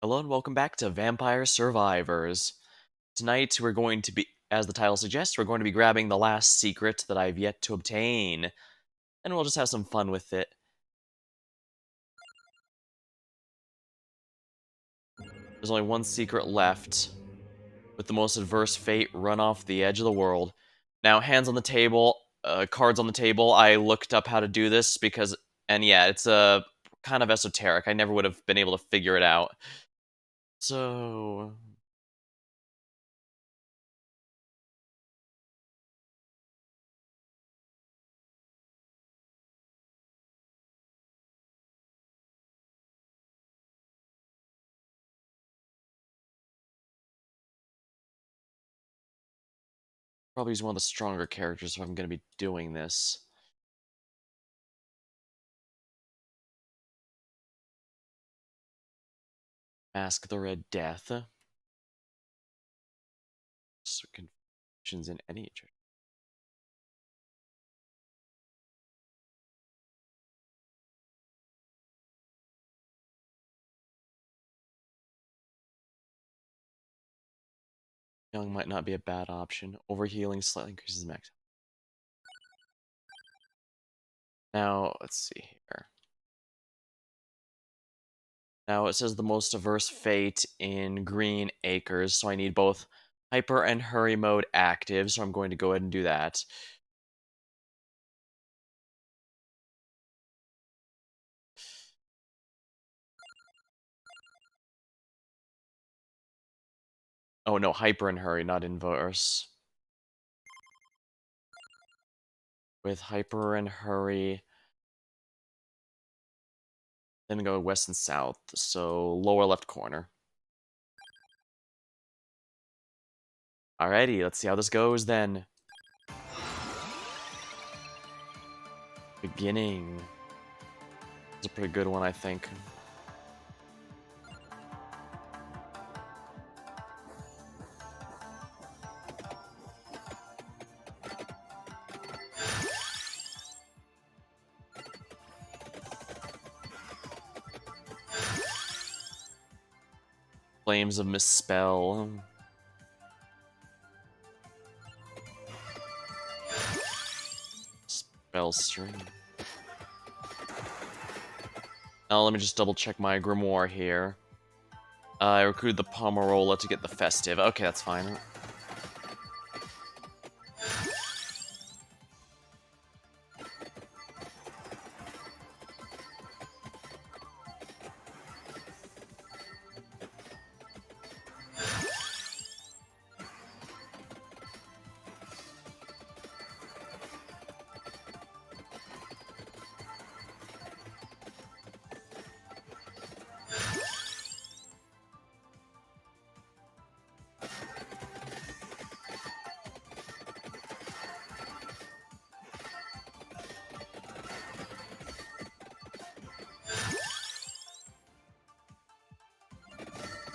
Hello and welcome back to Vampire Survivors. Tonight we're going to be, as the title suggests, we're going to be grabbing the last secret that I've yet to obtain, and we'll just have some fun with it. There's only one secret left. With the most adverse fate, run off the edge of the world. Now, hands on the table, cards on the table. I looked up how to do this because, and yeah, it's kind of esoteric. I never would have been able to figure it out. So, probably use one of the stronger characters if I'm going to be doing this. Mask the Red Death. So confusions in any church. Young might not be a bad option. Overhealing slightly increases max. Now, let's see here. Now it says the most averse fate in Green Acres, so I need both Hyper and Hurry mode active, so I'm going to go ahead and do that. Oh no, Hyper and Hurry, not Inverse. With Hyper and Hurry, then go west and south, so lower left corner. Alrighty, let's see how this goes then. Beginning. It's a pretty good one, I think. Flames of Misspell. Spell string. Now let me just double check my grimoire here. I recruited the Pomerola to get the Festive. Okay, that's fine.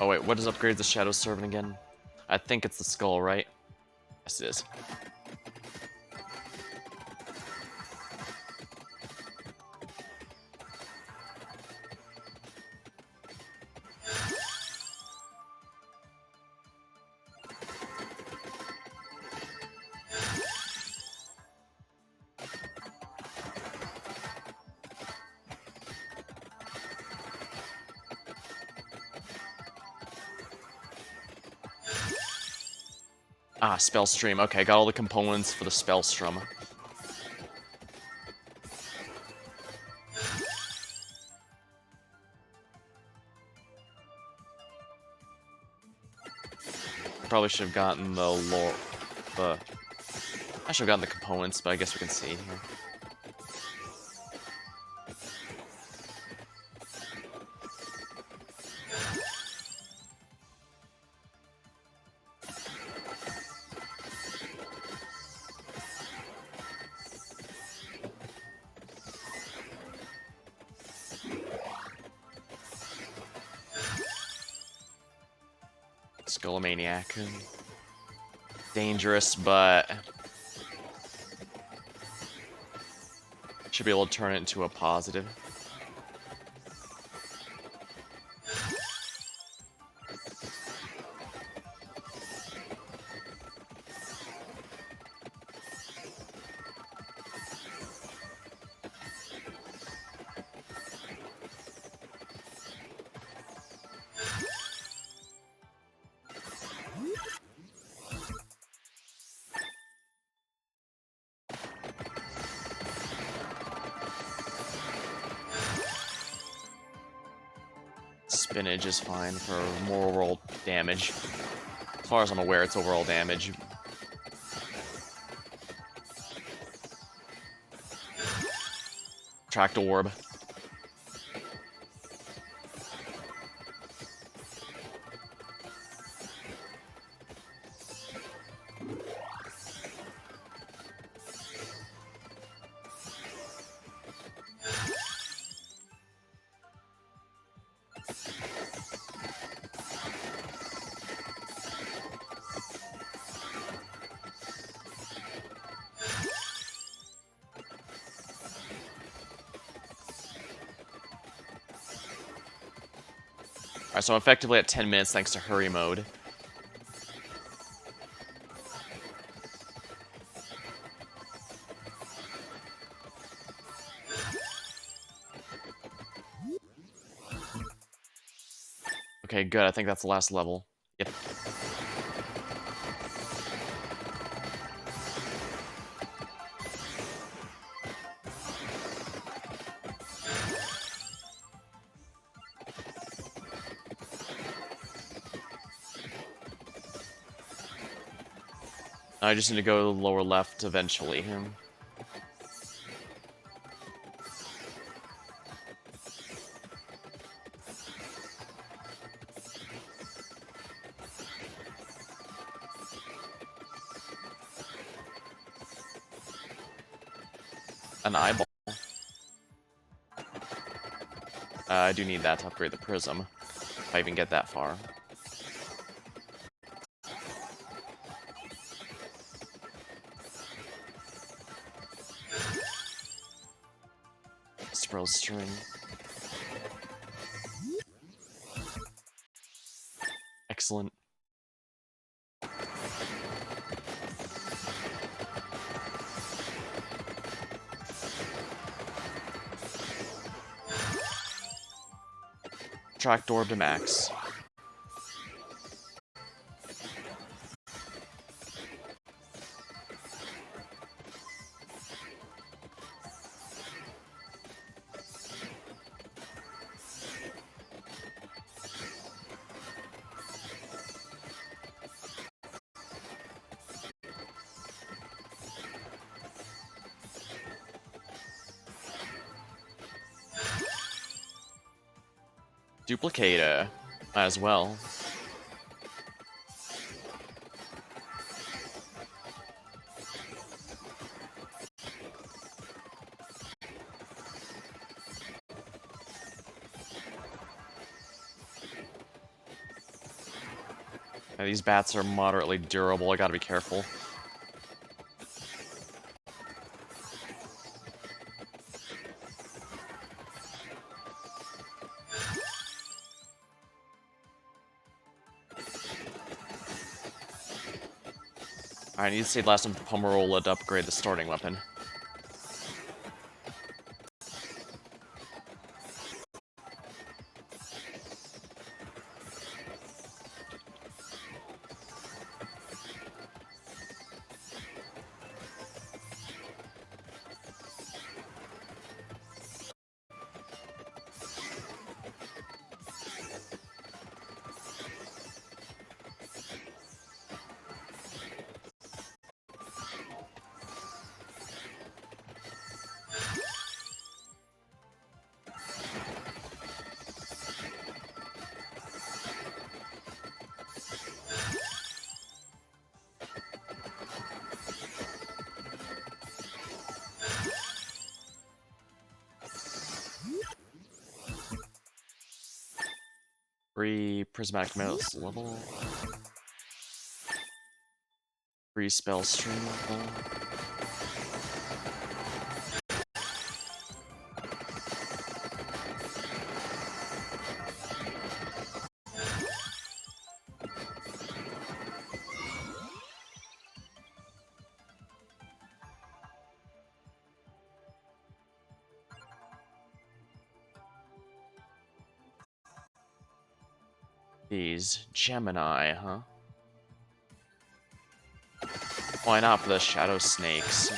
Oh wait, what does upgrade the Shadow Servant again? I think it's the skull, right? Yes, it is. Ah, Spell Stream. Okay, got all the components for the Spell Strum. Probably should have gotten the lore. I should have gotten the components, but I guess we can see here. Skullomaniac. Dangerous, but should be able to turn it into a positive. spinach is fine for more overall damage. As far as I'm aware, it's overall damage. Tracked orb. Alright, so I'm effectively at 10 minutes thanks to hurry mode. Okay, good. I think that's the last level. Yep. I just need to go lower left eventually. An eyeball. I do need that to upgrade the prism, if I even get that far. Spell string. Excellent. Tracked orb to max. Duplicator. Might as well. Now, these bats are moderately durable. I gotta be careful. I need to save last of Pomerola to upgrade the starting weapon. Free prismatic mouse level. Free spell stream level. These Gemini, huh? Why not for the Shadow Snakes?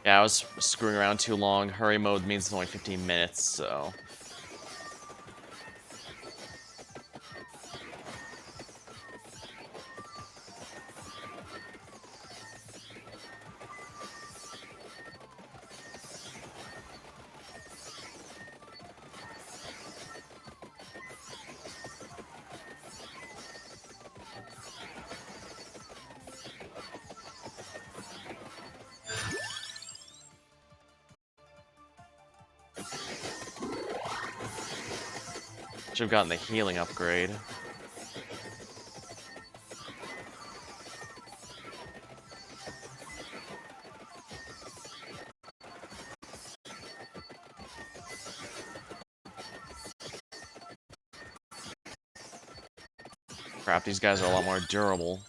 Yeah, I was screwing around too long. Hurry mode means it's only 15 minutes, so... Should have gotten the healing upgrade. Crap, these guys are a lot more durable.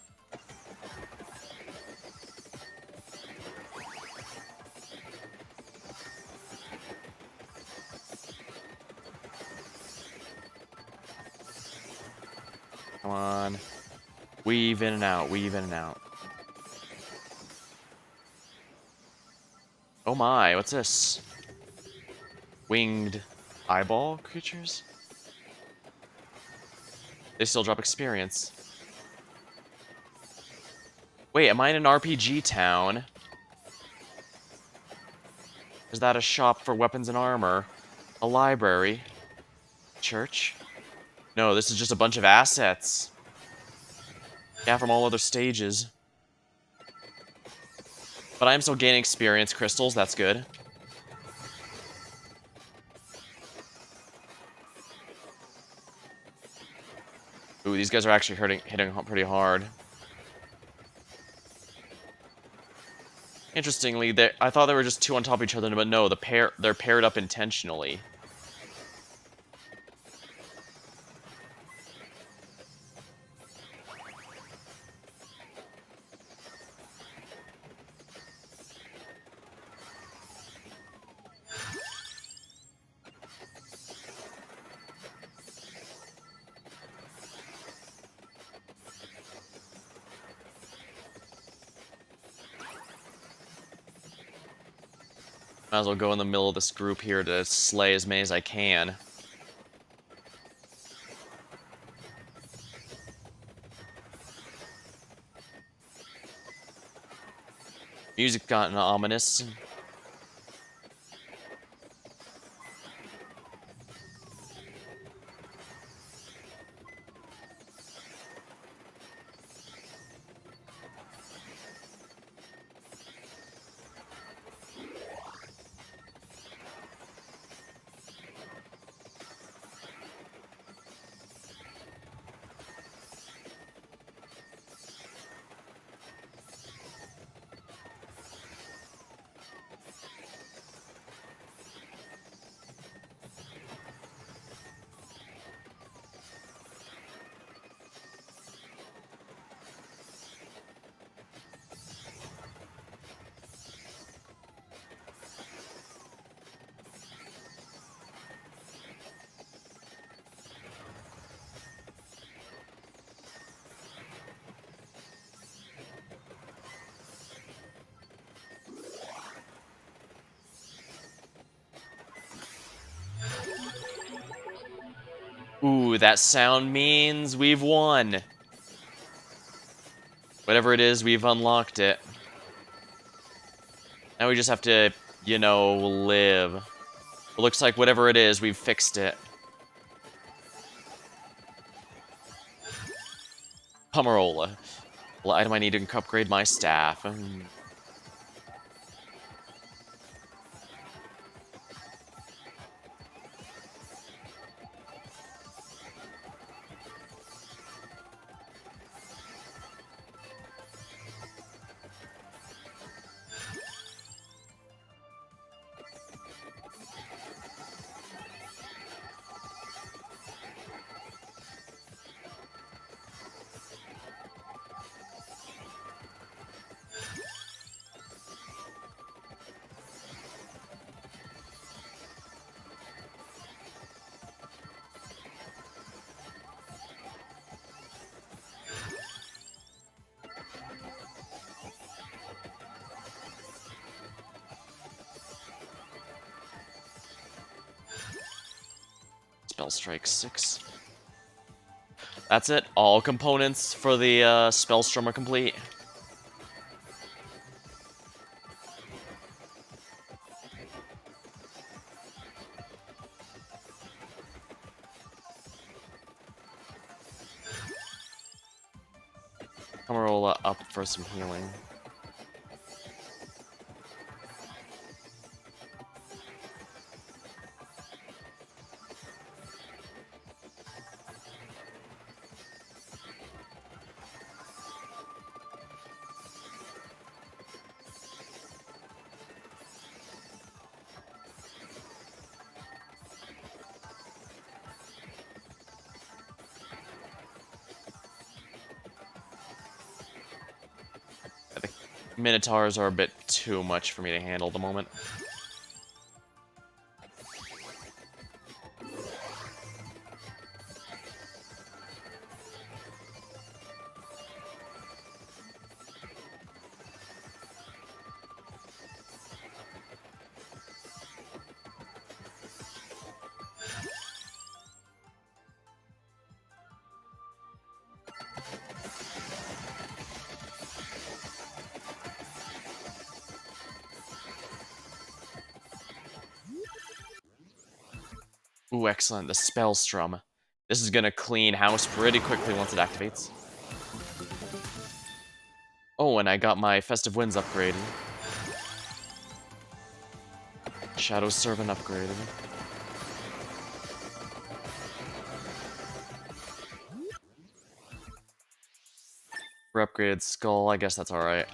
Come on. Weave in and out, weave in and out. Oh my, what's this? Winged eyeball creatures? They still drop experience. Wait, am I in an RPG town? Is that a shop for weapons and armor? A library? Church? No, this is just a bunch of assets. Yeah, from all other stages. But I am still gaining experience crystals, that's good. Ooh, these guys are actually hitting pretty hard. Interestingly, I thought they were just two on top of each other, but no, they're paired up intentionally. Might as well go in the middle of this group here to slay as many as I can. Music gotten ominous. Ooh, that sound means we've won. Whatever it is, we've unlocked it. Now we just have to, you know, live. It looks like whatever it is, we've fixed it. Pomerola. What item I need to upgrade my staff? Spell Strike 6. That's it. All components for the Spellstrom are complete. Camarilla up for some healing. The Minotaurs are a bit too much for me to handle at the moment. Ooh, excellent. The Spellstrom. This is gonna clean house pretty quickly once it activates. Oh, and I got my Festive Winds upgraded. Shadow Servant upgraded. For upgraded Skull, I guess that's alright.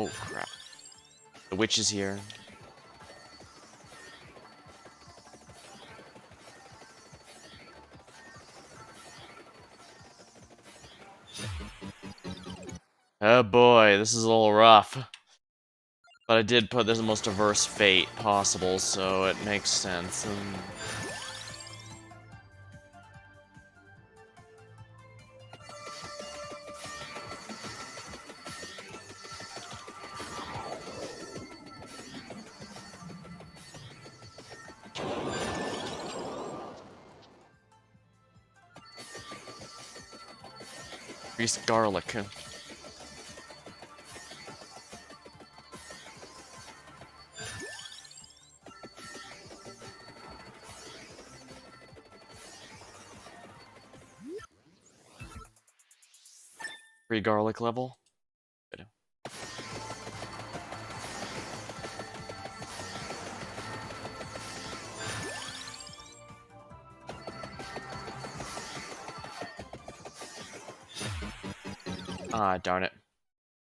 Oh, crap. The witch is here. Oh boy, this is a little rough. But I did put this the most diverse fate possible, so it makes sense. Greased garlic. Free garlic level. Good. Ah, darn it.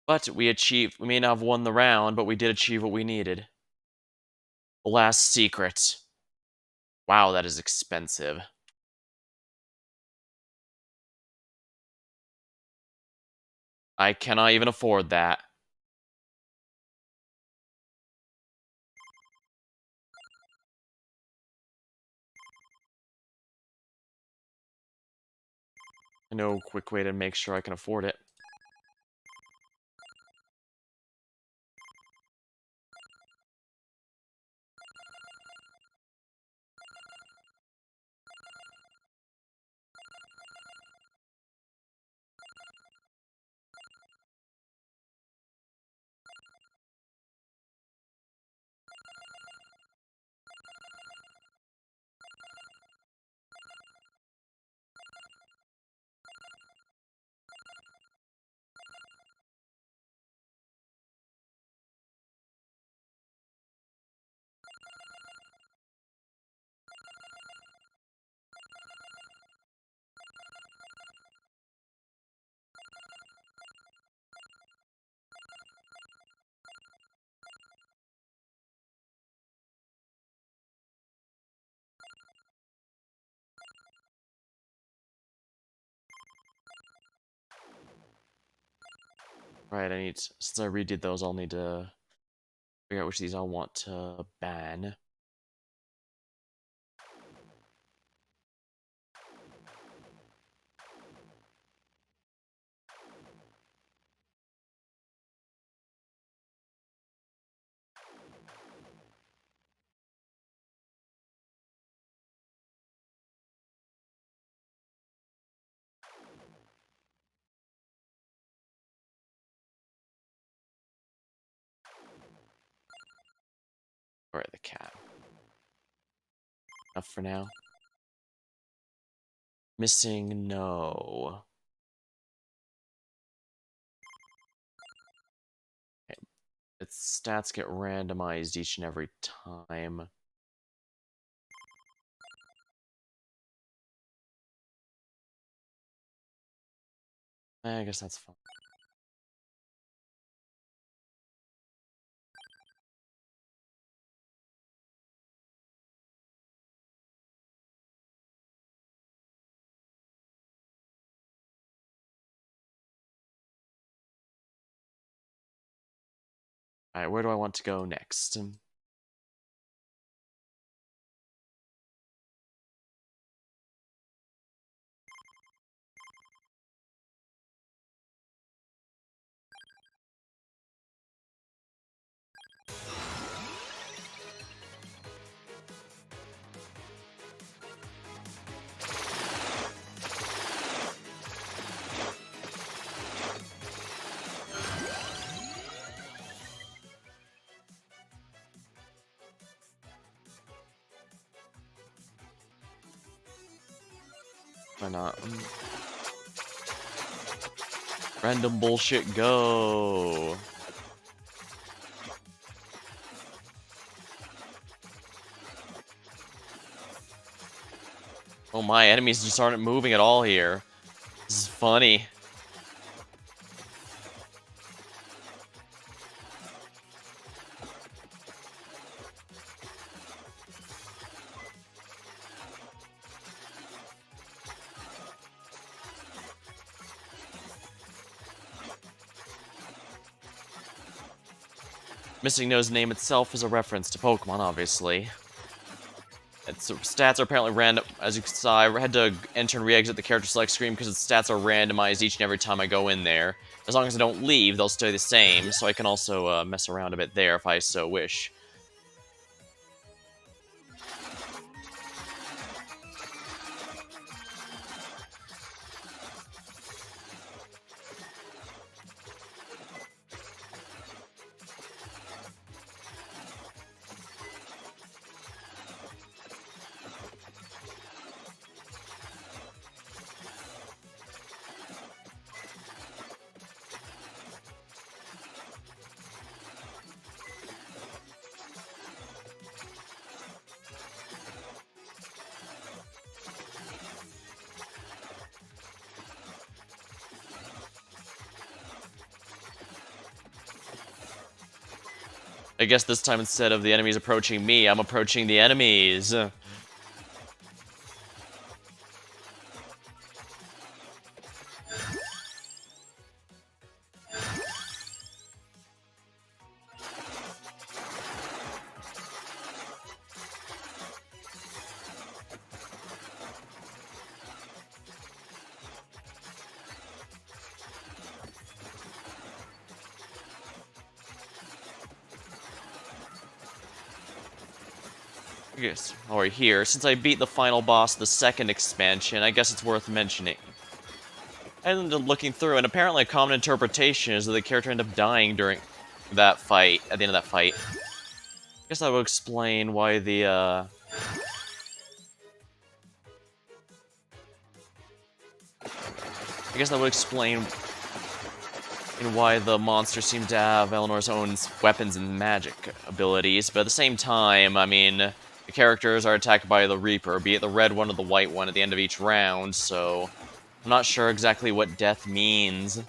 But we may not have won the round, but we did achieve what we needed. The last secret. Wow, that is expensive. I cannot even afford that. No quick way to make sure I can afford it. Right, since I redid those, I'll need to figure out which of these I want to ban. Alright, the cat. Enough for now. Missing, no. Okay. Its stats get randomized each and every time. I guess that's fine. Alright, where do I want to go next? Why not? Random bullshit, go! Oh my, enemies just aren't moving at all here. This is funny. Missing No's name itself is a reference to Pokemon, obviously. Its stats are apparently random. As you saw, I had to enter and re-exit the character select screen because its stats are randomized each and every time I go in there. As long as I don't leave, they'll stay the same, so I can also mess around a bit there if I so wish. I guess this time instead of the enemies approaching me, I'm approaching the enemies. Yes, or here, since I beat the final boss of the second expansion, I guess it's worth mentioning. I ended up looking through, and apparently a common interpretation is that the character ended up dying during that fight, at the end of that fight. I guess that would explain why the, I guess that would explain why the monsters seem to have Eleanor's own weapons and magic abilities, but at the same time, I mean, the characters are attacked by the Reaper, be it the red one or the white one at the end of each round, so I'm not sure exactly what death means.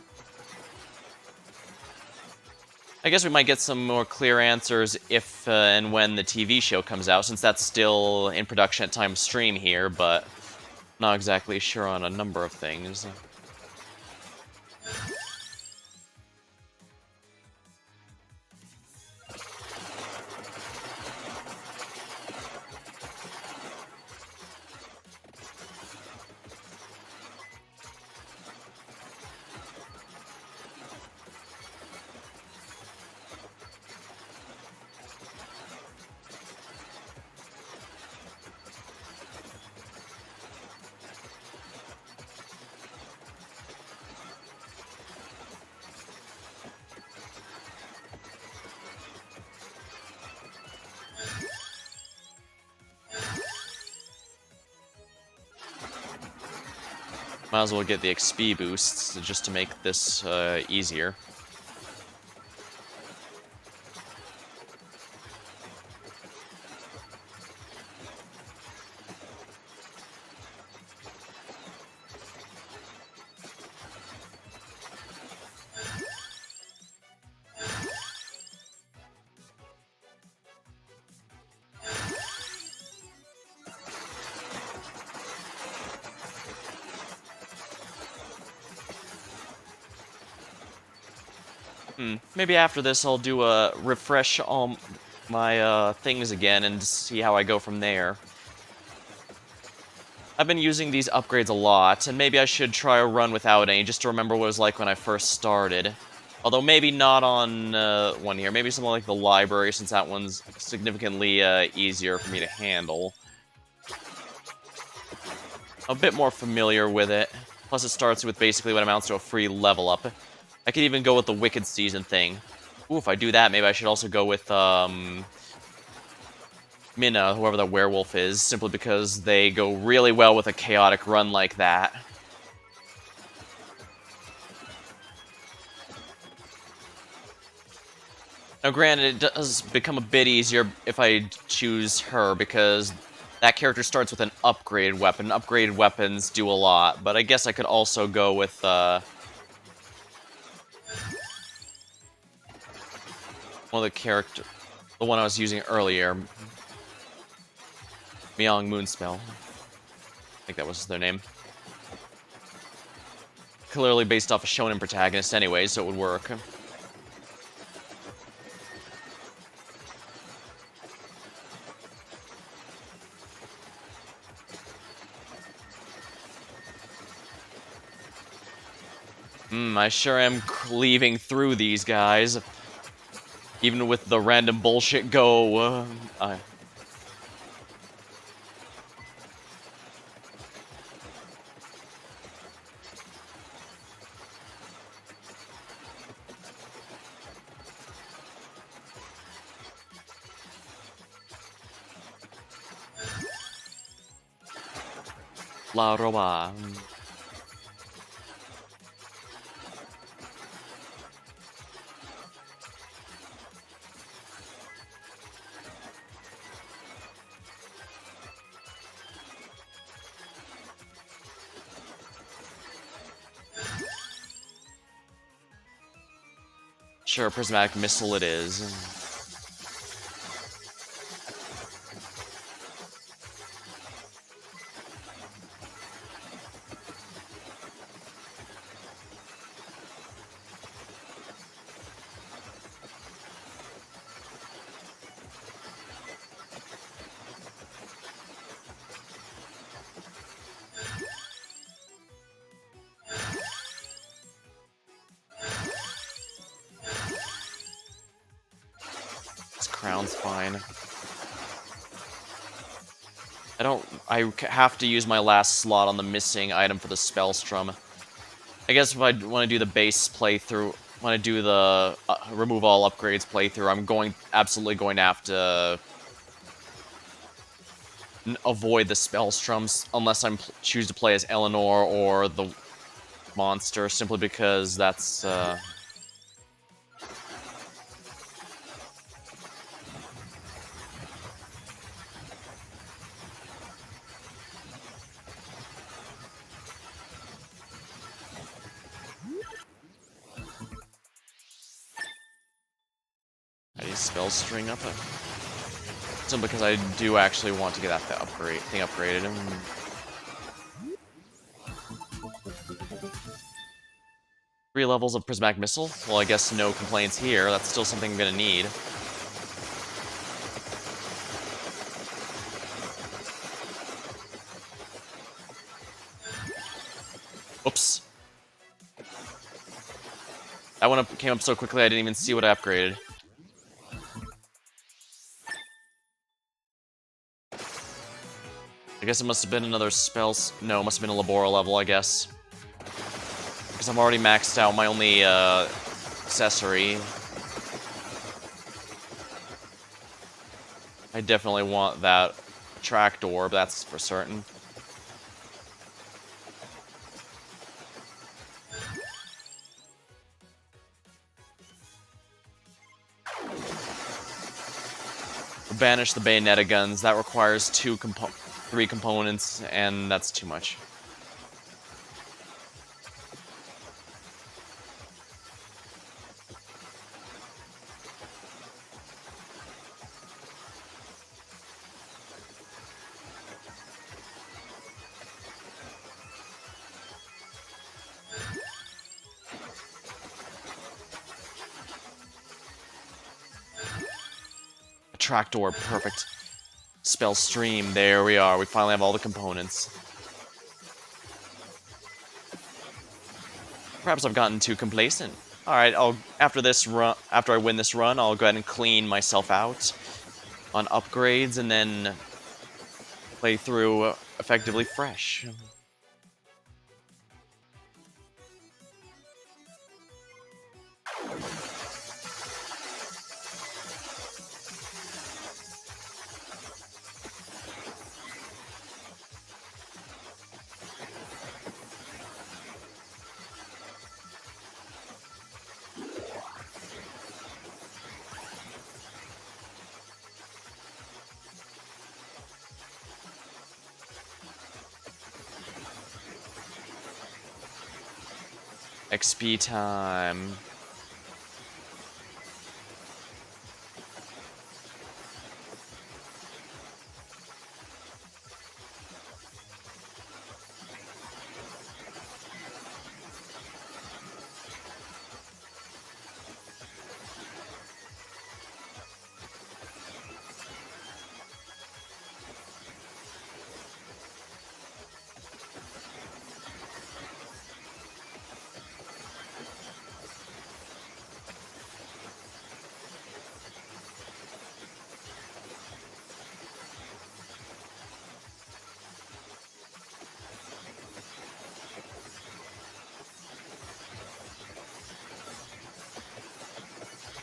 I guess we might get some more clear answers if and when the TV show comes out, since that's still in production at time of stream here, but not exactly sure on a number of things. Might as well get the XP boosts just to make this easier. Maybe after this I'll do a refresh all my things again and see how I go from there. I've been using these upgrades a lot, and maybe I should try a run without any, just to remember what it was like when I first started. Although maybe not on one here, maybe something like the library, since that one's significantly easier for me to handle. I'm a bit more familiar with it, plus it starts with basically what amounts to a free level up. I could even go with the Wicked Season thing. Ooh, if I do that, maybe I should also go with, Minna, whoever the werewolf is, simply because they go really well with a chaotic run like that. Now granted, it does become a bit easier if I choose her, because that character starts with an upgraded weapon. Upgraded weapons do a lot, but I guess I could also go with, one of the one I was using earlier. Myong Moonspell. I think that was their name. Clearly based off a shonen protagonist anyway, so it would work. I sure am cleaving through these guys. Even with the random bullshit go, La Roba. Sure, prismatic missile it is. This crown's fine. I have to use my last slot on the missing item for the Spellstrum. I guess if I want to do the base playthrough, want to do the remove all upgrades playthrough, I'm absolutely going to have to avoid the Spellstrums unless I choose to play as Eleanor or the monster, simply because that's, I need spell string up it. Simply because I do actually want to get that thing upgraded. 3 levels of prismatic missile? Well, I guess no complaints here. That's still something I'm gonna need. Oops. That one came up so quickly I didn't even see what I upgraded. I guess it must have been another no, it must have been a Labora level, I guess. Because I've already maxed out my only, accessory. I definitely want that track door, that's for certain. banish the Bayonetta guns. That requires 3 components, and that's too much. Trapdoor, perfect. Spell stream, there we are. We finally have all the components. Perhaps I've gotten too complacent. Alright, after I win this run, I'll go ahead and clean myself out on upgrades and then play through effectively fresh. XP time.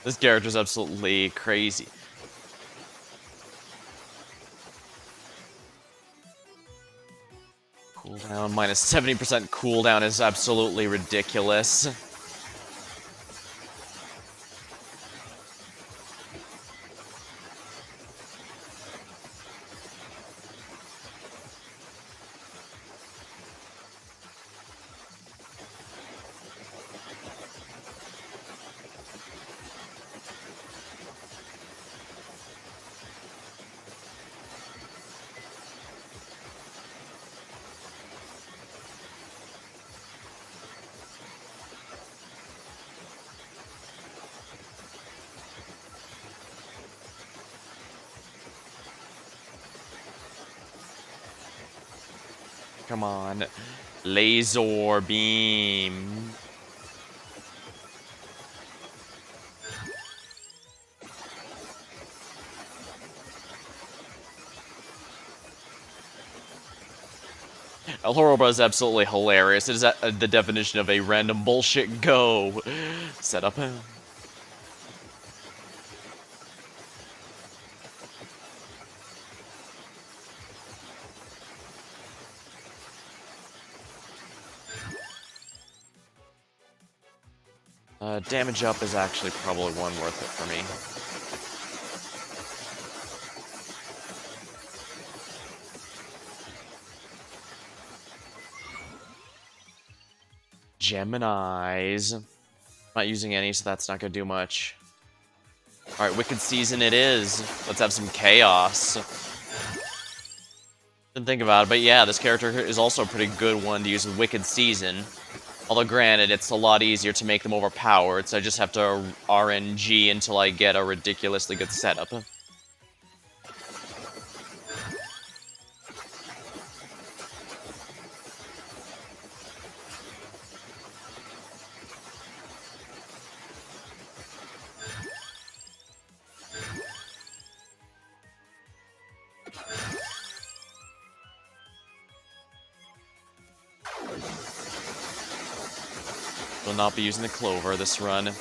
This character's absolutely crazy. Cooldown, minus 70% cooldown is absolutely ridiculous. Come on. Laser beam. El Horoba is absolutely hilarious. It is the definition of a random bullshit go setup. Damage up is actually probably one worth it for me. Geminis. Not using any, so that's not gonna do much. Alright, Wicked Season it is. Let's have some chaos. Didn't think about it, but yeah, this character is also a pretty good one to use with Wicked Season. Although granted, it's a lot easier to make them overpowered, so I just have to RNG until I get a ridiculously good setup. Will not be using the Clover this run.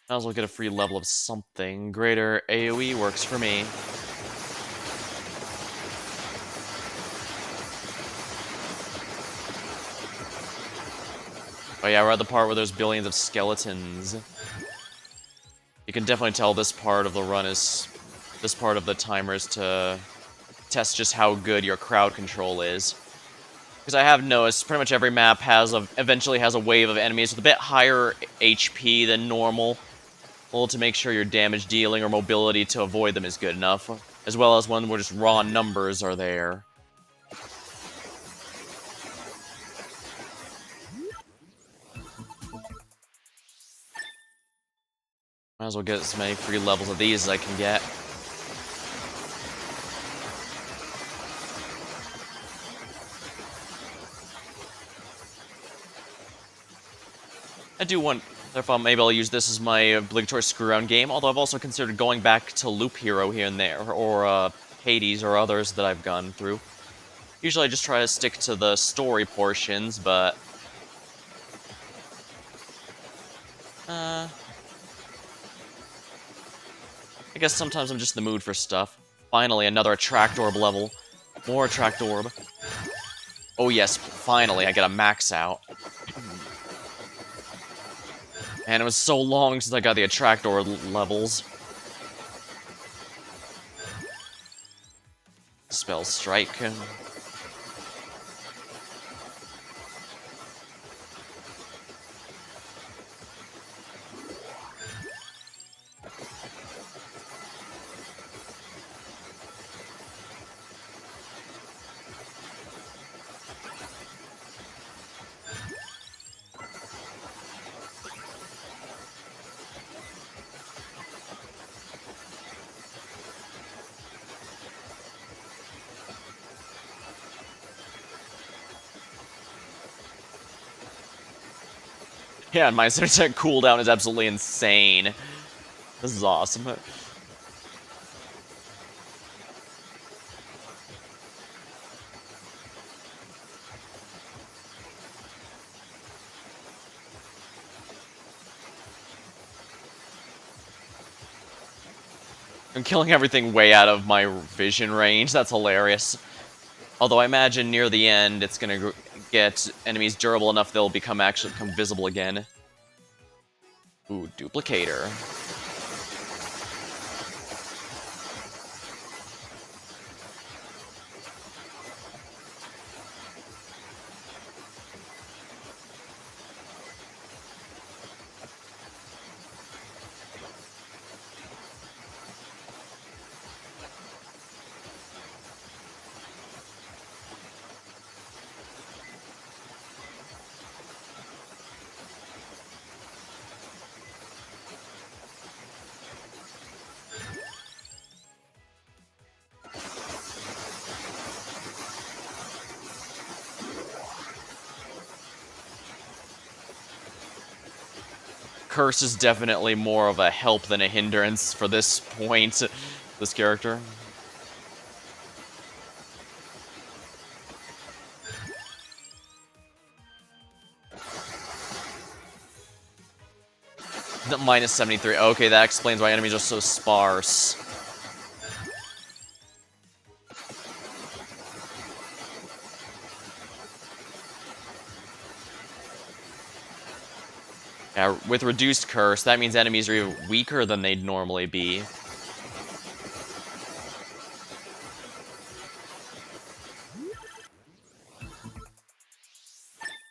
Might as well get a free level of something. Greater AoE works for me. Oh yeah, we're at the part where there's billions of skeletons. You can definitely tell this part of the run is... This part of the timer is to test just how good your crowd control is. Because I have noticed pretty much every map eventually has a wave of enemies with a bit higher HP than normal. Well, to make sure your damage dealing or mobility to avoid them is good enough. As well as one where just raw numbers are there. Might as well get as many free levels of these as I can get. I do want... Therefore, maybe I'll use this as my obligatory screw-around game, although I've also considered going back to Loop Hero here and there, or Hades or others that I've gone through. Usually I just try to stick to the story portions, but... I guess sometimes I'm just in the mood for stuff. Finally, another Attract Orb level. More Attract Orb. Oh yes, finally, I get a max out. And it was so long since I got the Attract Orb levels. Spell Strike. Yeah, and my 7% cooldown is absolutely insane. This is awesome. I'm killing everything way out of my vision range. That's hilarious. Although I imagine near the end, it's gonna get enemies durable enough they'll actually become visible again. Ooh, Duplicator. Curse is definitely more of a help than a hindrance for this point, this character. The minus 73. Okay, that explains why enemies are so sparse. Yeah, with reduced curse, that means enemies are even weaker than they'd normally be.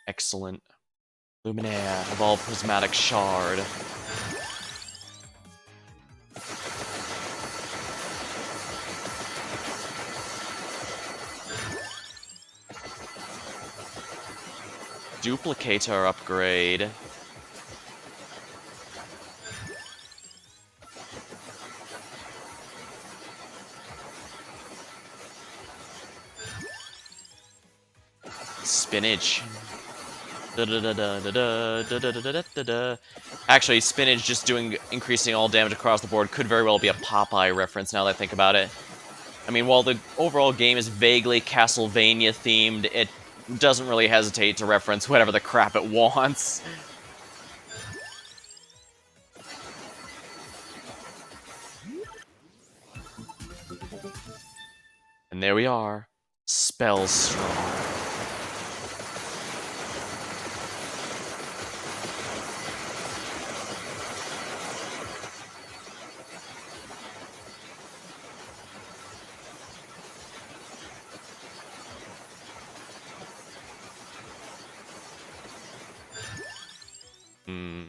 Excellent. Luminaire, evolve Prismatic Shard. Duplicator upgrade. Spinach. Actually, Spinach just increasing all damage across the board could very well be a Popeye reference now that I think about it. I mean, while the overall game is vaguely Castlevania themed, it doesn't really hesitate to reference whatever the crap it wants. And there we are. Spell strong. Hmm.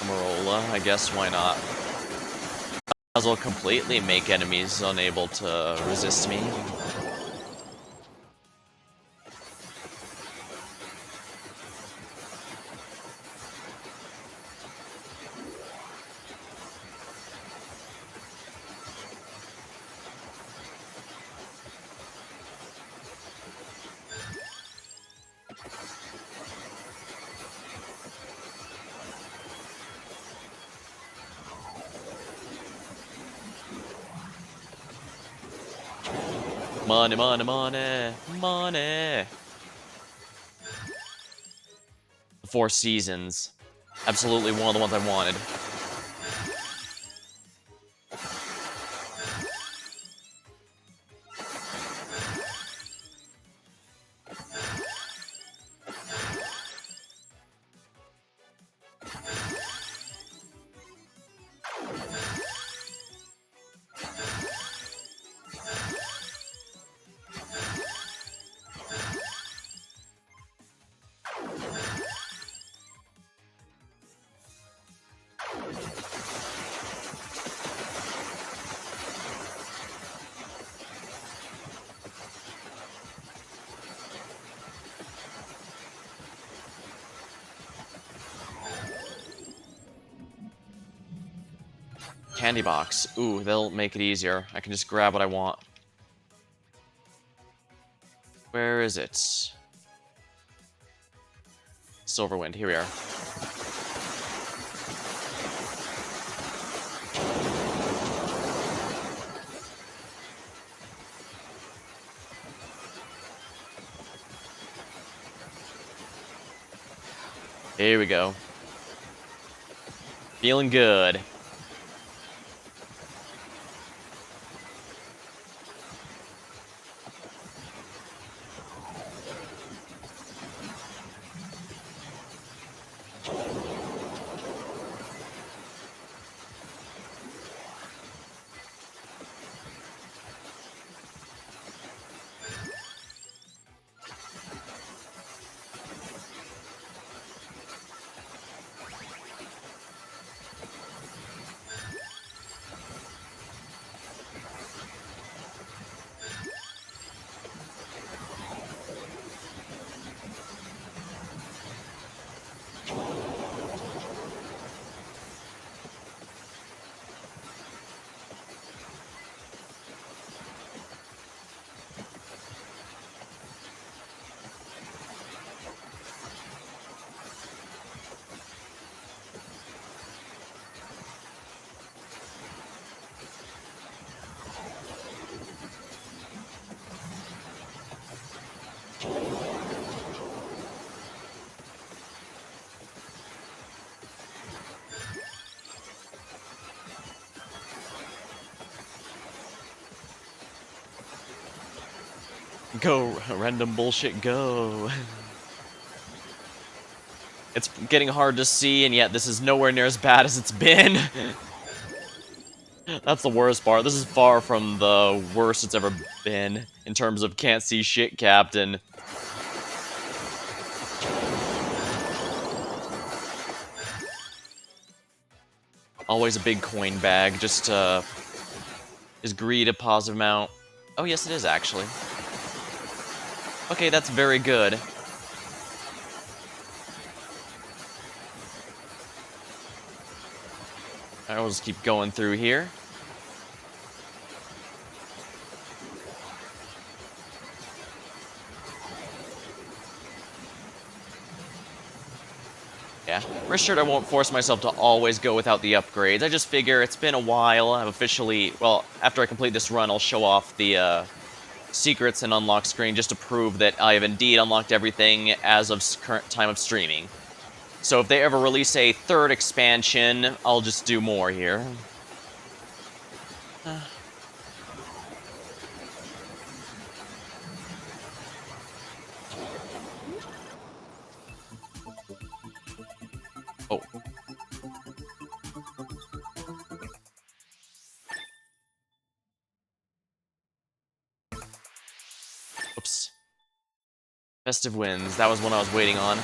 Amarola, I guess why not? Might as well completely make enemies unable to resist me. Money, money, money, money. The Four Seasons. Absolutely one of the ones I wanted. Candy box. Ooh, they'll make it easier. I can just grab what I want. Where is it? Silverwind, here we are. Here we go. Feeling good. Go, random bullshit, go. It's getting hard to see, and yet this is nowhere near as bad as it's been. That's the worst part. This is far from the worst it's ever been in terms of can't see shit, Captain. Always a big coin bag, just is greed a positive amount? Oh yes, it is actually. Okay, that's very good. Alright, we'll just keep going through here. Yeah, rest assured I won't force myself to always go without the upgrades. I just figure it's been a while. I've officially, well, after I complete this run, I'll show off the secrets and unlock screen just to prove that I have indeed unlocked everything as of current time of streaming. So if they ever release a third expansion, I'll just do more here. Oh. Oops. Festive Winds, that was one I was waiting on.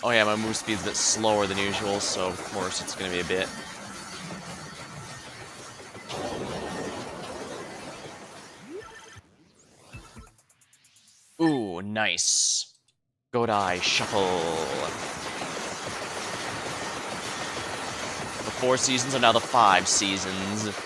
Oh yeah, my move speed's a bit slower than usual, so of course it's gonna be a bit. Ooh, nice. Godai Shuffle. The 4 seasons are now the 5 seasons.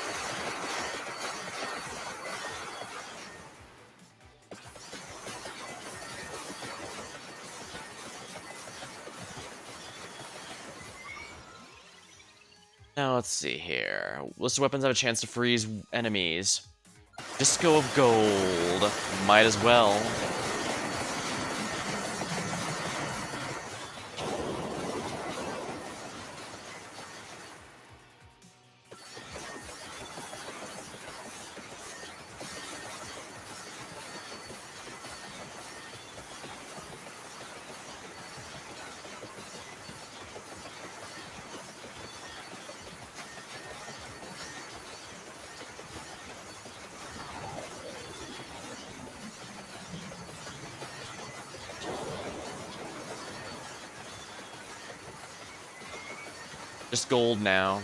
Now let's see here. List of weapons have a chance to freeze enemies. Disco of Gold. Might as well. Just gold now.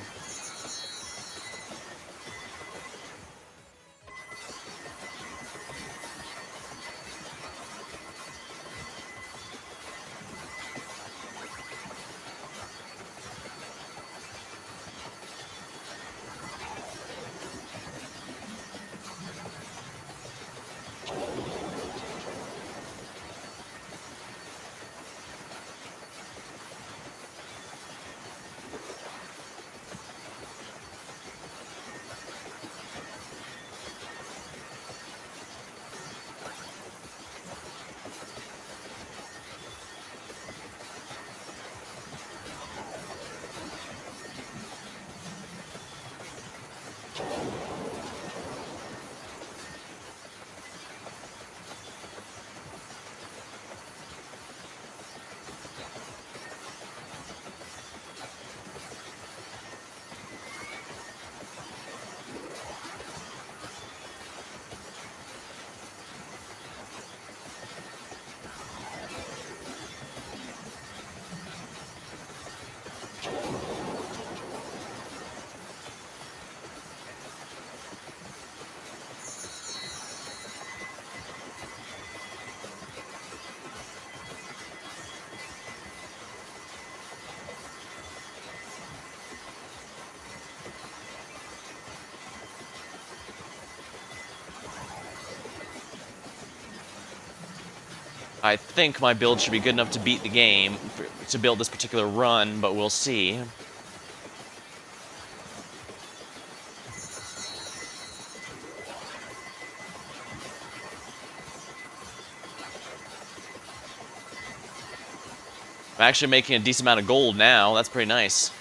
I think my build should be good enough to beat the game, to build this particular run, but we'll see. I'm actually making a decent amount of gold now. That's pretty nice.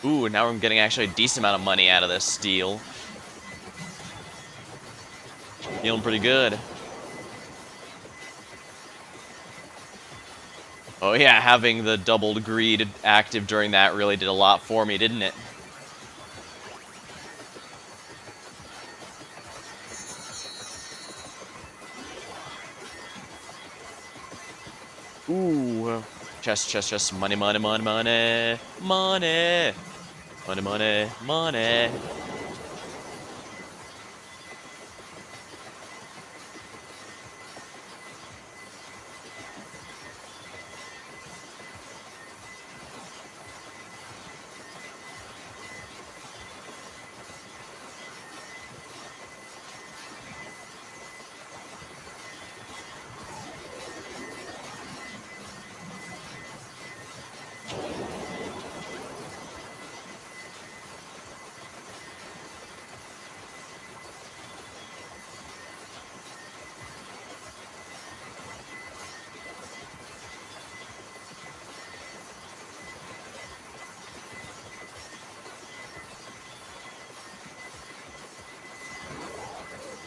Ooh, now I'm getting actually a decent amount of money out of this deal. Feeling pretty good. Oh yeah, having the doubled greed active during that really did a lot for me, didn't it? Ooh. Chest, money, money, money, money, money, money, money, money.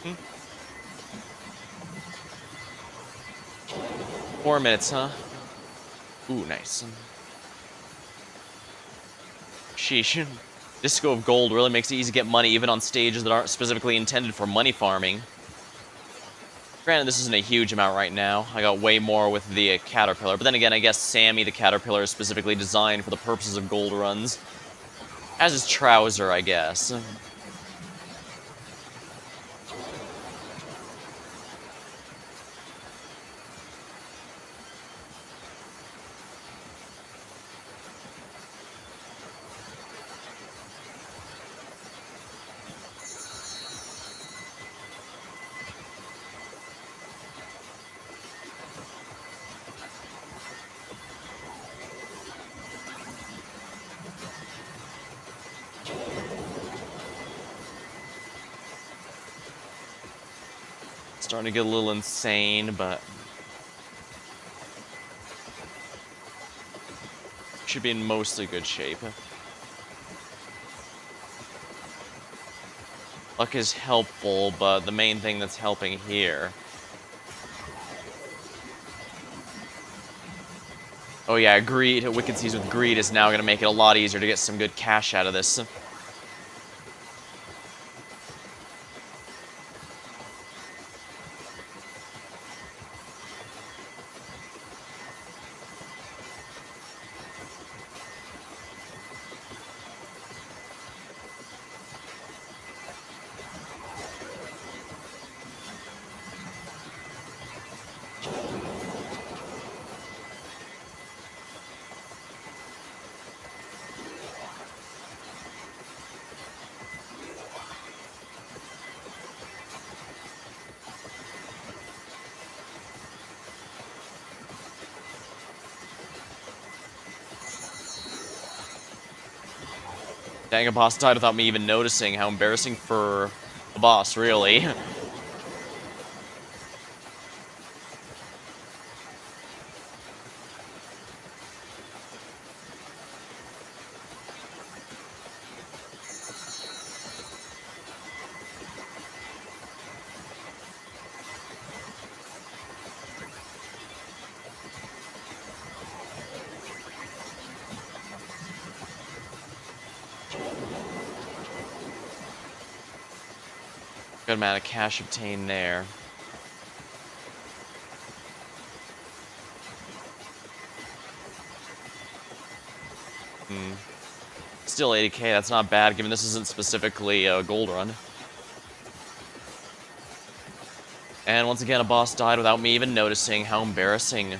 Hmm. 4 minutes, huh? Ooh, nice. Sheesh. Disco of Gold really makes it easy to get money even on stages that aren't specifically intended for money farming. Granted, this isn't a huge amount right now. I got way more with the Caterpillar, but then again, I guess Sammy the Caterpillar is specifically designed for the purposes of gold runs. As is Trouser, I guess. Starting to get a little insane, but should be in mostly good shape. Luck is helpful, but the main thing that's helping here... Oh yeah, Greed, Wicked Seas with Greed is now going to make it a lot easier to get some good cash out of this. Dang, a boss died without me even noticing. How embarrassing for a boss, really. Good amount of cash obtained there. Still 80k, that's not bad, given this isn't specifically a gold run. And once again, a boss died without me even noticing. How embarrassing.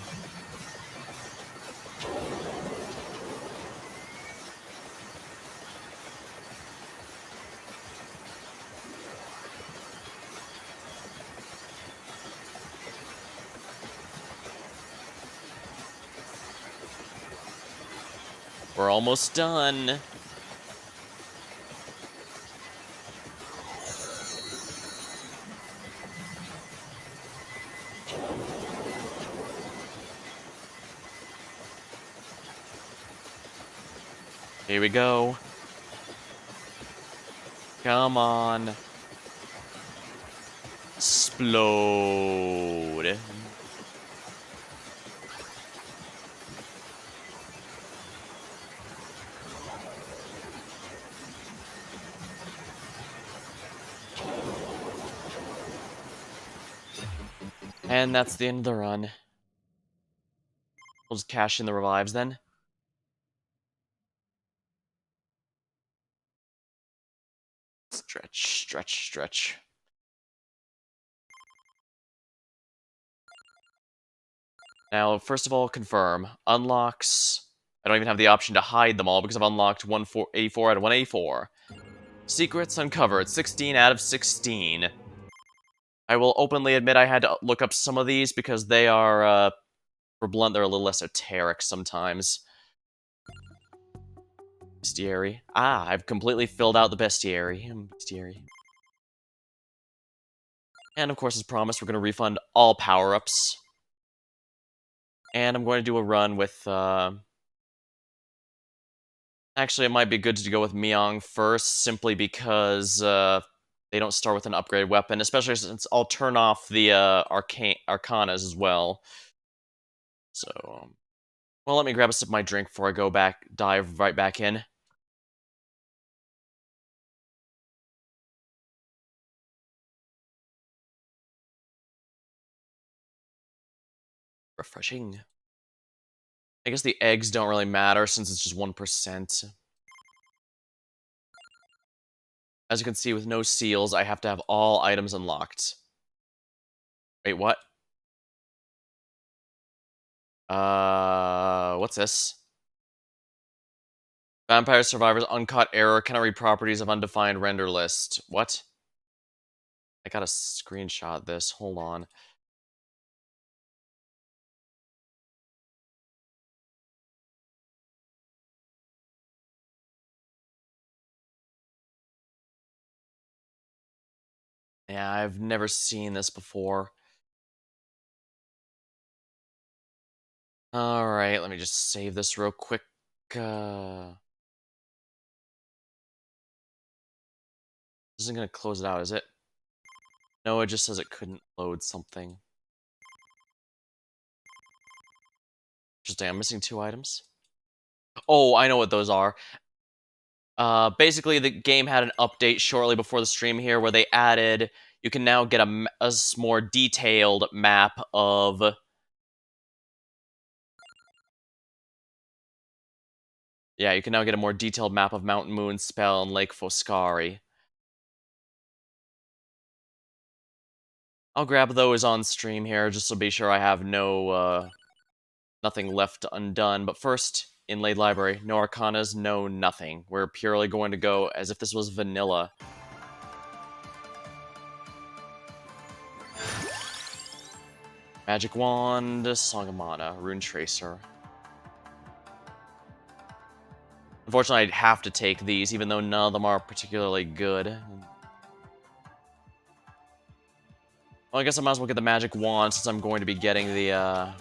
We're almost done. Here we go. Come on. Explode. And that's the end of the run. We'll just cash in the revives then. Stretch, stretch, stretch. Now, first of all, confirm. Unlocks. I don't even have the option to hide them all because I've unlocked 184 out of 184. Secrets uncovered, 16 out of 16. I will openly admit I had to look up some of these because they are, for blunt, they're a little esoteric sometimes. Bestiary. Ah, I've completely filled out the bestiary. Bestiary. And of course, as promised, we're going to refund all power-ups. And I'm going to do a run with, Actually, it might be good to go with Miang first, simply because, they don't start with an upgraded weapon, especially since I'll turn off the, Arcanas as well. So, well, let me grab a sip of my drink before I go back, dive right back in. Refreshing. I guess the eggs don't really matter since it's just 1%. As you can see, with no seals, I have to have all items unlocked. Wait, what? What's this? Vampire Survivors Uncaught Error cannot read properties of undefined render list. What? I gotta screenshot this. Hold on. Yeah, I've never seen this before. Alright, let me just save this real quick. This isn't gonna close it out, is it? No, it just says it couldn't load something. Interesting, I'm missing 2 items. Oh, I know what those are. Basically, the game had an update shortly before the stream here where they added, you can now get a more detailed map of... Yeah, you can now get a more detailed map of Mount Moonspell and Lake Foscari. I'll grab those on stream here just to be sure I have nothing left undone. But first, Inlaid Library, no Arcanas, no nothing. We're purely going to go as if this was vanilla. Magic Wand, Song of Mana, Rune Tracer. Unfortunately, I'd have to take these, even though none of them are particularly good. Well, I guess I might as well get the Magic Wand since I'm going to be getting the,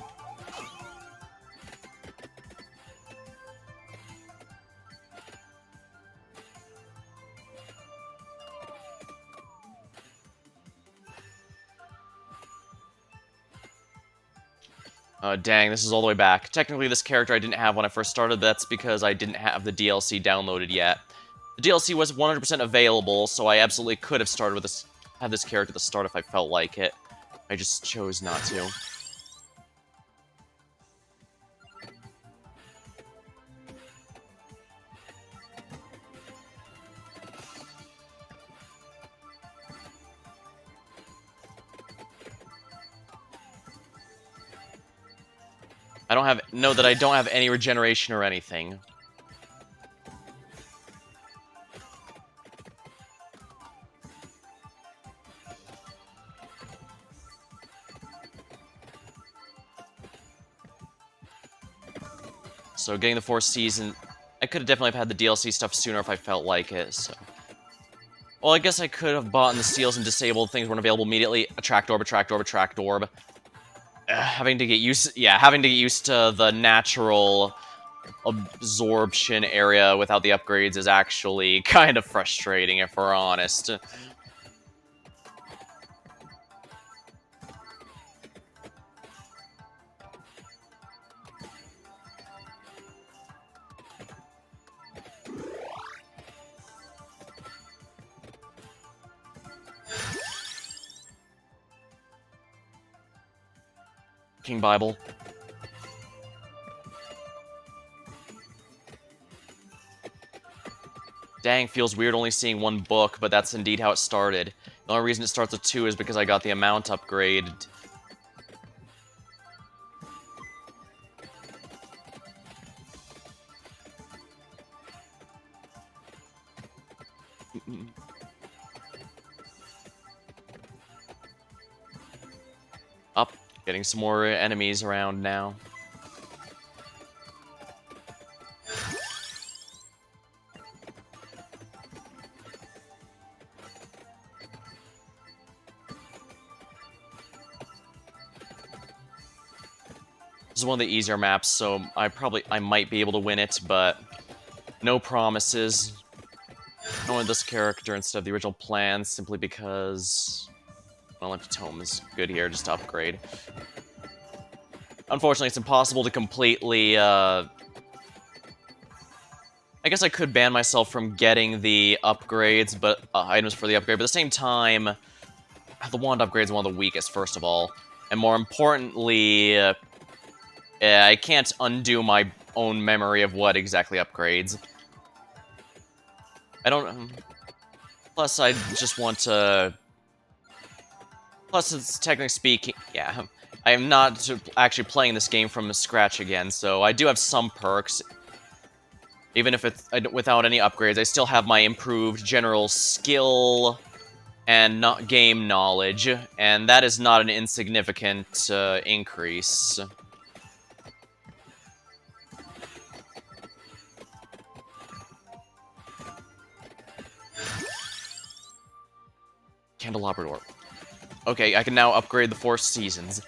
dang, this is all the way back. Technically, this character I didn't have when I first started. That's because I didn't have the DLC downloaded yet. The DLC was 100% available, so I absolutely could have started with this, have this character at the start if I felt like it. I just chose not to. Know that I don't have any regeneration or anything. So getting the 4 season I could have definitely have had the DLC stuff sooner if I felt like it, so... Well, I guess I could have bought in the seals and disabled things weren't available immediately. Attract orb, attract orb, attract orb. Having to get used to the natural absorption area without the upgrades is actually kind of frustrating, if we're honest. King Bible. Dang, feels weird only seeing one book, but that's indeed how it started. The only reason it starts with 2 is because I got the amount upgrade. Up, getting some more enemies around now. This is one of the easier maps, so I might be able to win it, but no promises. I wanted this character instead of the original plan, simply because... Well, Empty Tome is good here, just to upgrade. Unfortunately, it's impossible to completely, I guess I could ban myself from getting the upgrades, but items for the upgrade, but at the same time, the wand upgrade is one of the weakest, first of all. And more importantly, I can't undo my own memory of what exactly upgrades. I don't... Plus, I just want to... Plus, it's technically speaking... Yeah, I am not actually playing this game from scratch again, so I do have some perks. Even if it's without any upgrades, I still have my improved general skill and not game knowledge, and that is not an insignificant increase. Candelabra Door. Okay, I can now upgrade the 4 seasons.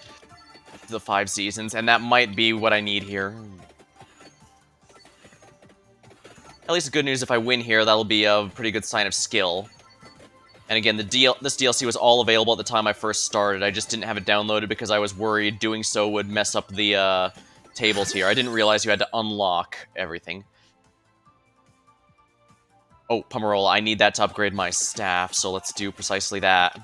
The 5 seasons, and that might be what I need here. At least the good news, if I win here, that'll be a pretty good sign of skill. And again, this DLC was all available at the time I first started. I just didn't have it downloaded because I was worried doing so would mess up the tables here. I didn't realize you had to unlock everything. Oh, Pomerola, I need that to upgrade my staff, so let's do precisely that.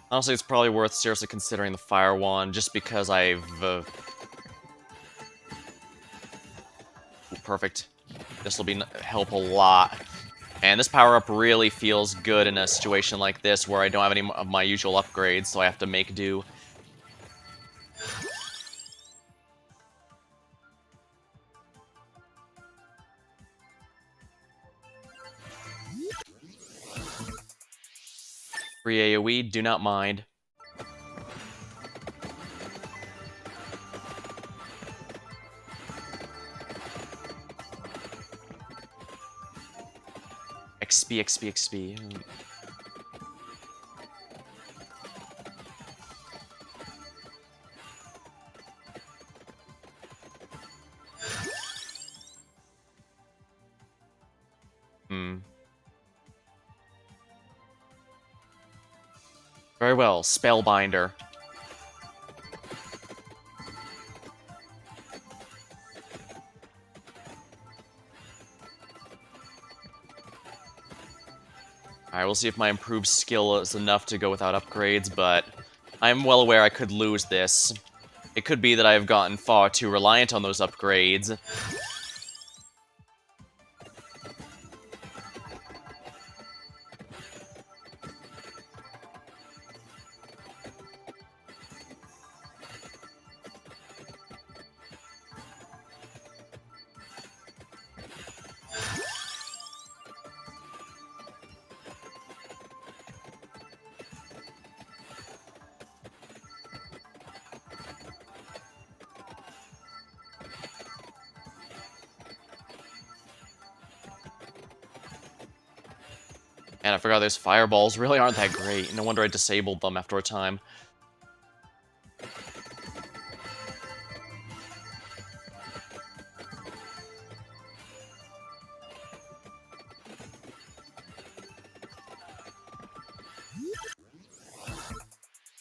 Honestly, it's probably worth seriously considering the Fire Wand, just because I've... Perfect. This will help a lot. And this power-up really feels good in a situation like this, where I don't have any of my usual upgrades, so I have to make do. Free AoE, do not mind. XP, XP, XP. Very well, Spellbinder. Alright, we'll see if my improved skill is enough to go without upgrades, but I'm well aware I could lose this. It could be that I have gotten far too reliant on those upgrades. And I forgot those fireballs really aren't that great. No wonder I disabled them after a time.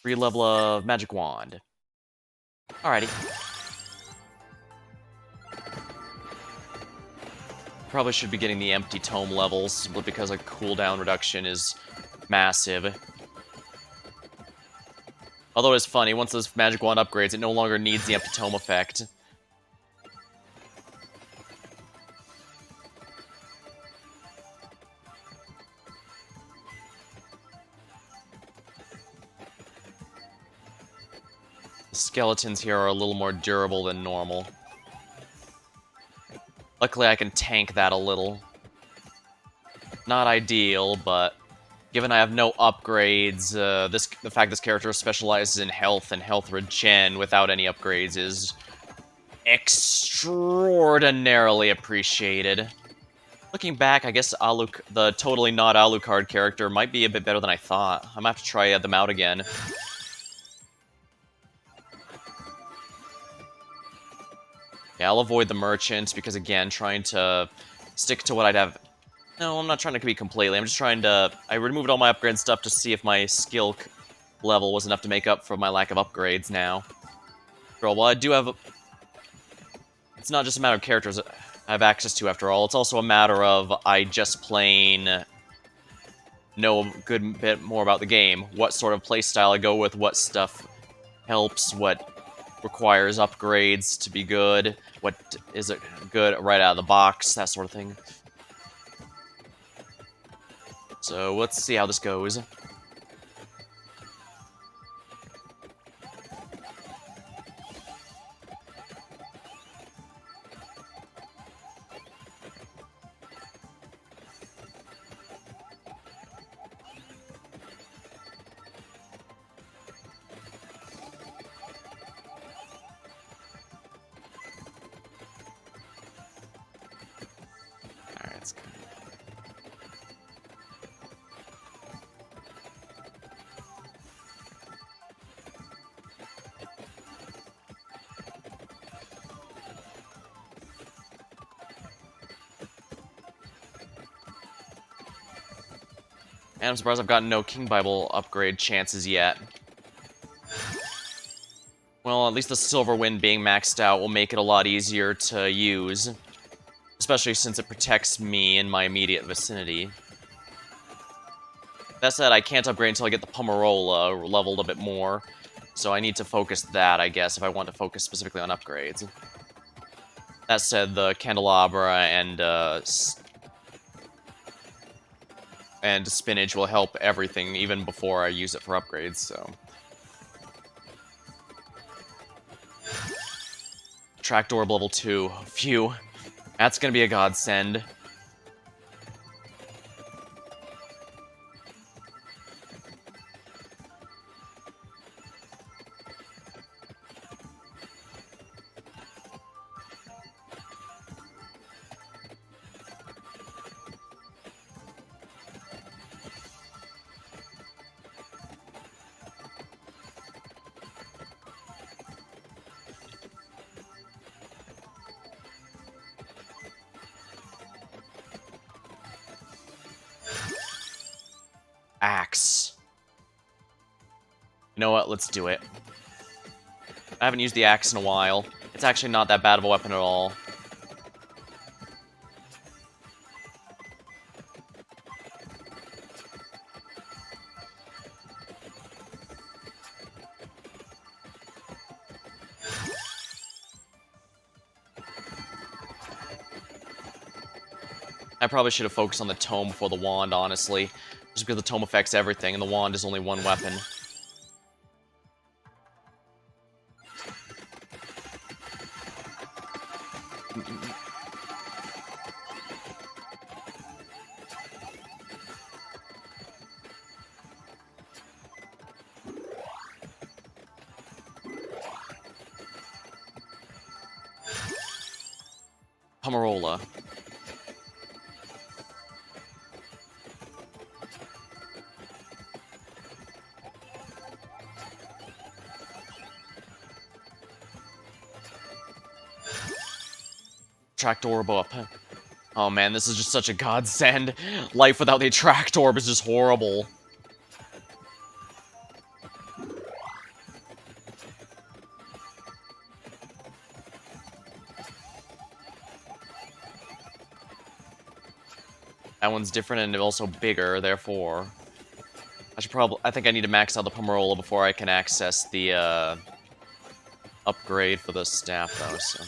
Re-level of Magic Wand. Alrighty. Probably should be getting the empty tome levels, simply because a cooldown reduction is massive. Although it's funny, once this Magic Wand upgrades, it no longer needs the empty tome effect. The skeletons here are a little more durable than normal. Luckily, I can tank that a little. Not ideal, but given I have no upgrades, the fact this character specializes in health and health regen without any upgrades is extraordinarily appreciated. Looking back, I guess the totally not Alucard character might be a bit better than I thought. I'm gonna have to try them out again. Yeah, I'll avoid the merchant because, again, trying to stick to what I'd have. No, I'm not trying to be completely. I'm just trying to. I removed all my upgrade stuff to see if my skill level was enough to make up for my lack of upgrades now. Well, I do have. It's not just a matter of characters I have access to, after all. It's also a matter of I just plain know a good bit more about the game. What sort of playstyle I go with, what stuff helps, what requires upgrades to be good, what is it good right out of the box, that sort of thing. So let's see how this goes. Alright, that's good. And I'm surprised I've gotten no King Bible upgrade chances yet. Well, at least the Silver Wind being maxed out will make it a lot easier to use. Especially since it protects me in my immediate vicinity. That said, I can't upgrade until I get the Pomarola leveled a bit more. So I need to focus that, I guess, if I want to focus specifically on upgrades. That said, the Candelabra and Spinach will help everything, even before I use it for upgrades, so... Trapdoor level 2. Phew. That's gonna be a godsend. Axe. You know what? Let's do it. I haven't used the axe in a while. It's actually not that bad of a weapon at all. I probably should have focused on the tome before the wand, honestly. Just because the tome affects everything, and the wand is only one weapon. Pomarola. attract orb up. Oh man, this is just such a godsend. Life without the attract orb is just horrible. That one's different and also bigger, therefore. I think I need to max out the Pomerola before I can access the, upgrade for the staff, though, so...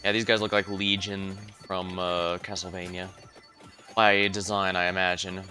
Yeah, these guys look like Legion from, Castlevania. By design, I imagine.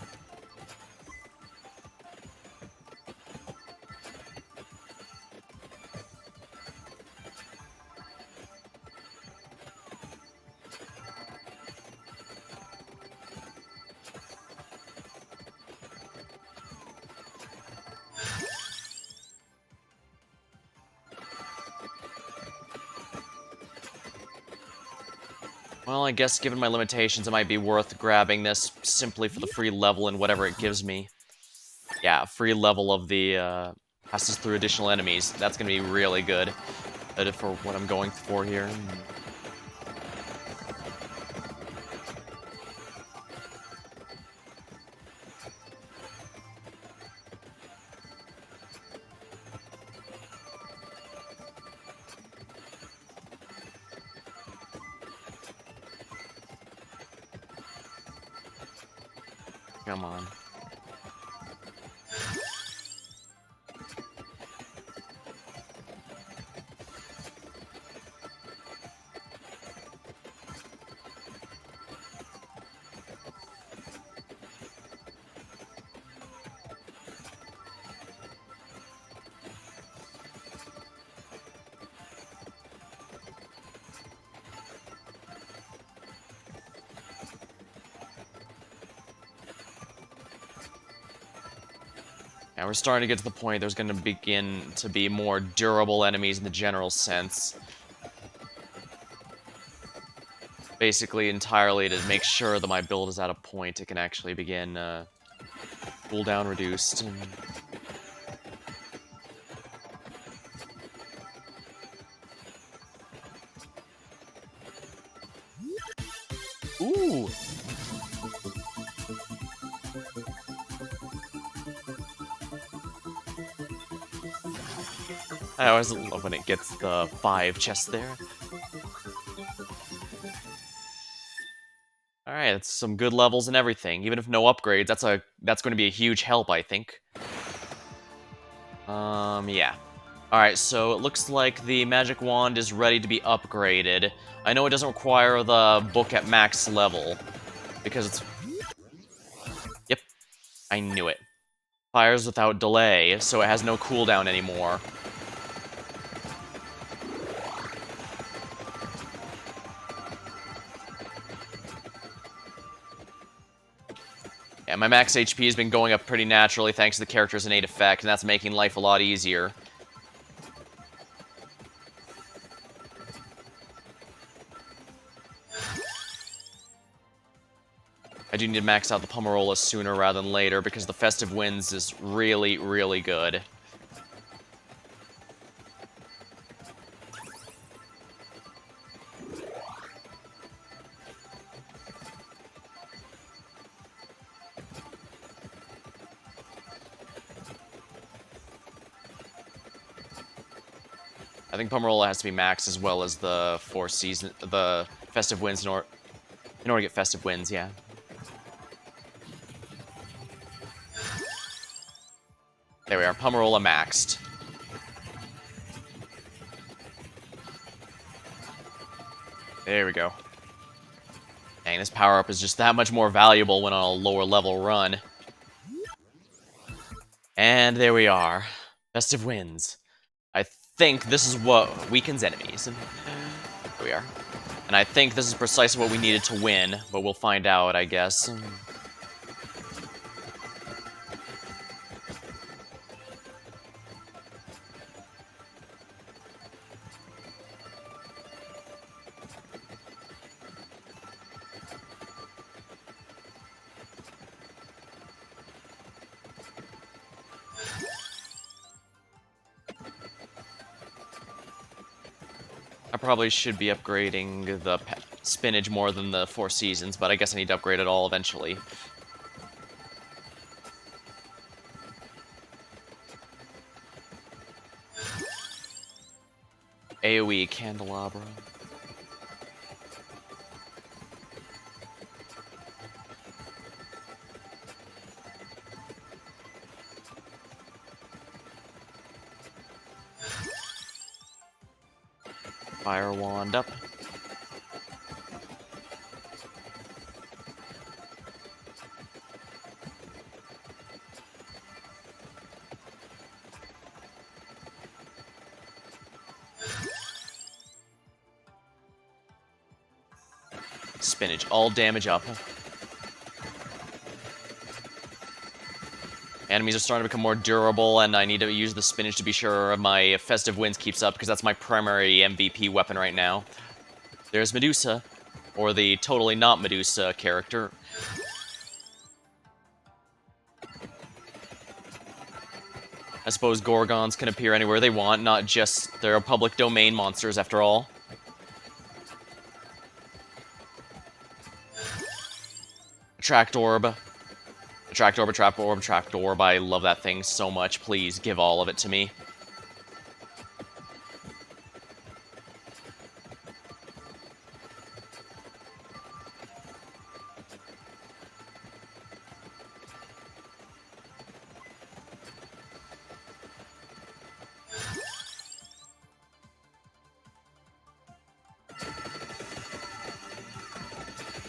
Well, I guess given my limitations, it might be worth grabbing this simply for the free level and whatever it gives me. Yeah, free level of the, passes through additional enemies. That's gonna be really good for what I'm going for here. Come on. Yeah, we're starting to get to the point there's going to begin to be more durable enemies in the general sense. Basically, entirely to make sure that my build is at a point it can actually begin, cooldown reduced. Ooh! I always love when it gets the 5 chests there. Alright, that's some good levels and everything. Even if no upgrades, that's going to be a huge help, I think. Yeah. Alright, so it looks like the magic wand is ready to be upgraded. I know it doesn't require the book at max level, because it's... Yep, I knew it. Fires without delay, so it has no cooldown anymore. Yeah, my max HP has been going up pretty naturally thanks to the character's innate effect, and that's making life a lot easier. I do need to max out the Pomerola sooner rather than later, because the Festive Winds is really, really good. I think Pomerola has to be maxed as well as the the Festive Winds in order to get Festive Winds, yeah. There we are, Pomerola maxed. There we go. Dang, this power-up is just that much more valuable when on a lower level run. And there we are. Festive Winds. I think this is what weakens enemies. Here we are. And I think this is precisely what we needed to win, but we'll find out, I guess. I probably should be upgrading the spinach more than the Four Seasons, but I guess I need to upgrade it all eventually. AoE Candelabra. Fire Wand up. Spinach, all damage up. Enemies are starting to become more durable, and I need to use the spinach to be sure my Festive Winds keeps up, because that's my primary MVP weapon right now. There's Medusa, or the totally not Medusa character. I suppose Gorgons can appear anywhere they want, not just they're public domain monsters after all. Attract Orb. Attract Orb, Attract Orb, Attract Orb. I love that thing so much. Please give all of it to me.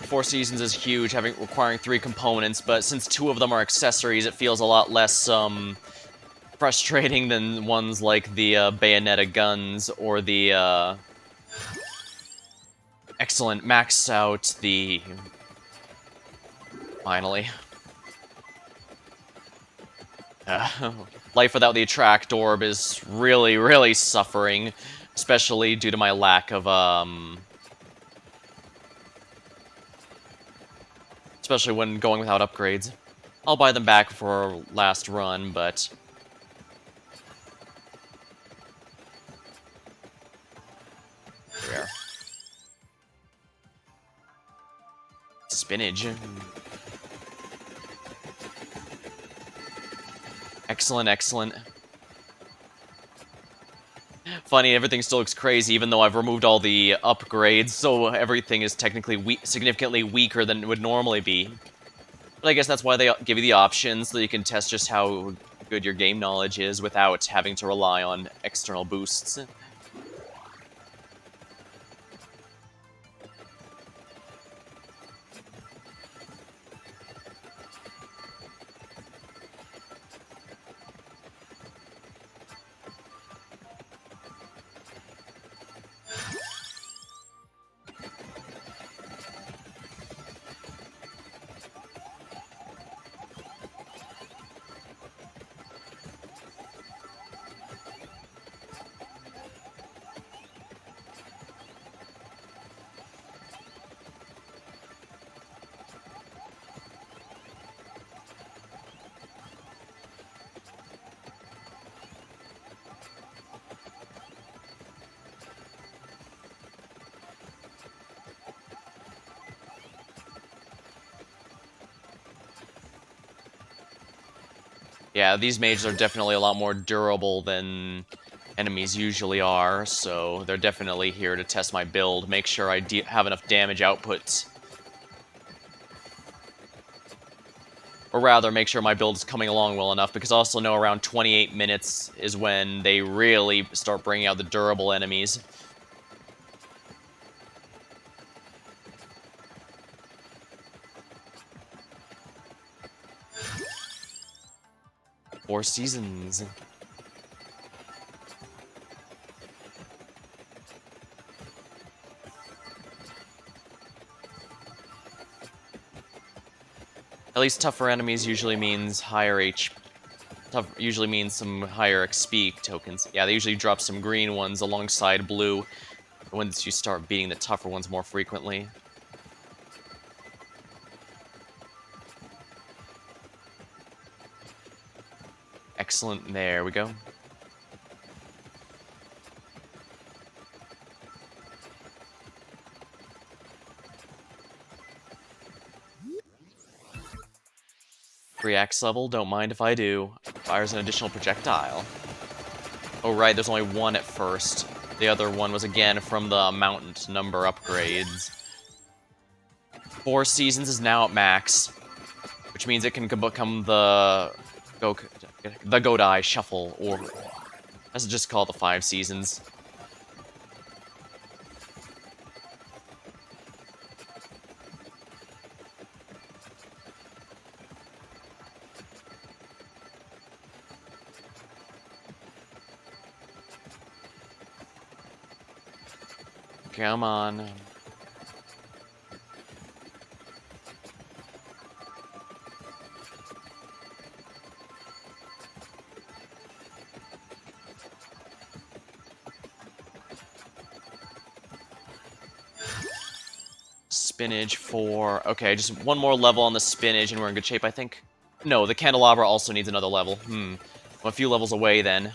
Four Seasons is huge, requiring 3 components, but since 2 of them are accessories, it feels a lot less frustrating than ones like the Bayonetta guns or the excellent max out the finally. Life without the Attract Orb is really, really suffering, especially due to my lack of especially when going without upgrades. I'll buy them back for last run, but... Rare. Spinach. Excellent, excellent. Funny, everything still looks crazy, even though I've removed all the upgrades, so everything is technically significantly weaker than it would normally be. But I guess that's why they give you the options, so you can test just how good your game knowledge is without having to rely on external boosts. Yeah, these mages are definitely a lot more durable than enemies usually are, so they're definitely here to test my build, make sure I have enough damage output. Or rather, make sure my build is coming along well enough, because I also know around 28 minutes is when they really start bringing out the durable enemies. Four Seasons. At least tougher enemies usually means higher usually means some higher XP tokens. Yeah, they usually drop some green ones alongside blue once you start beating the tougher ones more frequently. Excellent, there we go. 3x level, don't mind if I do. Fires an additional projectile. Oh right, there's only one at first. The other one was again from the mountain number upgrades. 4 seasons is now at max, which means it can become the Godai Shuffle, or let's just call it the 5 seasons. Come on. Spinach for... Okay, just one more level on the spinach and we're in good shape, I think. No, the candelabra also needs another level. I'm a few levels away then.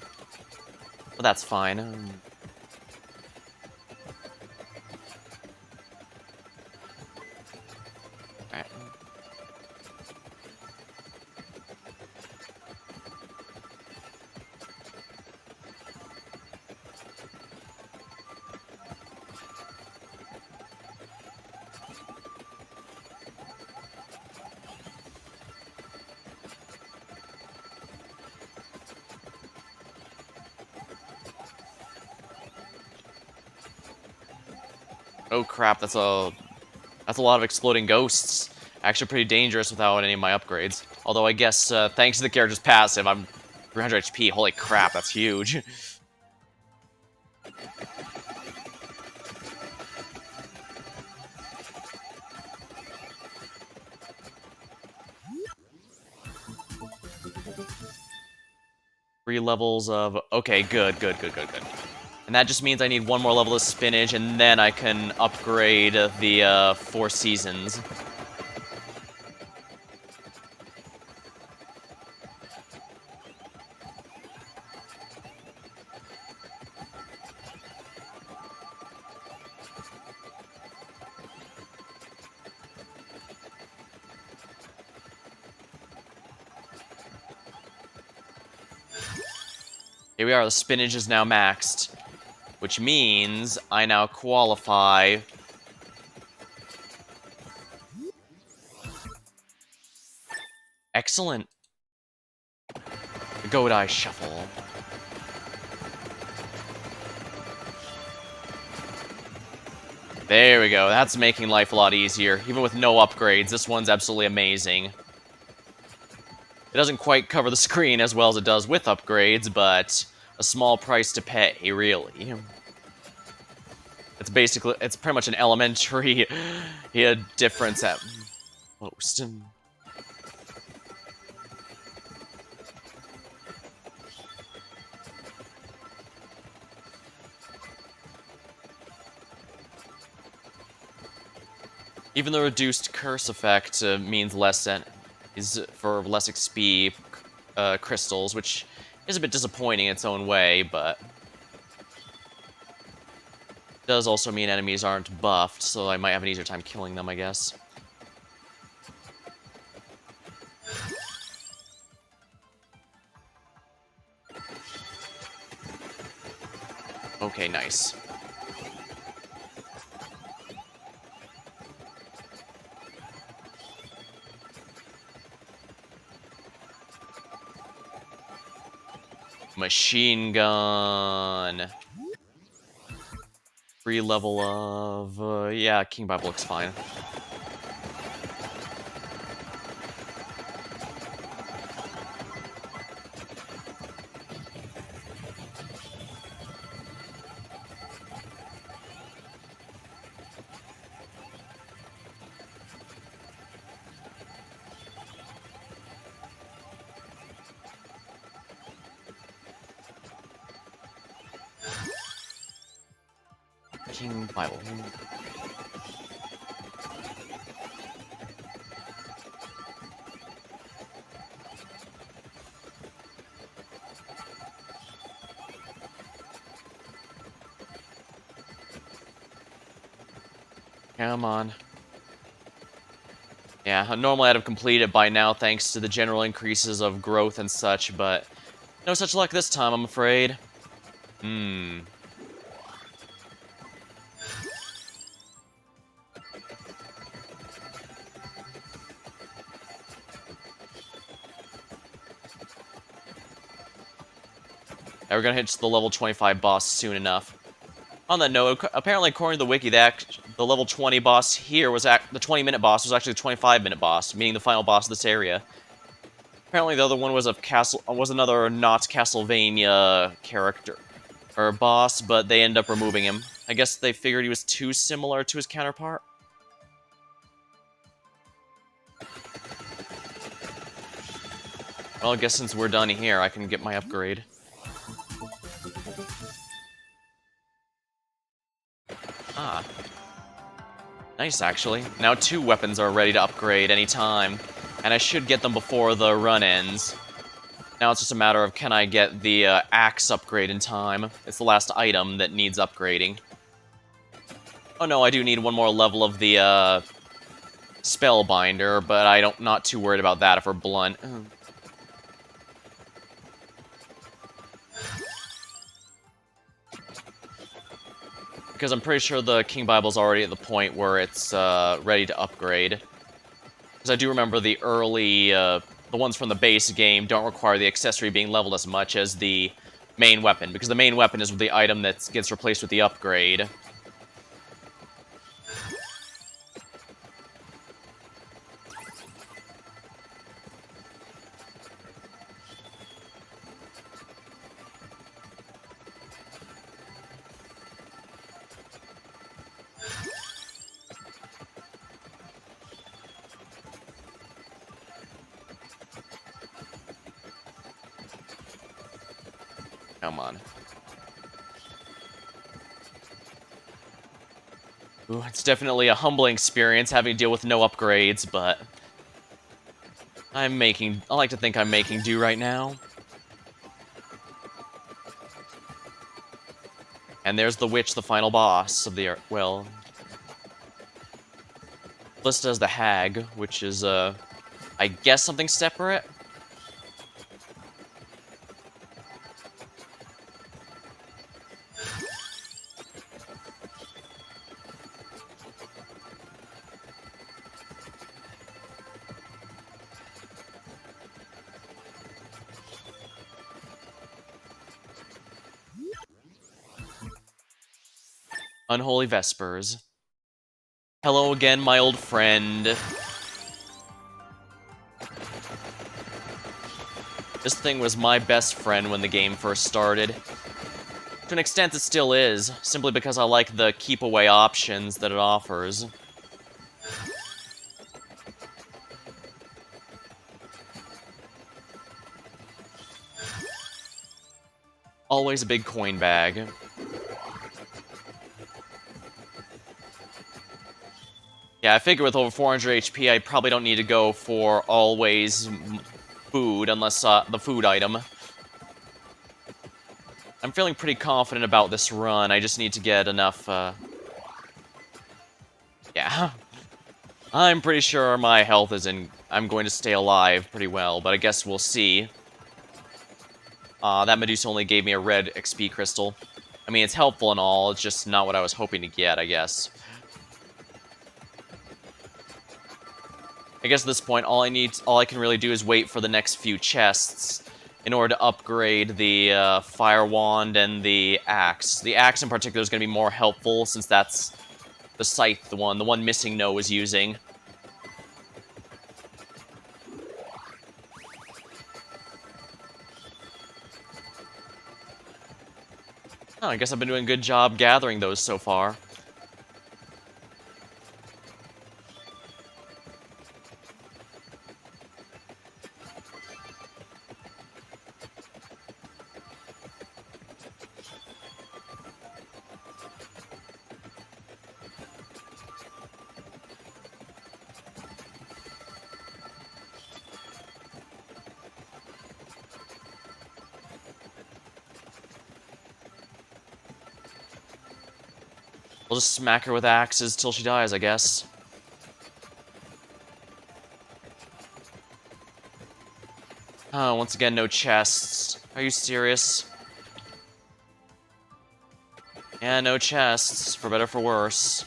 But that's fine. Alright. Oh crap, that's a lot of exploding ghosts. Actually pretty dangerous without any of my upgrades. Although I guess, thanks to the character's passive, I'm 300 HP. Holy crap, that's huge. Three levels of... Okay, good. And that just means I need one more level of spinach, and then I can upgrade the 4 seasons. Here we are, the spinach is now maxed, which means I now qualify. Excellent. The Godai Shuffle. There we go, that's making life a lot easier. Even with no upgrades, this one's absolutely amazing. It doesn't quite cover the screen as well as it does with upgrades, but a small price to pay, really. It's pretty much an elementary difference at most. Even the reduced curse effect means less for less XP crystals, which is a bit disappointing in its own way, but does also mean enemies aren't buffed, so I might have an easier time killing them, I guess. Okay, nice. Machine gun. Free level of... yeah, King Bible looks fine. King Bible. Come on. Yeah, normally I'd have completed it by now thanks to the general increases of growth and such, but no such luck this time, I'm afraid. Hmm. Yeah, we're gonna hit the level 25 boss soon enough. On that note, apparently according to the wiki, the level 20 boss here was the 20-minute boss was actually the 25-minute boss, meaning the final boss of this area. Apparently the other one was was another not Castlevania character or boss, but they ended up removing him. I guess they figured he was too similar to his counterpart. Well, I guess since we're done here, I can get my upgrade. Ah. Nice, actually. Now 2 weapons are ready to upgrade anytime, and I should get them before the run ends. Now it's just a matter of can I get the axe upgrade in time. It's the last item that needs upgrading. Oh no, I do need one more level of the Spellbinder, but not too worried about that if we're blunt. Because I'm pretty sure the King Bible's already at the point where it's ready to upgrade. Because I do remember the early, the ones from the base game don't require the accessory being leveled as much as the main weapon, because the main weapon is the item that gets replaced with the upgrade. Come on. Ooh, it's definitely a humbling experience having to deal with no upgrades, but I like to think I'm making do right now. And there's the witch, the final boss of the, well, listed as the hag, which is, I guess something separate? Unholy Vespers. Hello again, my old friend. This thing was my best friend when the game first started. To an extent, it still is, simply because I like the keep-away options that it offers. Always a big coin bag. Yeah, I figure with over 400 HP, I probably don't need to go for always food, unless the food item. I'm feeling pretty confident about this run, I just need to get enough, yeah. I'm pretty sure my health is I'm going to stay alive pretty well, but I guess we'll see. That Medusa only gave me a red XP crystal. I mean, it's helpful and all, it's just not what I was hoping to get, I guess. I guess at this point, all I can really do is wait for the next few chests in order to upgrade the Fire Wand and the Axe. The Axe in particular is going to be more helpful since that's the Scythe, the one Missing No is using. Oh, I guess I've been doing a good job gathering those so far. We'll just smack her with axes till she dies, I guess. Once again, no chests. Are you serious? Yeah, no chests, for better or for worse.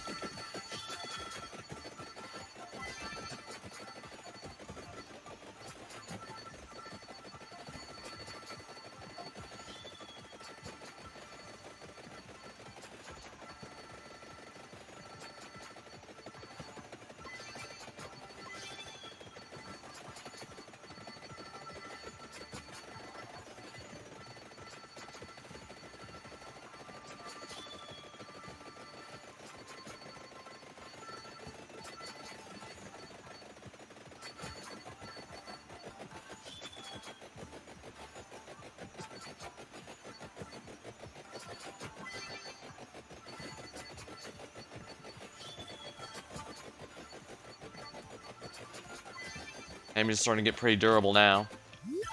Enemy's starting to get pretty durable now.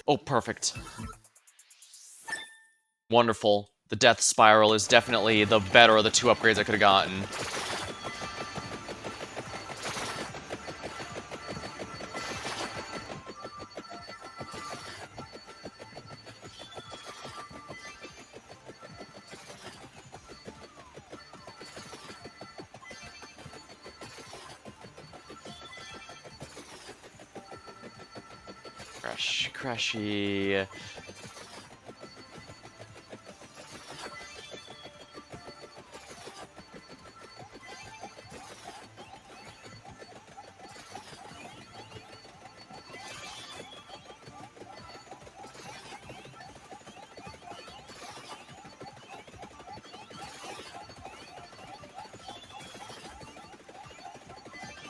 Oh, perfect. Wonderful. The Death Spiral is definitely the better of the two upgrades I could have gotten. Crashy.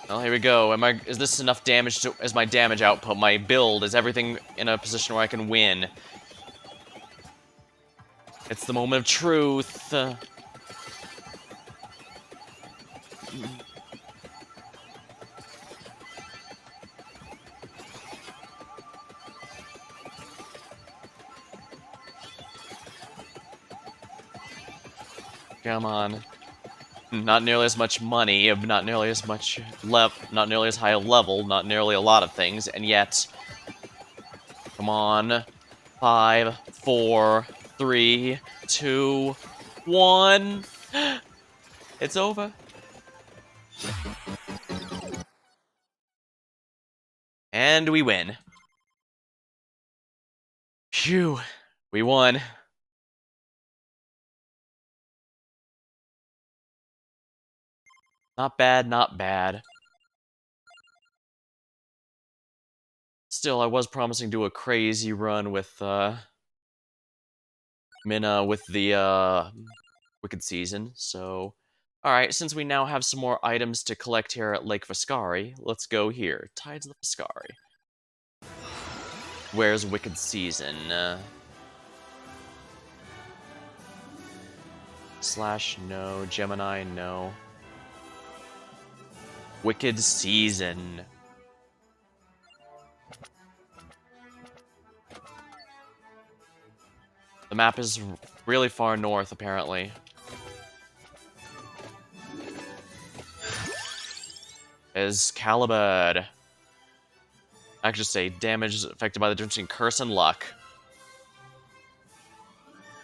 Well, here we go. Is this enough damage as my damage output? My build, is everything in a position where I can win? It's the moment of truth. Come on. Not nearly as much money, not nearly as much not nearly as high a level, not nearly a lot of things, and yet... Come on. 5, 4, 3, 2, 1... It's over. And we win. Phew. We won. Not bad, not bad. Still, I was promising to do a crazy run with, Minna with the, Wicked Season, so... Alright, since we now have some more items to collect here at Lake Vascari, let's go here. Tides of the Vascari. Where's Wicked Season? Slash, no. Gemini, no. Wicked Season. The map is really far north, apparently. Excalibur. I could just say damage affected by the difference between curse and luck.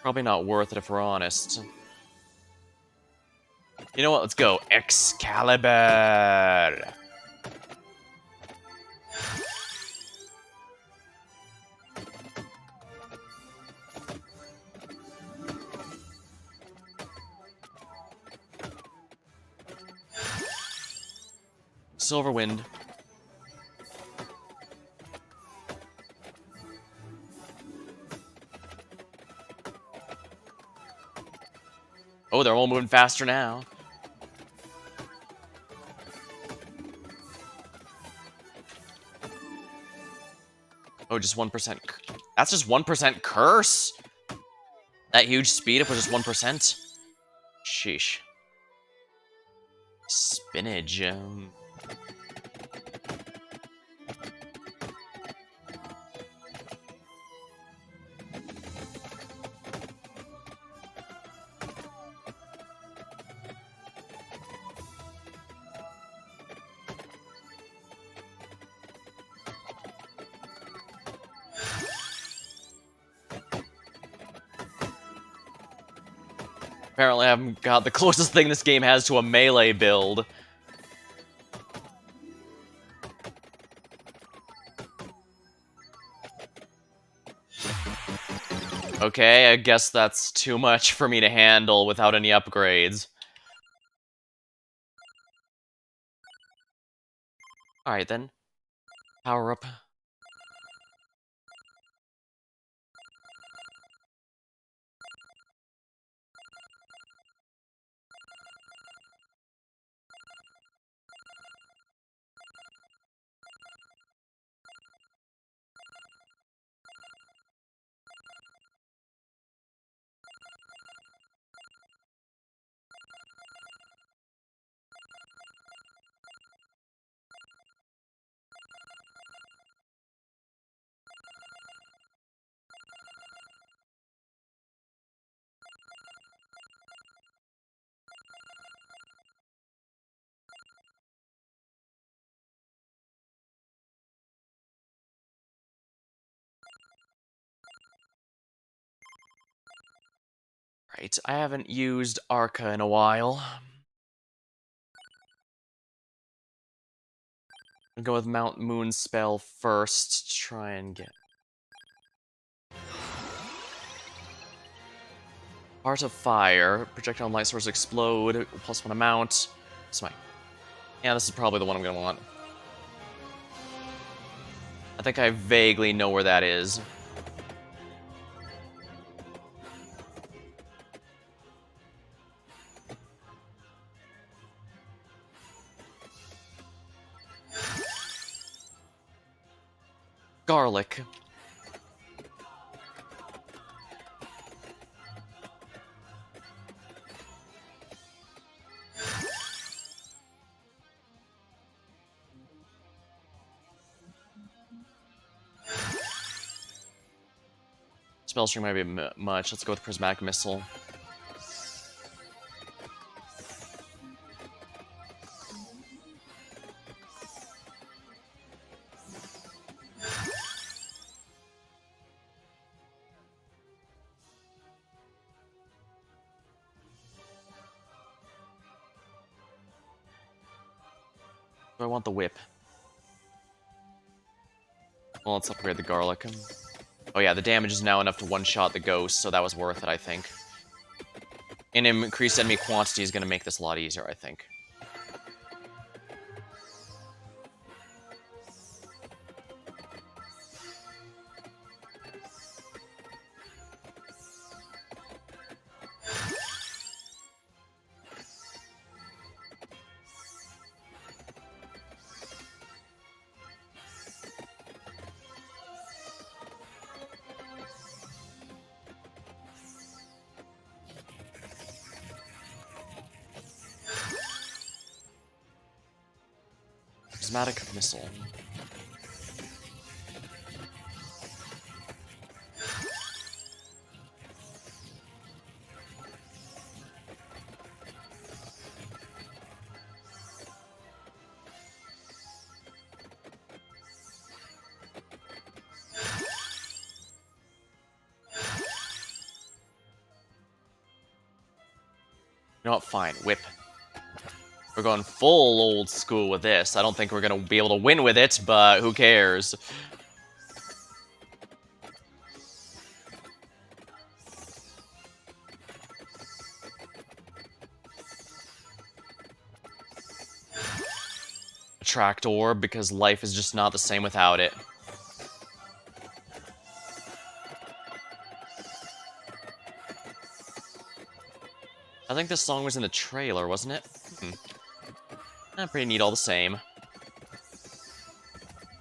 Probably not worth it if we're honest. You know what? Let's go. Excalibur. Silverwind. Oh, they're all moving faster now. Oh, just 1%. That's just 1% curse? That huge speed up was just 1%? Sheesh. Spinach. Apparently I haven't got the closest thing this game has to a melee build. Okay, I guess that's too much for me to handle without any upgrades. Alright then. Power up. Right, I haven't used Arca in a while. I'll go with Mount Moon spell first to try and get... Heart of Fire. Projectile light source explode. +1 amount. Smite. Yeah, this is probably the one I'm gonna want. I think I vaguely know where that is. Garlic. Spellstring might be much. Let's go with Prismatic Missile. Do I want the whip? Well, let's upgrade the garlic. Oh yeah, the damage is now enough to one-shot the ghost, so that was worth it, I think. And increased enemy quantity is going to make this a lot easier, I think. Prismatic Missile. You know what? Fine. Whip. We're going full old school with this. I don't think we're going to be able to win with it, but who cares? Attract Orb, because life is just not the same without it. I think this song was in the trailer, wasn't it? Pretty neat all the same.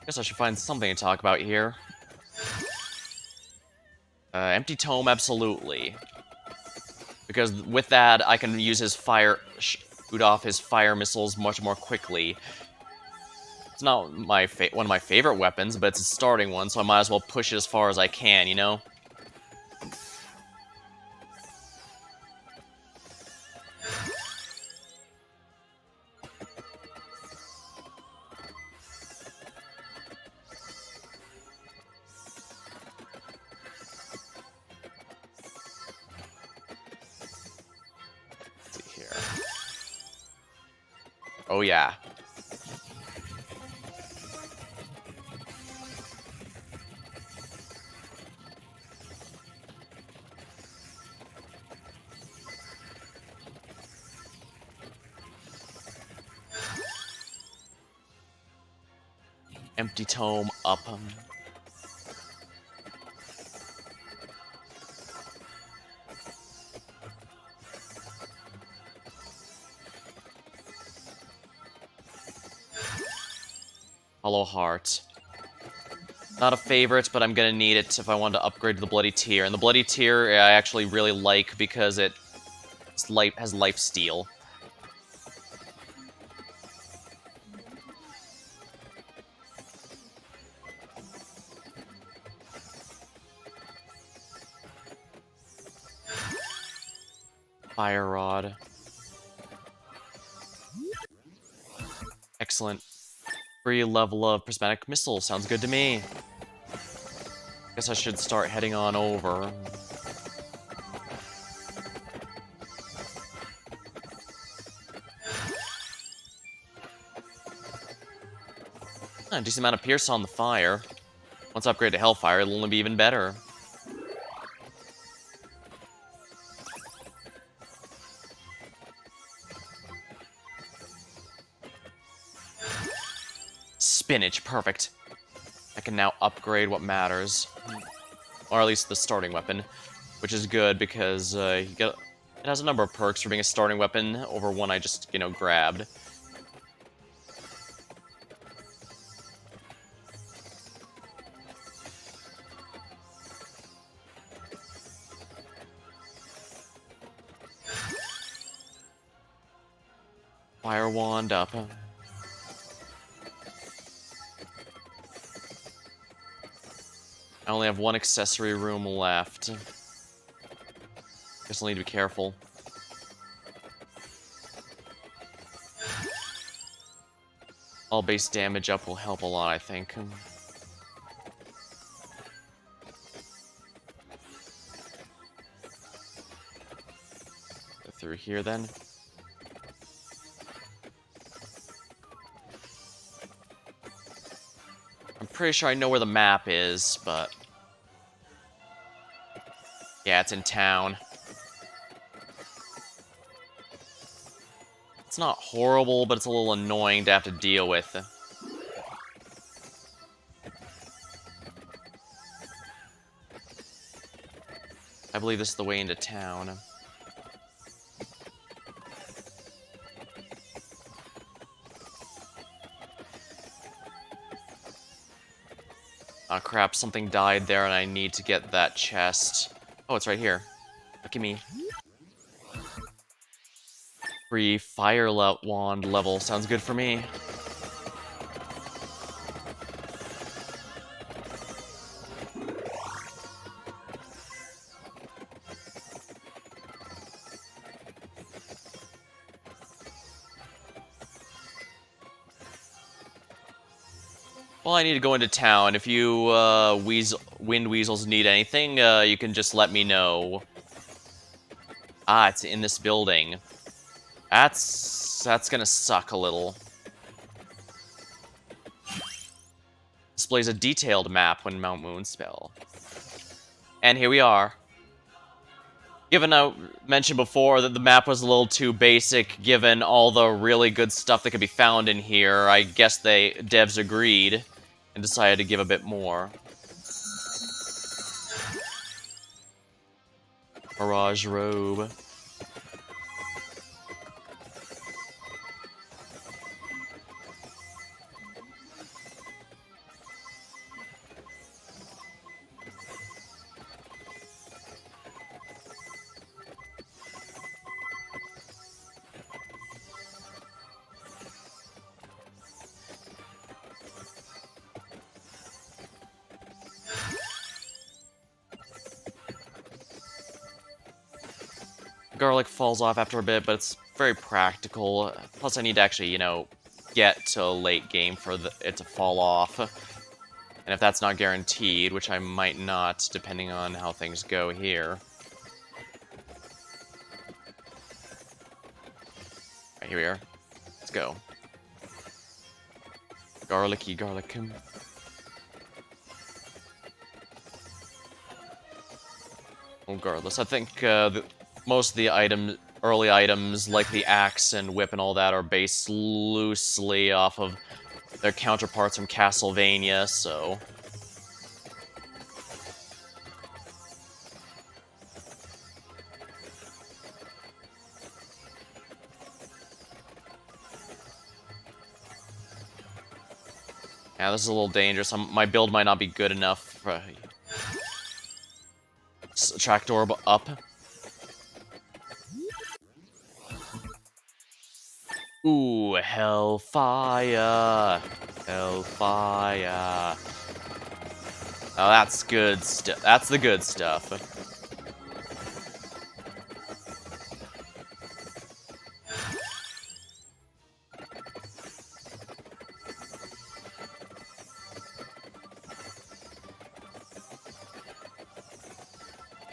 Guess I should find something to talk about here. Empty Tome, absolutely. Because with that, I can use his shoot off his fire missiles much more quickly. It's not one of my favorite weapons, but it's a starting one, so I might as well push it as far as I can, you know? Oh yeah. Empty tome up. Hollow Heart. Not a favorite, but I'm gonna need it if I want to upgrade to the Bloody Tear. And the Bloody Tear I actually really like because it has life steal. Fire Rod. Excellent. Free level of Prismatic Missile. Sounds good to me. Guess I should start heading on over. A decent amount of Pierce on the fire. Once I upgrade to Hellfire, it'll only be even better. Spinach, perfect. I can now upgrade what matters. Or at least the starting weapon, which is good because it has a number of perks for being a starting weapon over one I just, grabbed. Fire Wand up. I only have one accessory room left. Guess I'll need to be careful. All base damage up will help a lot, I think. Go through here then. I'm pretty sure I know where the map is, but... yeah, it's in town. It's not horrible, but it's a little annoying to have to deal with. I believe this is the way into town. Ah, crap, something died there and I need to get that chest. Oh, it's right here. Look at me. Free Fire Wand level. Sounds good for me. Well, I need to go into town. If you Wind Weasels need anything, you can just let me know. Ah, it's in this building. That's gonna suck a little. Displays a detailed map when Mount Moonspell. And here we are. Given I mentioned before that the map was a little too basic, given all the really good stuff that could be found in here, I guess devs agreed and decided to give a bit more. Mirage Robe. Garlic falls off after a bit, but it's very practical. Plus, I need to actually, get to a late game for it to fall off. And if that's not guaranteed, which I might not, depending on how things go here. Right, here we are. Let's go. Garlicky garlic. Regardless, I think most of the early items, like the axe and whip and all that, are based loosely off of their counterparts from Castlevania, so... Yeah, this is a little dangerous. My build might not be good enough. Trapdoor up. Ooh, Hellfire! Hellfire! Oh, that's good stuff. That's the good stuff.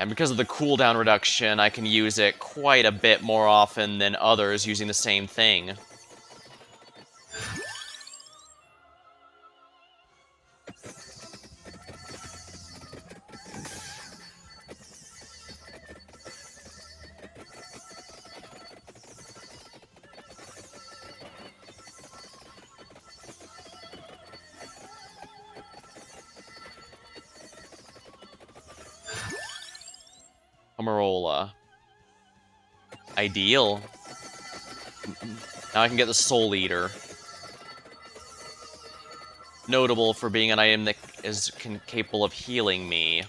And because of the cooldown reduction, I can use it quite a bit more often than others using the same thing. Amarola. Ideal. Now I can get the Soul Eater. Notable for being an item that is capable of healing me.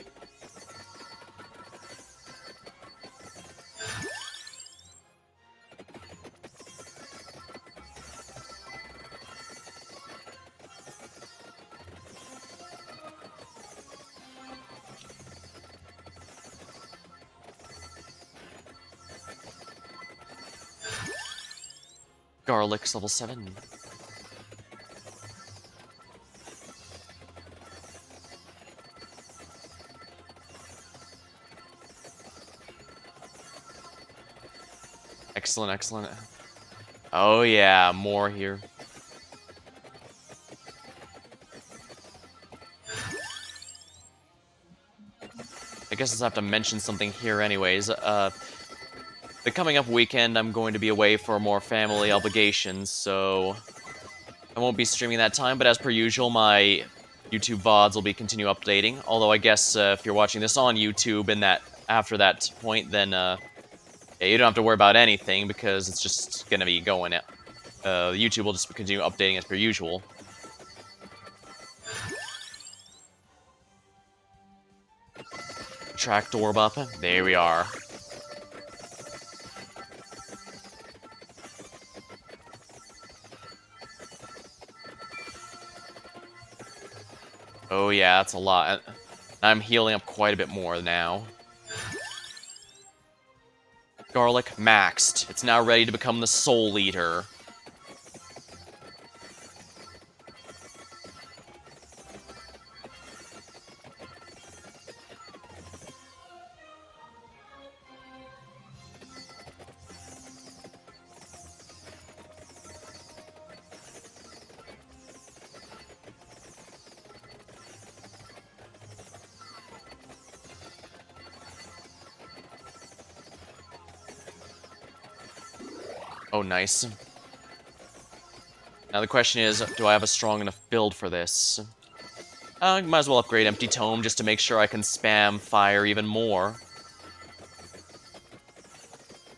Garlic's level 7. Excellent, excellent. Oh yeah, more here. I guess I'll have to mention something here anyways. The coming up weekend, I'm going to be away for more family obligations, so I won't be streaming that time, but as per usual, my YouTube VODs will be continue updating. Although I guess if you're watching this on YouTube and that after that point, then yeah, you don't have to worry about anything because it's just gonna be going. YouTube will just continue updating as per usual. Track door up. There we are. Oh yeah, that's a lot. I'm healing up quite a bit more now. Garlic maxed. It's now ready to become the Soul Eater. Oh, nice. Now the question is, do I have a strong enough build for this? Might as well upgrade Empty Tome just to make sure I can spam fire even more.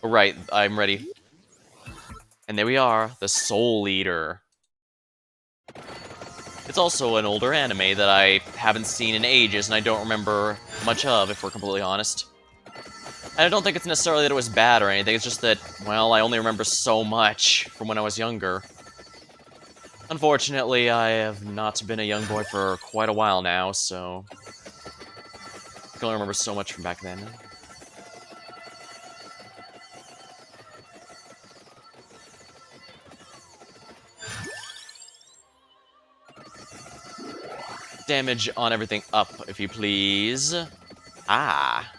Right, I'm ready. And there we are, the Soul Eater. It's also an older anime that I haven't seen in ages and I don't remember much of, if we're completely honest. And I don't think it's necessarily that it was bad or anything, it's just that, well, I only remember so much from when I was younger. Unfortunately, I have not been a young boy for quite a while now, so... I can only remember so much from back then. Damage on everything up, if you please. Ah.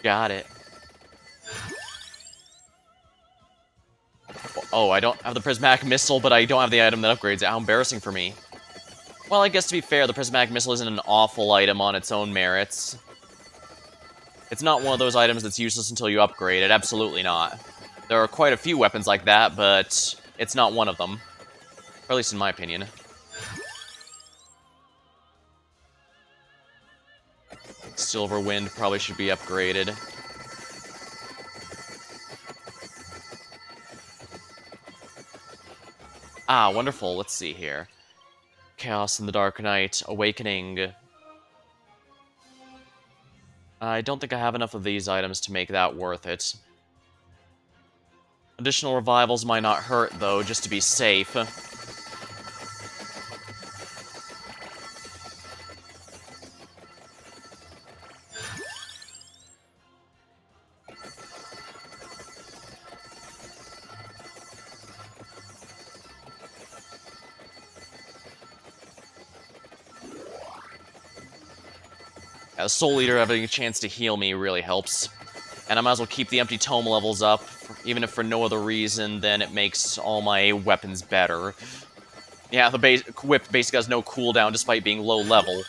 Got it. Oh, I don't have the Prismatic Missile, but I don't have the item that upgrades it. How embarrassing for me. Well, I guess to be fair, the Prismatic Missile isn't an awful item on its own merits. It's not one of those items that's useless until you upgrade it. Absolutely not. There are quite a few weapons like that, but it's not one of them. Or at least in my opinion. Silver Wind probably should be upgraded. Ah, wonderful. Let's see here. Chaos in the Dark Knight, Awakening. I don't think I have enough of these items to make that worth it. Additional revivals might not hurt, though, just to be safe. As Soul Eater, having a chance to heal me really helps. And I might as well keep the empty tome levels up, even if for no other reason than it makes all my weapons better. Yeah, the whip basically has no cooldown despite being low level.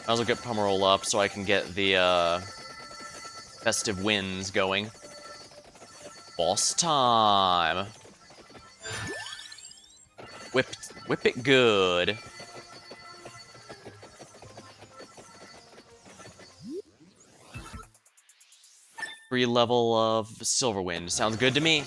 Might as well get Pummeroll up so I can get the festive winds going. Boss time! Whip it good. Free level of Silverwind. Sounds good to me.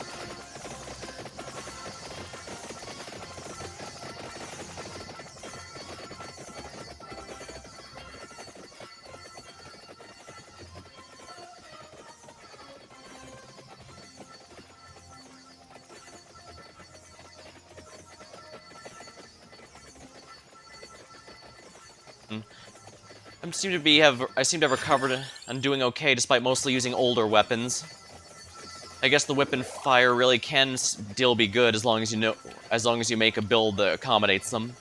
I seem to have recovered and doing okay despite mostly using older weapons. I guess the whip and fire really can still be good as long as you make a build that accommodates them.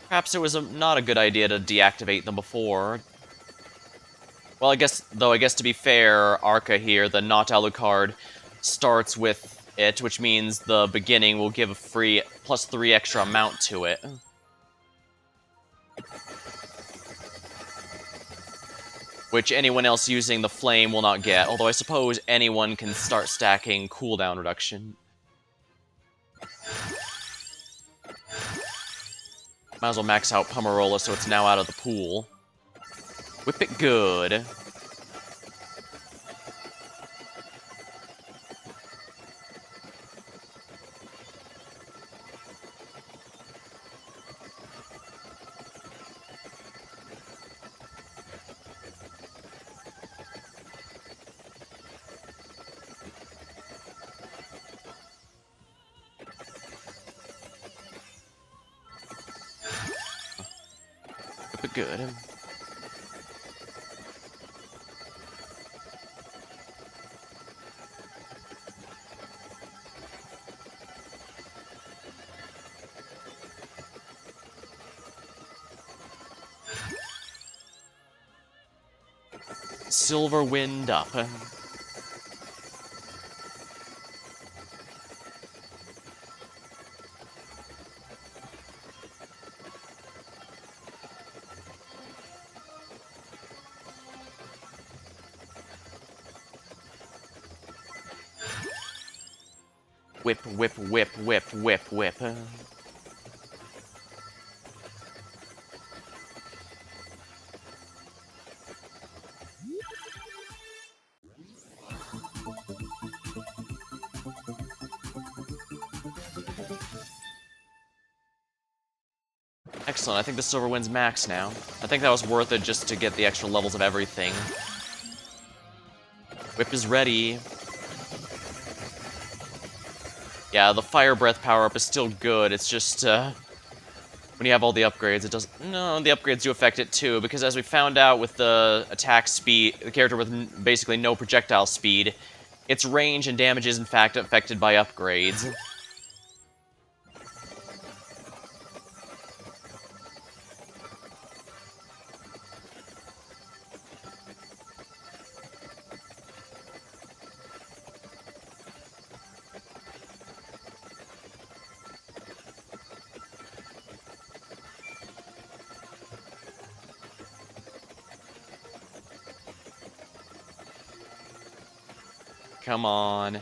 Perhaps it was not a good idea to deactivate them before. Well, I guess to be fair, Arca here, the not Alucard, starts with it, which means the beginning will give a free +3 extra amount to it. Which anyone else using the flame will not get, although I suppose anyone can start stacking cooldown reduction. Might as well max out Pummerola so it's now out of the pool. Whip it good. But good. Silver Wind up. Whip, whip, whip, whip, whip, whip. Excellent, I think the Silver Wind's max now. I think that was worth it just to get the extra levels of everything. Whip is ready. Yeah, the Fire Breath power-up is still good, it's just, when you have all the upgrades, it doesn't... No, the upgrades do affect it too, because as we found out with the attack speed, the character with basically no projectile speed, Its range and damage is in fact affected by upgrades. Come on.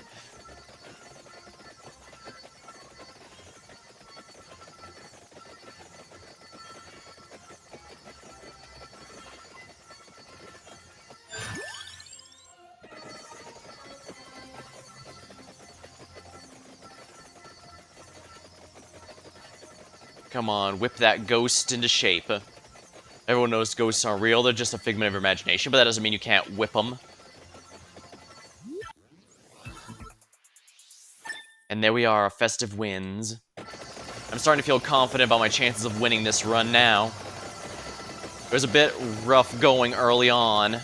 Come on, whip that ghost into shape. Everyone knows ghosts aren't real, they're just a figment of your imagination, but that doesn't mean you can't whip them. And there we are, Festive wins. I'm starting to feel confident about my chances of winning this run now. It was a bit rough going early on,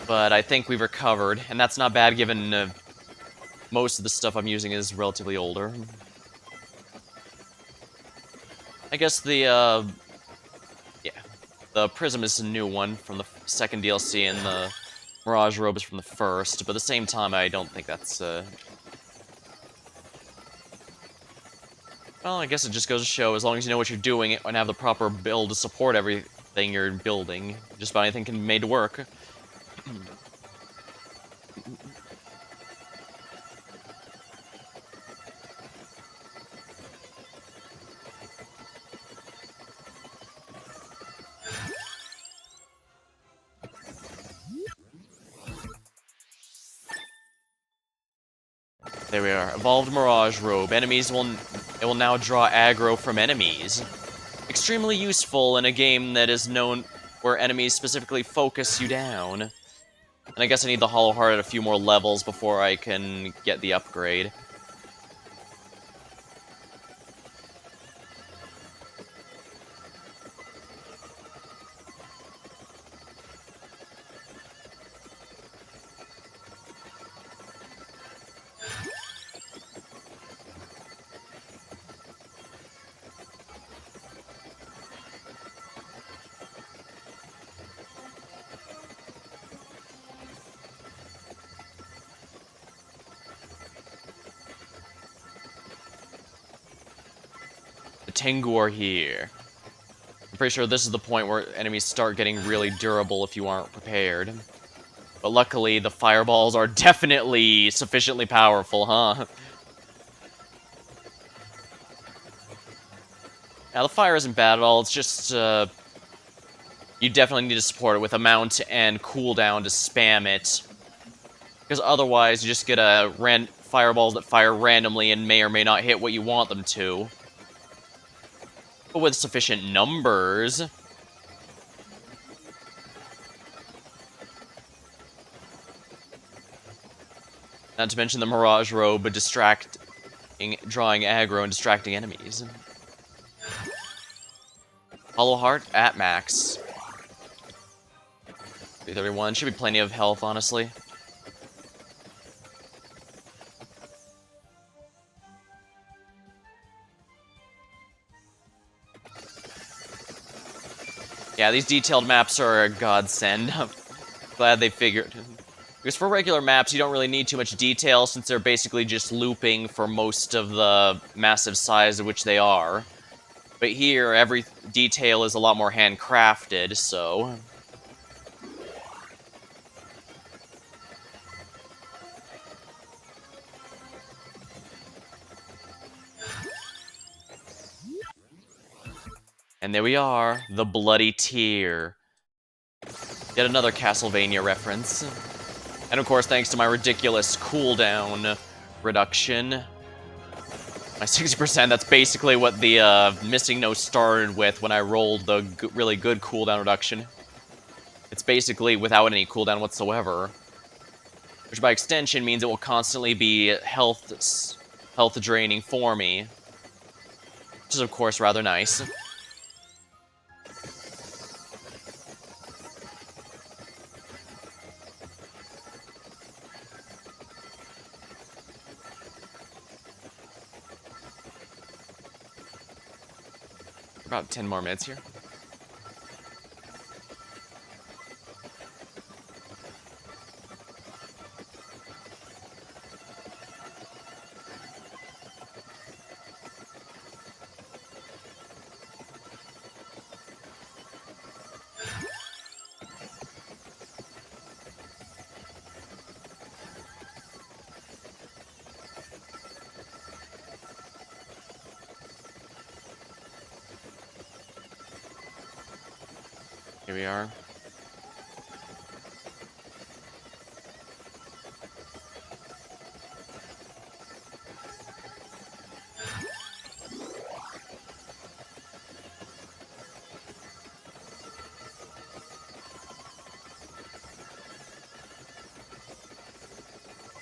but I think we've recovered, and that's not bad given most of the stuff I'm using is relatively older. I guess the Prism is a new one from the second DLC, and the Mirage Robe is from the first, but at the same time, I don't think that's, Well, I guess it just goes to show, as long as you know what you're doing and have the proper build to support everything you're building, just about anything can be made to work. There we are. Evolved Mirage Robe. It will now draw aggro from enemies. Extremely useful in a game that is known where enemies specifically focus you down. And I guess I need the Hollow Heart at a few more levels before I can get the upgrade. The Tengu are here. I'm pretty sure this is the point where enemies start getting really durable if you aren't prepared. But luckily, the fireballs are definitely sufficiently powerful, huh? Now, the fire isn't bad at all, it's just, you definitely need to support it with a mount and cooldown to spam it. Because otherwise, you just get fireballs that fire randomly and may or may not hit what you want them to. But with sufficient numbers... Not to mention the Mirage Robe drawing aggro and distracting enemies. Hollow Heart at max. 331, should be plenty of health, honestly. Yeah, these detailed maps are a godsend. I'm glad they figured. Because for regular maps, you don't really need too much detail since they're basically just looping for most of the massive size of which they are. But here, every detail is a lot more handcrafted, so... And there we are, the Bloody Tear. Yet another Castlevania reference. And of course, thanks to my ridiculous cooldown reduction. My 60%, that's basically what the Missing No started with when I rolled the really good cooldown reduction. It's basically without any cooldown whatsoever. Which by extension means it will constantly be health draining for me. Which is of course rather nice. About 10 more minutes here. Here we are.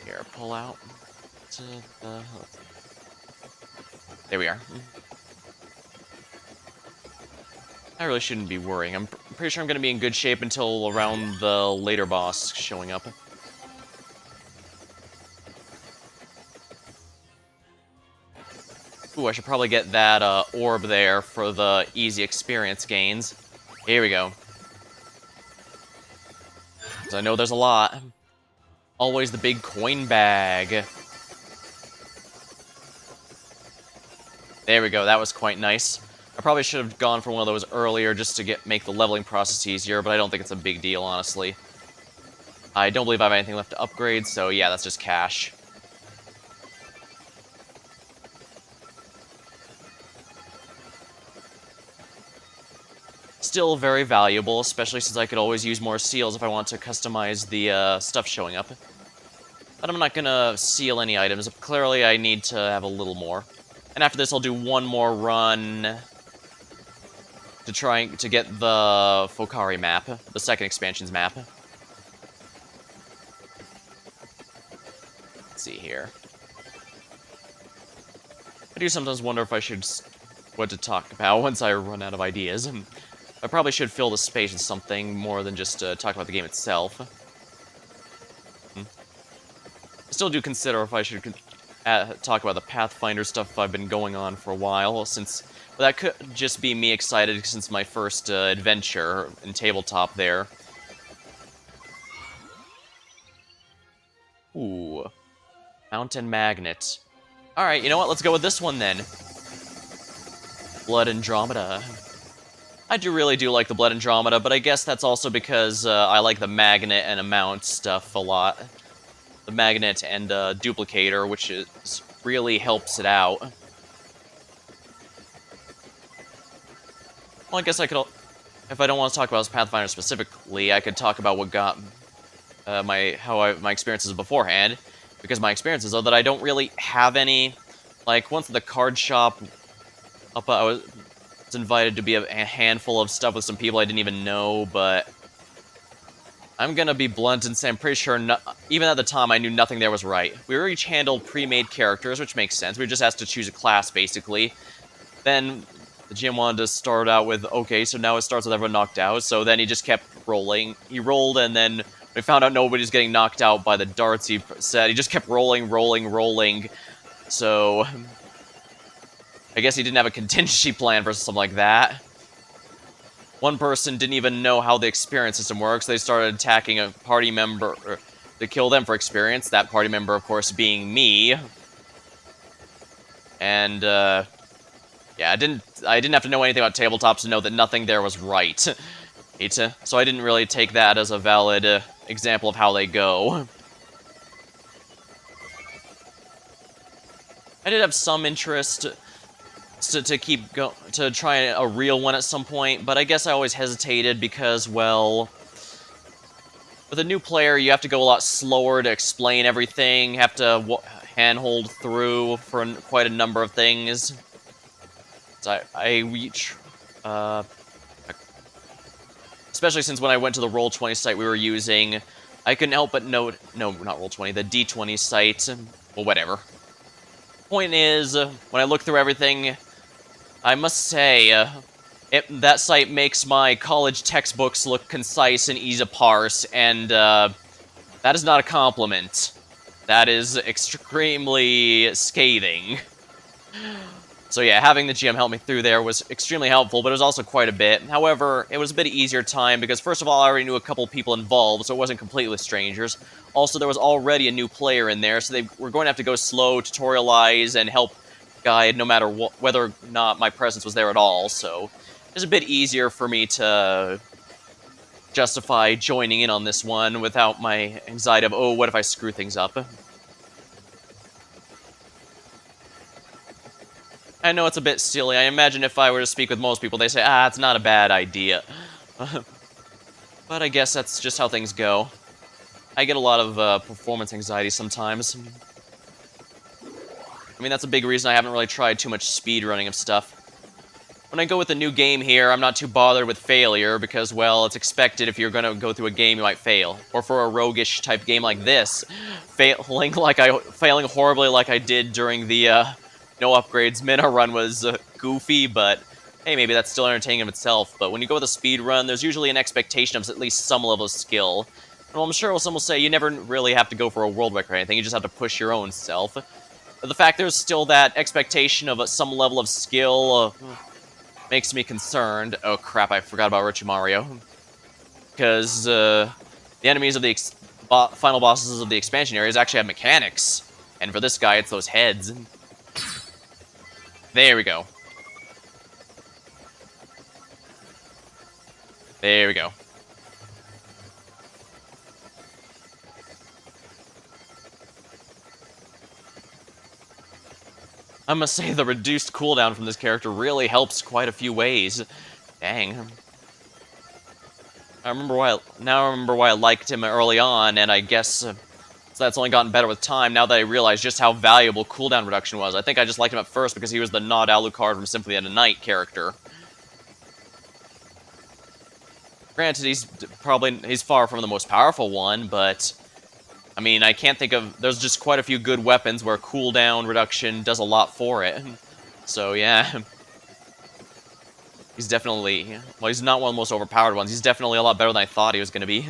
Here, pull out to the... There we are. I really shouldn't be worrying. I'm pretty sure I'm going to be in good shape until around the later boss showing up. Ooh, I should probably get that orb there for the easy experience gains. Here we go. 'Cause I know there's a lot. Always the big coin bag. There we go, that was quite nice. I probably should have gone for one of those earlier just to make the leveling process easier, but I don't think it's a big deal, honestly. I don't believe I have anything left to upgrade, so yeah, that's just cash. Still very valuable, especially since I could always use more seals if I want to customize the stuff showing up. But I'm not gonna seal any items. Clearly, I need to have a little more. And after this, I'll do one more run to try to get the Fokari map, the second expansion's map. Let's see here. I do sometimes wonder if I should what to talk about once I run out of ideas. I probably should fill the space with something more than just talk about the game itself. I still do consider if I should talk about the Pathfinder stuff I've been going on for a while, since well, that could just be me excited since my first adventure in tabletop there. Ooh. Mountain Magnet. Alright, you know what? Let's go with this one then. Blood Andromeda. I really do like the Blood Andromeda, but I guess that's also because I like the Magnet and Amount stuff a lot. The Magnet and Duplicator, which really helps it out. Well, I guess I could... If I don't want to talk about Pathfinder specifically, I could talk about what got my experiences beforehand. Because my experiences are that I don't really have any... Like, once the card shop... I was invited to be a handful of stuff with some people I didn't even know, but... I'm gonna be blunt and say I'm pretty sure, even at the time, I knew nothing there was right. We were each handled pre-made characters, which makes sense. We were just asked to choose a class, basically. Then, the GM wanted to start out with, okay, so now it starts with everyone knocked out, so then he just kept rolling. He rolled, and then we found out nobody's getting knocked out by the darts he said. He just kept rolling, rolling, rolling. So, I guess he didn't have a contingency plan for something like that. One person didn't even know how the experience system works. They started attacking a party member to kill them for experience. That party member, of course, being me. And, yeah, I didn't have to know anything about tabletops to know that nothing there was right. So I didn't really take that as a valid example of how they go. I did have some interest to try a real one at some point, but I guess I always hesitated because, well, with a new player, you have to go a lot slower to explain everything, have to handhold through for quite a number of things. So I reach, especially since when I went to the Roll20 site we were using, I couldn't help but note, no, not Roll20, the D20 site, well, whatever. Point is, when I look through everything, I must say, that site makes my college textbooks look concise and easy to parse, and that is not a compliment. That is extremely scathing. So yeah, having the GM help me through there was extremely helpful, but it was also quite a bit. However, it was a bit easier time because first of all, I already knew a couple people involved, so it wasn't completely strangers. Also, there was already a new player in there, so they were going to have to go slow, tutorialize, and help guide no matter whether or not my presence was there at all, so it was a bit easier for me to justify joining in on this one without my anxiety of, oh, what if I screw things up? I know it's a bit silly. I imagine if I were to speak with most people, they say, ah, it's not a bad idea. But I guess that's just how things go. I get a lot of performance anxiety sometimes. I mean, that's a big reason I haven't really tried too much speedrunning of stuff. When I go with a new game here, I'm not too bothered with failure because, well, it's expected if you're going to go through a game, you might fail. Or for a roguish type game like this, failing horribly like I did during the no upgrades Mina run was goofy, but hey, maybe that's still entertaining of itself. But when you go with a speed run, there's usually an expectation of at least some level of skill. And well, I'm sure some will say you never really have to go for a world record or anything, you just have to push your own self. But the fact there's still that expectation of some level of skill makes me concerned. Oh crap, I forgot about Orochimaru. Because the enemies of the final bosses of the expansion areas actually have mechanics. And for this guy, it's those heads. There we go. There we go. I must say the reduced cooldown from this character really helps quite a few ways. Dang. I remember why I liked him early on, and I guess so that's only gotten better with time now that I realize just how valuable cooldown reduction was. I think I just liked him at first because he was the not Alucard from Symphony of the Night character. Granted, he's far from the most powerful one, but I mean, I can't think of... There's just quite a few good weapons where cooldown reduction does a lot for it. So, yeah. He's definitely... Well, he's not one of the most overpowered ones. He's definitely a lot better than I thought he was going to be.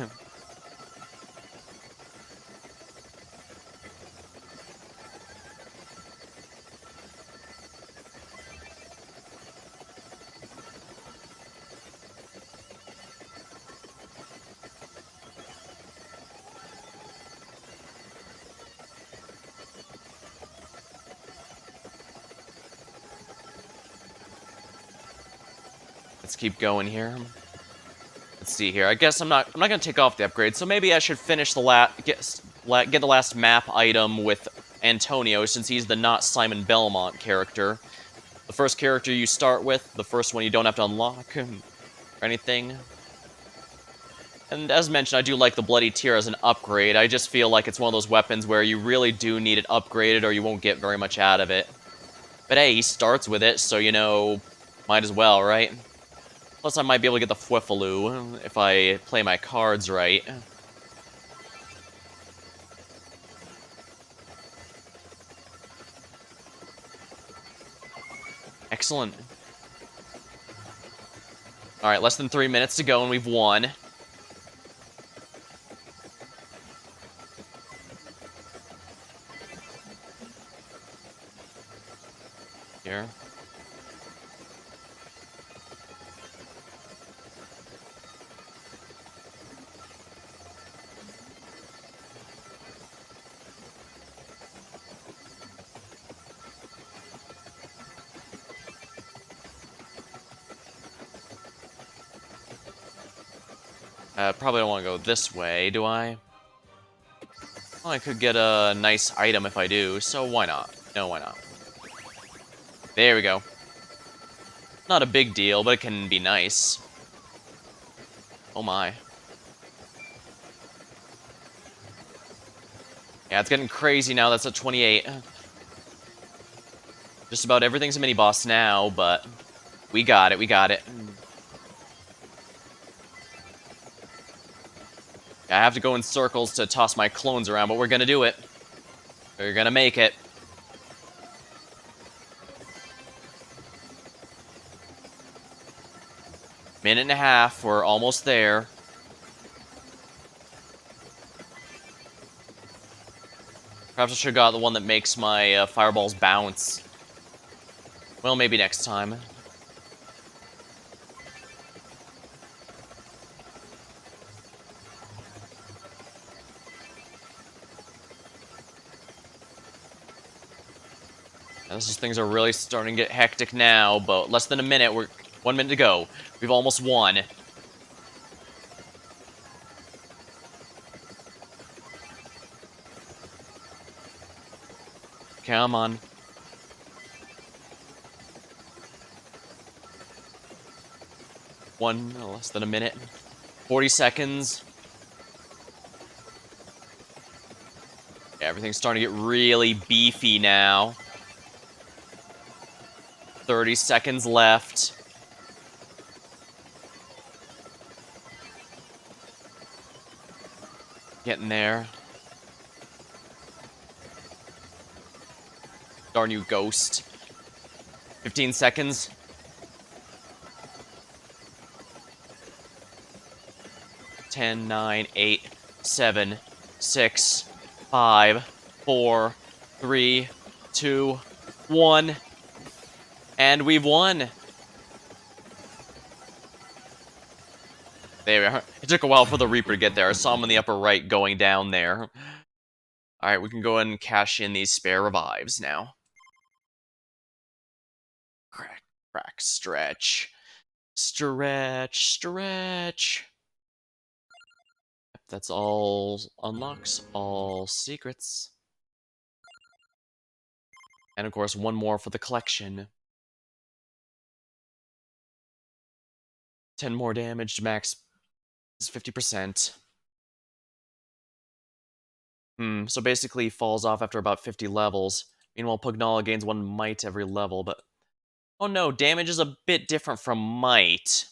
Let's keep going here. Let's see here. I guess I'm not gonna take off the upgrade, so maybe I should finish the get the last map item with Antonio, since he's the not Simon Belmont character. The first character you start with, the first one you don't have to unlock or anything. And as mentioned, I do like the Bloody Tear as an upgrade. I just feel like it's one of those weapons where you really do need it upgraded or you won't get very much out of it. But hey, he starts with it, so, you know, might as well, right? Plus, I might be able to get the Fwifaloo if I play my cards right. Excellent. Alright, less than 3 minutes to go and we've won. Here. Probably don't want to go this way, do I? Well, I could get a nice item if I do, so why not? No, why not? There we go. Not a big deal, but it can be nice. Oh my. Yeah, it's getting crazy now, that's at 28. Just about everything's a mini-boss now, but we got it, we got it. I have to go in circles to toss my clones around, but we're gonna do it. We're gonna make it. Minute and a half, we're almost there. Perhaps I should have got the one that makes my fireballs bounce. Well, maybe next time. Things are really starting to get hectic now, but less than a minute. 1 minute to go. We've almost won. Come on. Less than a minute. 40 seconds. Yeah, everything's starting to get really beefy now. 30 seconds left. Getting there. Darn you, ghost. 15 seconds. 10, 9, 8, 7, 6, 5, 4, 3, 2, 1. And we've won. There we are. It took a while for the Reaper to get there. I saw him in the upper right going down there. Alright, we can go ahead and cash in these spare revives now. Crack, crack, stretch. Stretch, stretch. That's all unlocks, all secrets. And of course, one more for the collection. 10 more damage, max is 50%. So basically falls off after about 50 levels. Meanwhile, Pugnala gains 1 might every level, but... Oh no, damage is a bit different from might.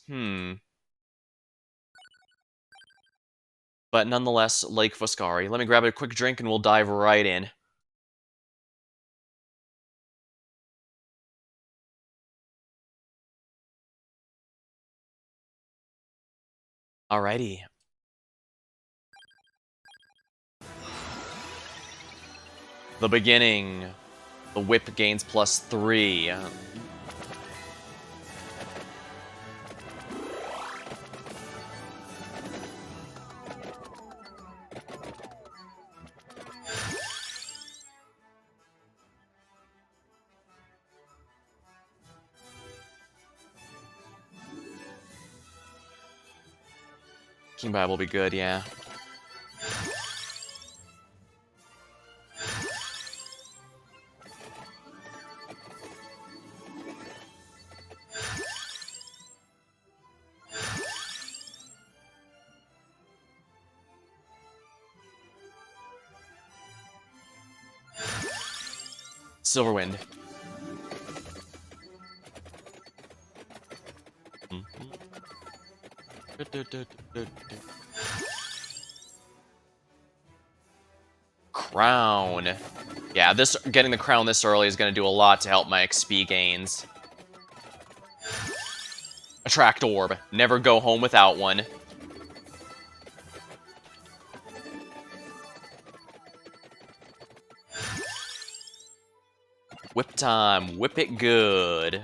But nonetheless, Lake Foscari. Let me grab a quick drink and we'll dive right in. Alrighty. The beginning. The whip gains +3. King Bible will be good, yeah. Silverwind. Crown. Yeah, getting the crown this early is going to do a lot to help my XP gains. Attract orb. Never go home without one. Whip time. Whip it good.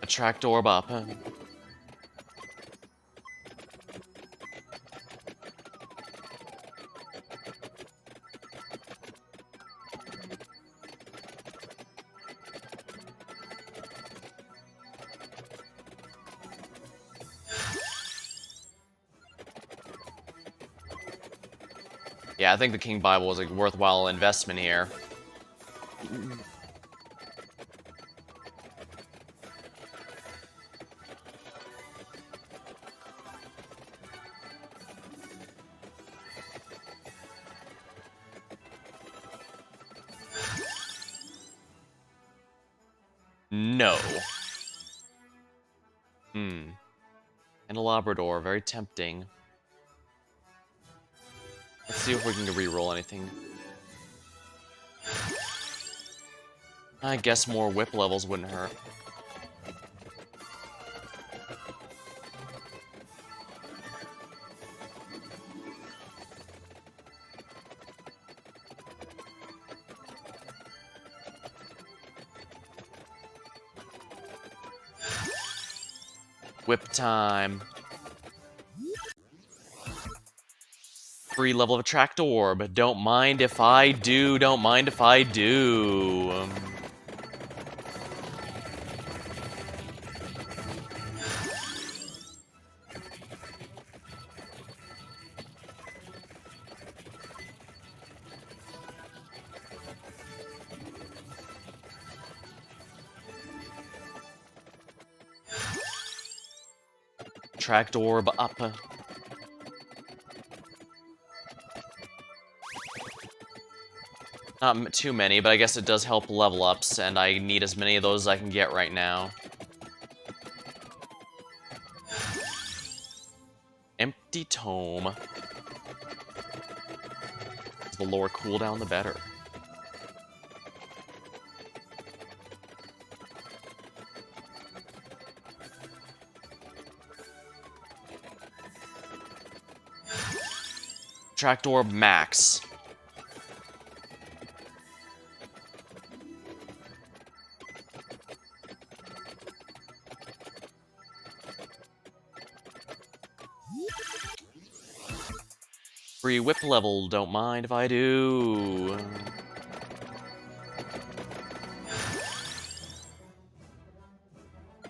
Attract orb up. Yeah, I think the King Bible was a worthwhile investment here. No. And a Labrador, very tempting. Let's see if we can reroll anything. I guess more whip levels wouldn't hurt. Whip time. Free level of Attract Orb. Don't mind if I do, don't mind if I do. Attract Orb up. Not too many, but I guess it does help level ups, and I need as many of those as I can get right now. Empty Tome. The lower cooldown, the better. Attract Orb max. Free whip level, don't mind if I do.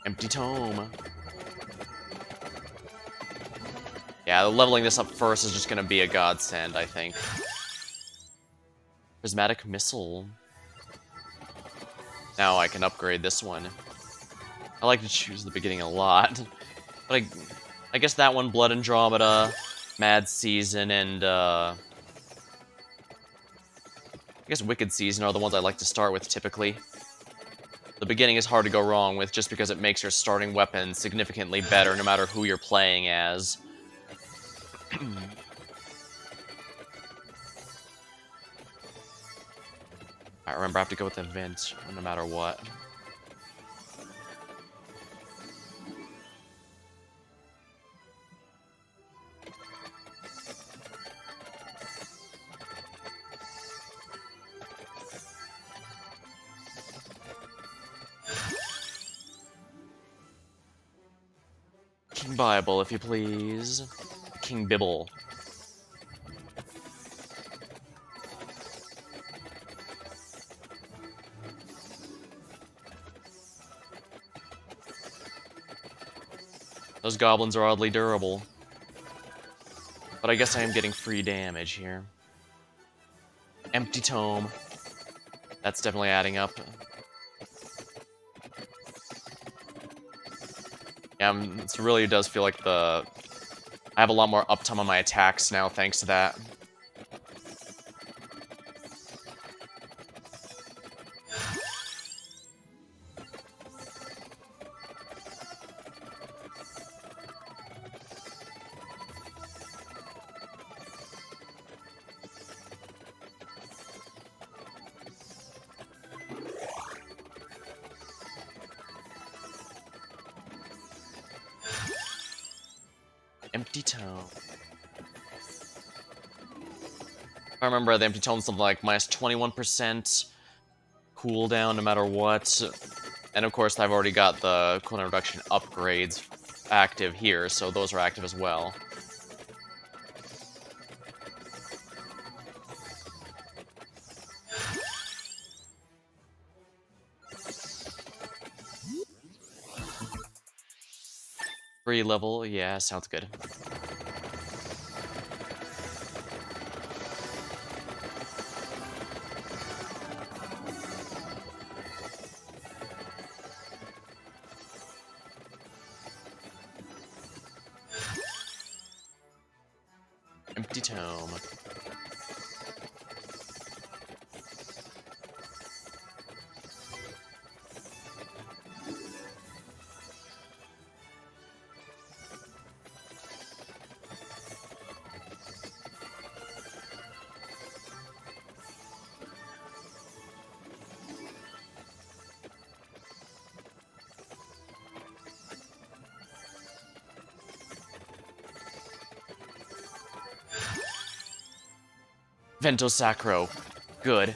Empty Tome. Yeah, leveling this up first is just gonna be a godsend, I think. Prismatic Missile. Now I can upgrade this one. I like to choose the beginning a lot. But I guess that one, Blood Andromeda, Mad Season, and I guess Wicked Season are the ones I like to start with typically. The beginning is hard to go wrong with just because it makes your starting weapon significantly better no matter who you're playing as. I remember I have to go with the Event no matter what. King Bible, if you please. King Bibble. Those goblins are oddly durable. But I guess I am getting free damage here. Empty Tome. That's definitely adding up. Yeah, it really does feel like I have a lot more uptime on my attacks now thanks to that. Empty Tome. I remember the Empty Tome's something like minus 21% cooldown no matter what. And of course, I've already got the cooldown reduction upgrades active here, so those are active as well. Free level, yeah, sounds good. Empty Tome. Vento Sacro. Good.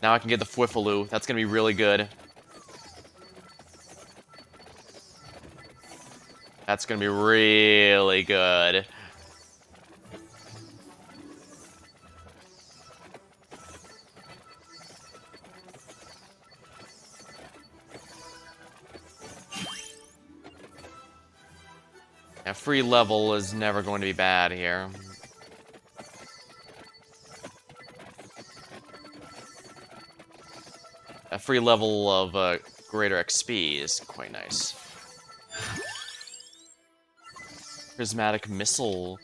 Now I can get the Fwifaloo. That's gonna be really good. That's gonna be really good. A free level is never going to be bad here. A free level of greater XP is quite nice. Prismatic Missile.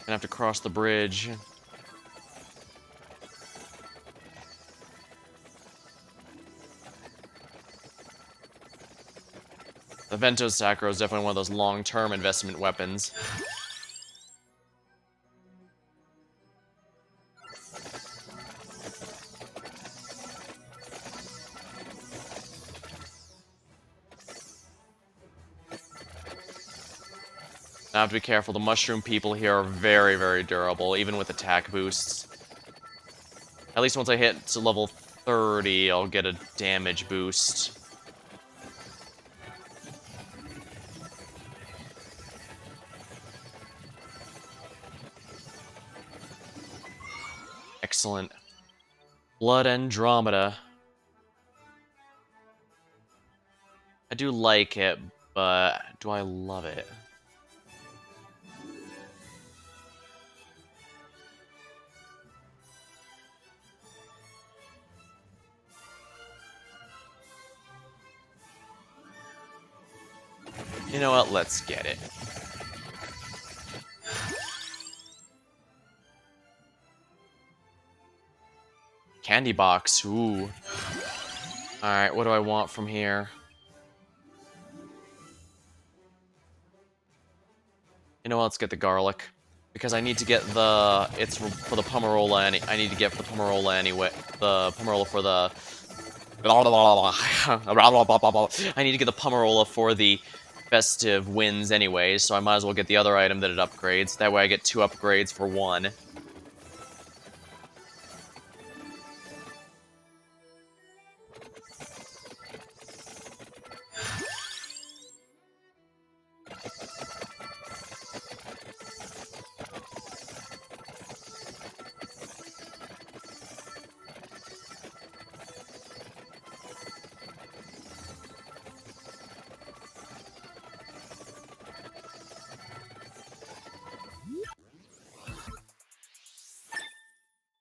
Gonna have to cross the bridge. The Vento Sacro is definitely one of those long-term investment weapons. Now I have to be careful. The mushroom people here are very, very durable, even with attack boosts. At least once I hit to level 30, I'll get a damage boost. Excellent. Blood Andromeda. I do like it, but do I love it? You know what? Let's get it. Candy box. Ooh. Alright, what do I want from here? You know what? Let's get the garlic. Because I need to get the... It's for the Pomerola, and I need to get the Pomerola anyway. The Pomerola for the... I need to get the Pomerola for the festive wins anyway, so I might as well get the other item that it upgrades. That way I get 2 upgrades for 1.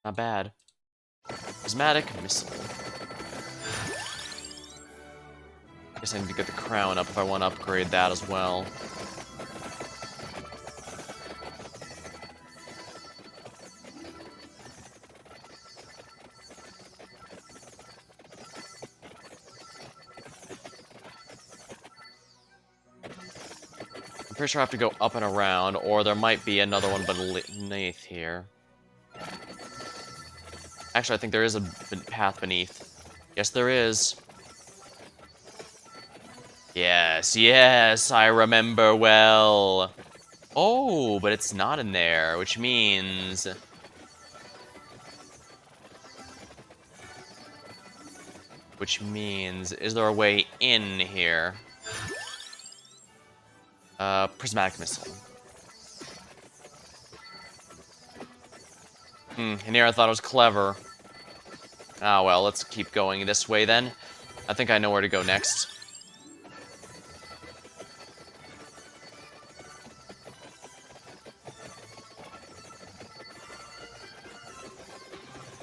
Not bad. Prismatic Missile. Guess I need to get the crown up if I want to upgrade that as well. I'm pretty sure I have to go up and around, or there might be another one beneath here. Actually, I think there is a path beneath. Yes, there is. Yes, yes, I remember well. Oh, but it's not in there, which means... is there a way in here? Prismatic Missile. And here I thought it was clever. Ah, well, let's keep going this way then. I think I know where to go next.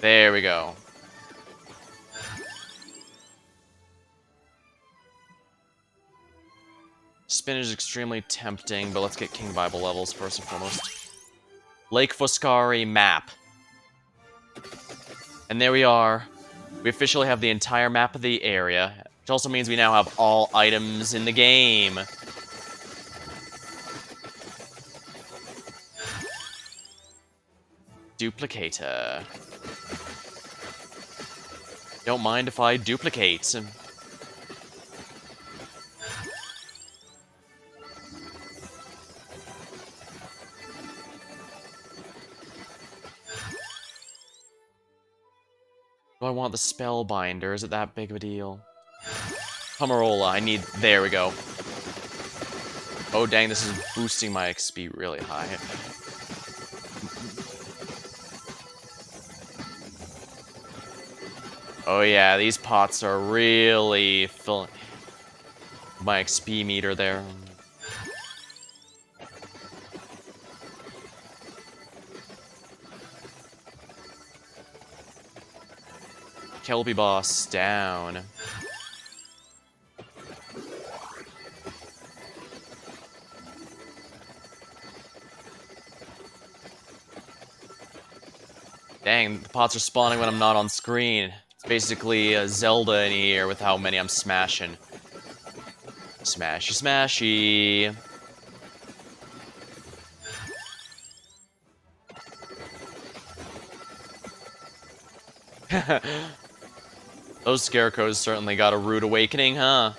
There we go. Spin is extremely tempting, but let's get King Bible levels first and foremost. Lake Foscari map. And there we are. We officially have the entire map of the area, which also means we now have all items in the game. Duplicator. Don't mind if I duplicate. Do I want the Spellbinder? Is it that big of a deal? Pomarola, I need... There we go. Oh dang, this is boosting my XP really high. Oh yeah, these pots are really filling my XP meter there. Kelpie boss down. Dang, the pots are spawning when I'm not on screen. It's basically a Zelda in here with how many I'm smashing. Smashy, smashy. Those scarecrows certainly got a rude awakening, huh?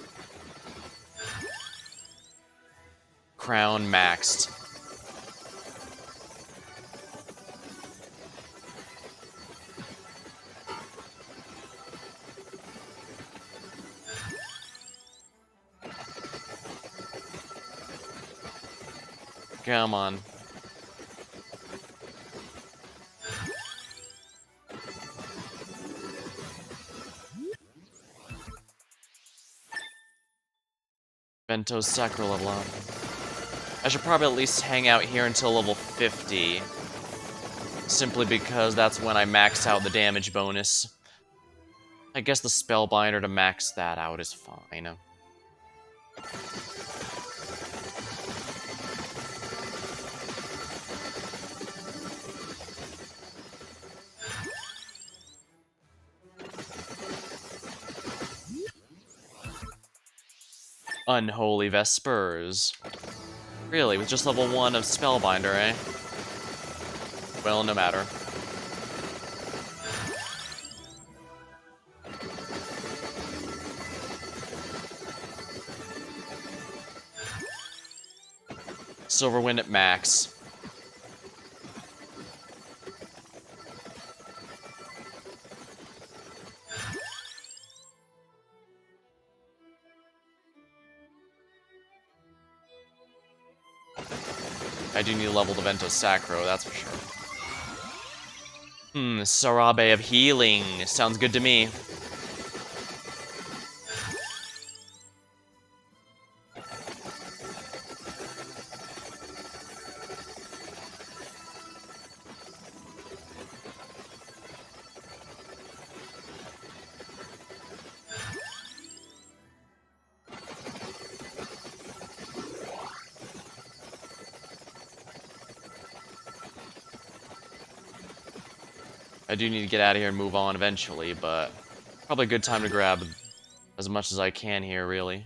Crown maxed. Come on. Vento Sacro level up. I should probably at least hang out here until level 50. Simply because that's when I max out the damage bonus. I guess the Spellbinder to max that out is fine. Unholy Vespers. Really, with just level 1 of Spellbinder, eh? Well, no matter. Silverwind at max. I do need to level the Vento Sacro, that's for sure. Sarabe of Healing. Sounds good to me. I do need to get out of here and move on eventually, but probably a good time to grab as much as I can here, really.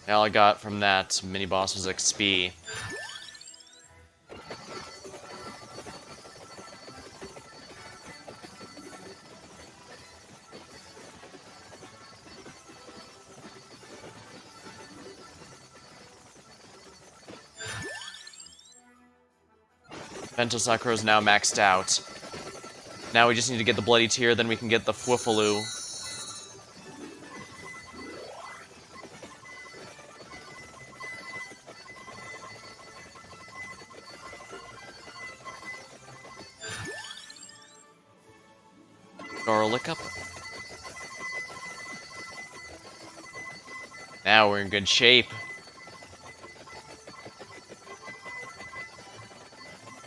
All I got from that mini-boss was XP. Vento Sacro is now maxed out. Now we just need to get the Bloody Tear, then we can get the Fwifaloo. Garlic up. Now we're in good shape.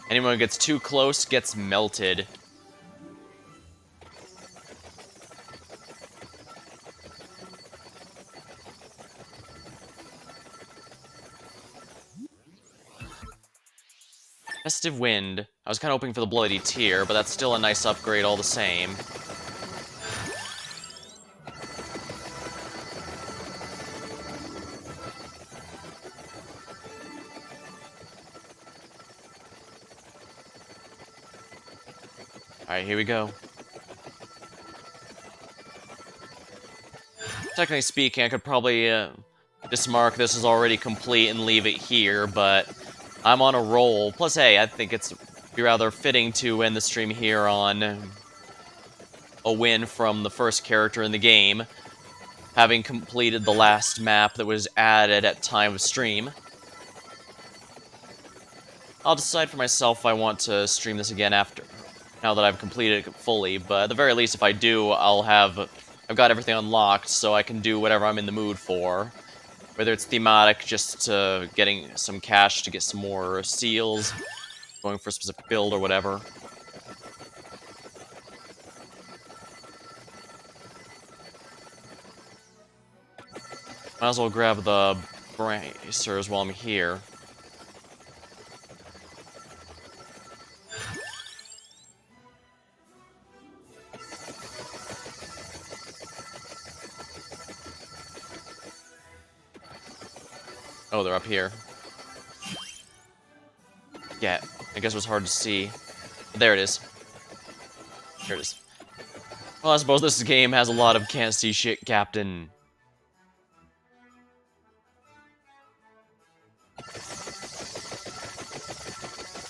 Anyone who gets too close gets melted. Festive Wind. I was kind of hoping for the Bloody Tear, but that's still a nice upgrade all the same. Alright, here we go. Technically speaking, I could probably just mark this as already complete and leave it here, but I'm on a roll. Plus, hey, I think it's be rather fitting to end the stream here on a win from the first character in the game, having completed the last map that was added at time of stream. I'll decide for myself if I want to stream this again after, now that I've completed it fully, but at the very least, if I do, I've got everything unlocked, so I can do whatever I'm in the mood for. Whether it's thematic, just getting some cash to get some more seals, going for a specific build or whatever. Might as well grab the bracers while I'm here. Oh, they're up here. Yeah, I guess it was hard to see. But there it is. There it is. Well, I suppose this game has a lot of can't see shit, Captain.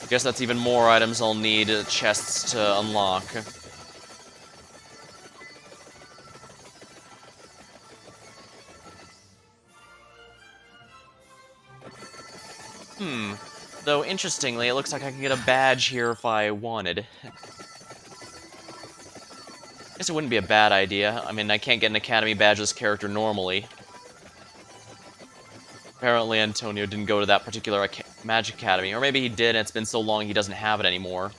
I guess that's even more items I'll need chests to unlock. Though, interestingly, it looks like I can get a badge here if I wanted. Guess it wouldn't be a bad idea. I mean, I can't get an Academy badge as character normally. Apparently Antonio didn't go to that particular Magic Academy. Or maybe he did, and it's been so long he doesn't have it anymore.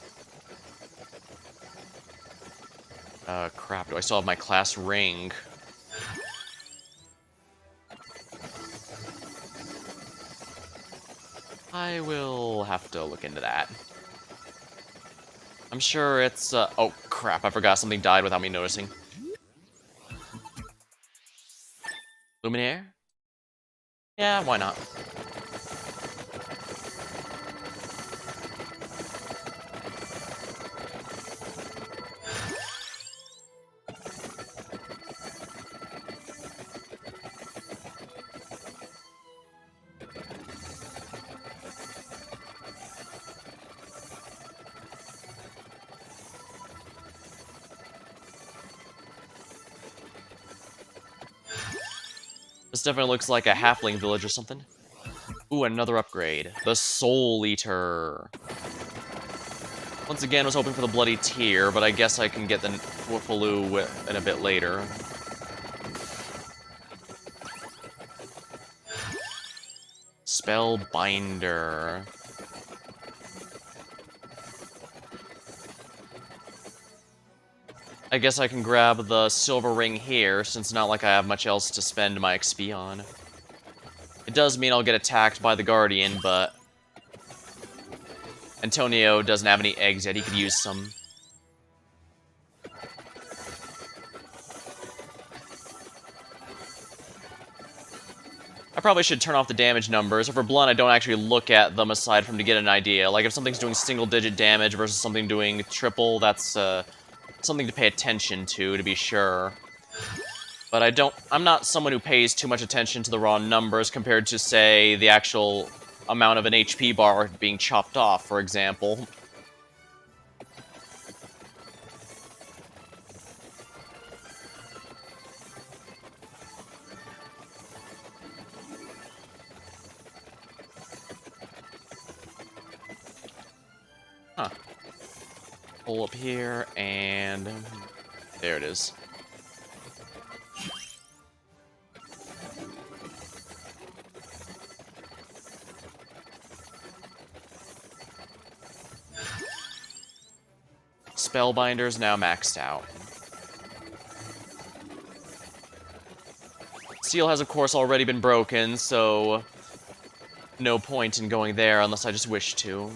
Crap, do I still have my class ring? I will have to look into that. I'm sure it's, oh, crap, I forgot something died without me noticing. Luminaire? Yeah, why not? This definitely looks like a halfling village or something. Ooh, another upgrade. The Soul Eater. Once again, was hoping for the Bloody Tear, but I guess I can get the Whiffaloo in a bit later. Spellbinder. I guess I can grab the silver ring here, since it's not like I have much else to spend my XP on. It does mean I'll get attacked by the Guardian, but Antonio doesn't have any eggs yet, he could use some. I probably should turn off the damage numbers. For blunt, I don't actually look at them aside from to get an idea. Like, if something's doing single-digit damage versus something doing triple, that's, something to pay attention to be sure. But I'm not someone who pays too much attention to the raw numbers compared to, say, the actual amount of an HP bar being chopped off, for example. Huh. Pull up here, and there it is. Spellbinder's now maxed out. Seal has, of course, already been broken, so no point in going there unless I just wish to.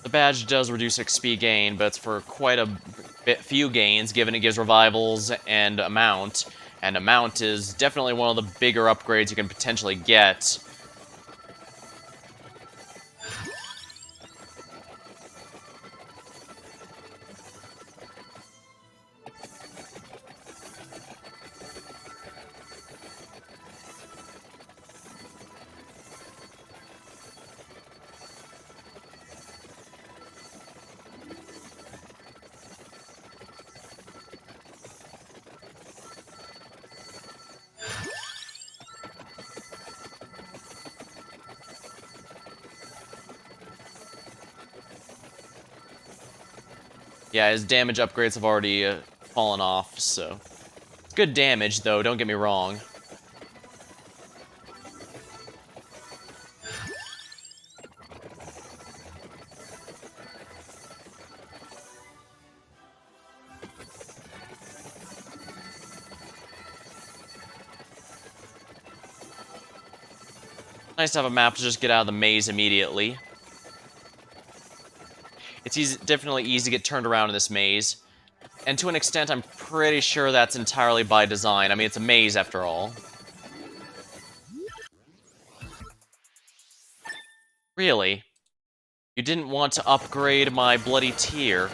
The badge does reduce XP gain, but it's for quite a few gains, given it gives revivals and a mount. And a mount is definitely one of the bigger upgrades you can potentially get. Yeah, his damage upgrades have already fallen off, so... It's good damage, though, don't get me wrong. Nice to have a map to just get out of the maze immediately. It's definitely easy to get turned around in this maze. And to an extent, I'm pretty sure that's entirely by design. I mean, it's a maze after all. Really? You didn't want to upgrade my bloody tear.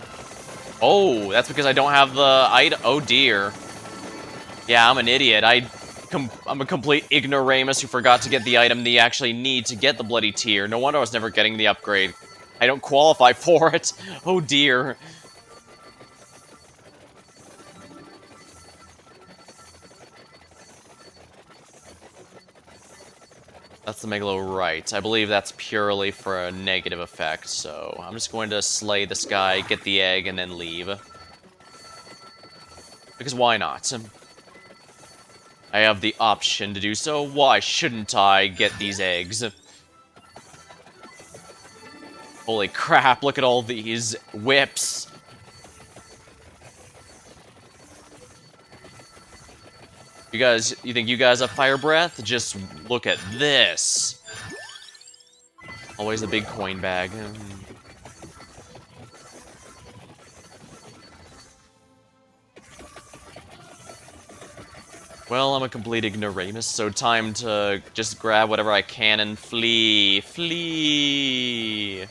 Oh, that's because I don't have the item. Oh dear. Yeah, I'm an idiot. I'm a complete ignoramus who forgot to get the item they actually need to get the bloody tear. No wonder I was never getting the upgrade. I don't qualify for it. Oh dear. That's the Megalo right. I believe that's purely for a negative effect, so I'm just going to slay this guy, get the egg, and then leave. Because why not? I have the option to do so. Why shouldn't I get these eggs? Holy crap, look at all these whips. You think you guys have fire breath? Just look at this. Always a big coin bag. Well, I'm a complete ignoramus, so time to just grab whatever I can and flee. Flee!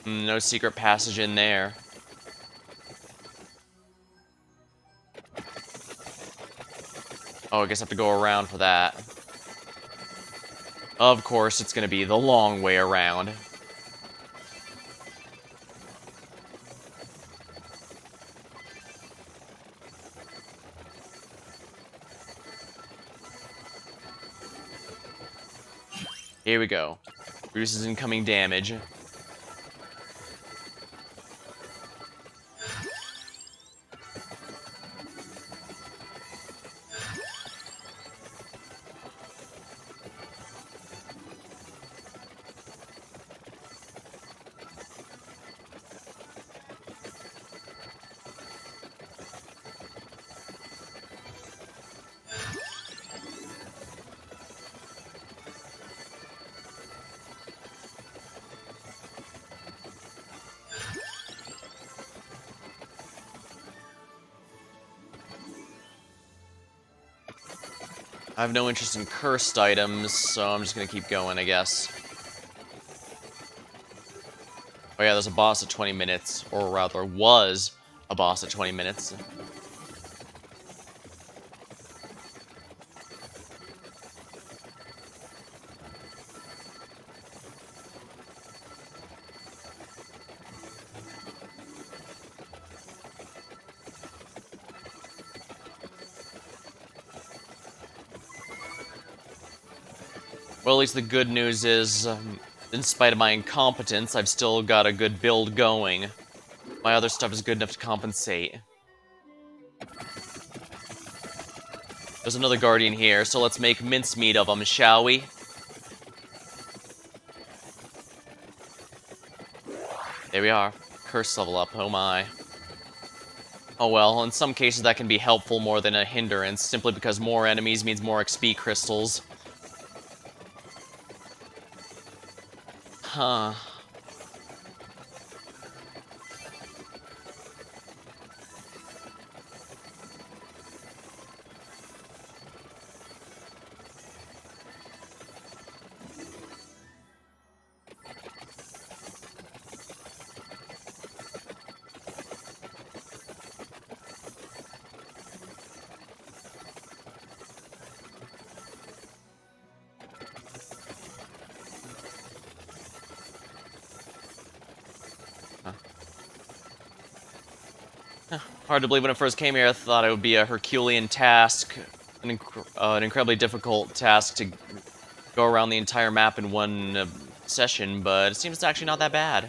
No secret passage in there. Oh, I guess I have to go around for that. Of course, it's gonna be the long way around. Here we go. Reduces incoming damage. I have no interest in cursed items, so I'm just gonna keep going, I guess. Oh yeah, there's a boss at 20 minutes, or rather, was a boss at 20 minutes. Well, at least the good news is, in spite of my incompetence, I've still got a good build going. My other stuff is good enough to compensate. There's another Guardian here, so let's make mincemeat of them, shall we? There we are. Curse level up, oh my. Oh well, in some cases that can be helpful more than a hindrance, simply because more enemies means more XP crystals. Huh. Hard to believe when it first came here, I thought it would be a Herculean task, an incredibly difficult task to go around the entire map in one session, but it seems it's actually not that bad.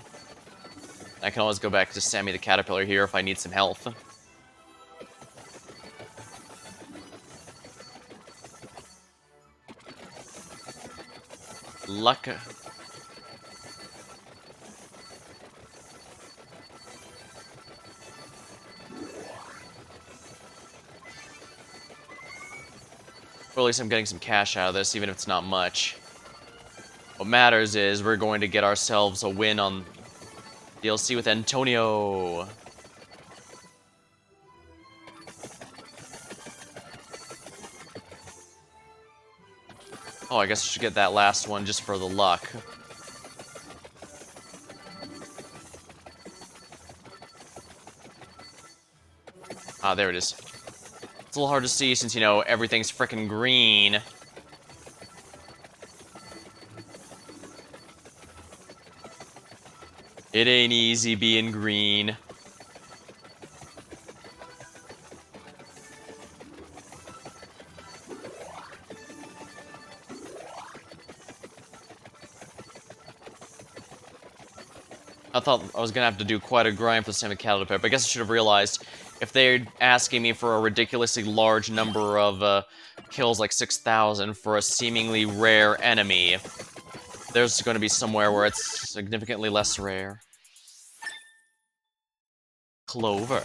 I can always go back to Sammy the Caterpillar here if I need some health. Luck. Or at least I'm getting some cash out of this, even if it's not much. What matters is we're going to get ourselves a win on DLC with Antonio. Oh, I guess I should get that last one just for the luck. Ah, there it is. It's a little hard to see since, you know, everything's frickin' green. It ain't easy being green. I thought I was gonna have to do quite a grind for the Sammy Caterpillar, but I guess I should have realized if they're asking me for a ridiculously large number of kills, like 6,000, for a seemingly rare enemy, there's going to be somewhere where it's significantly less rare. Clover.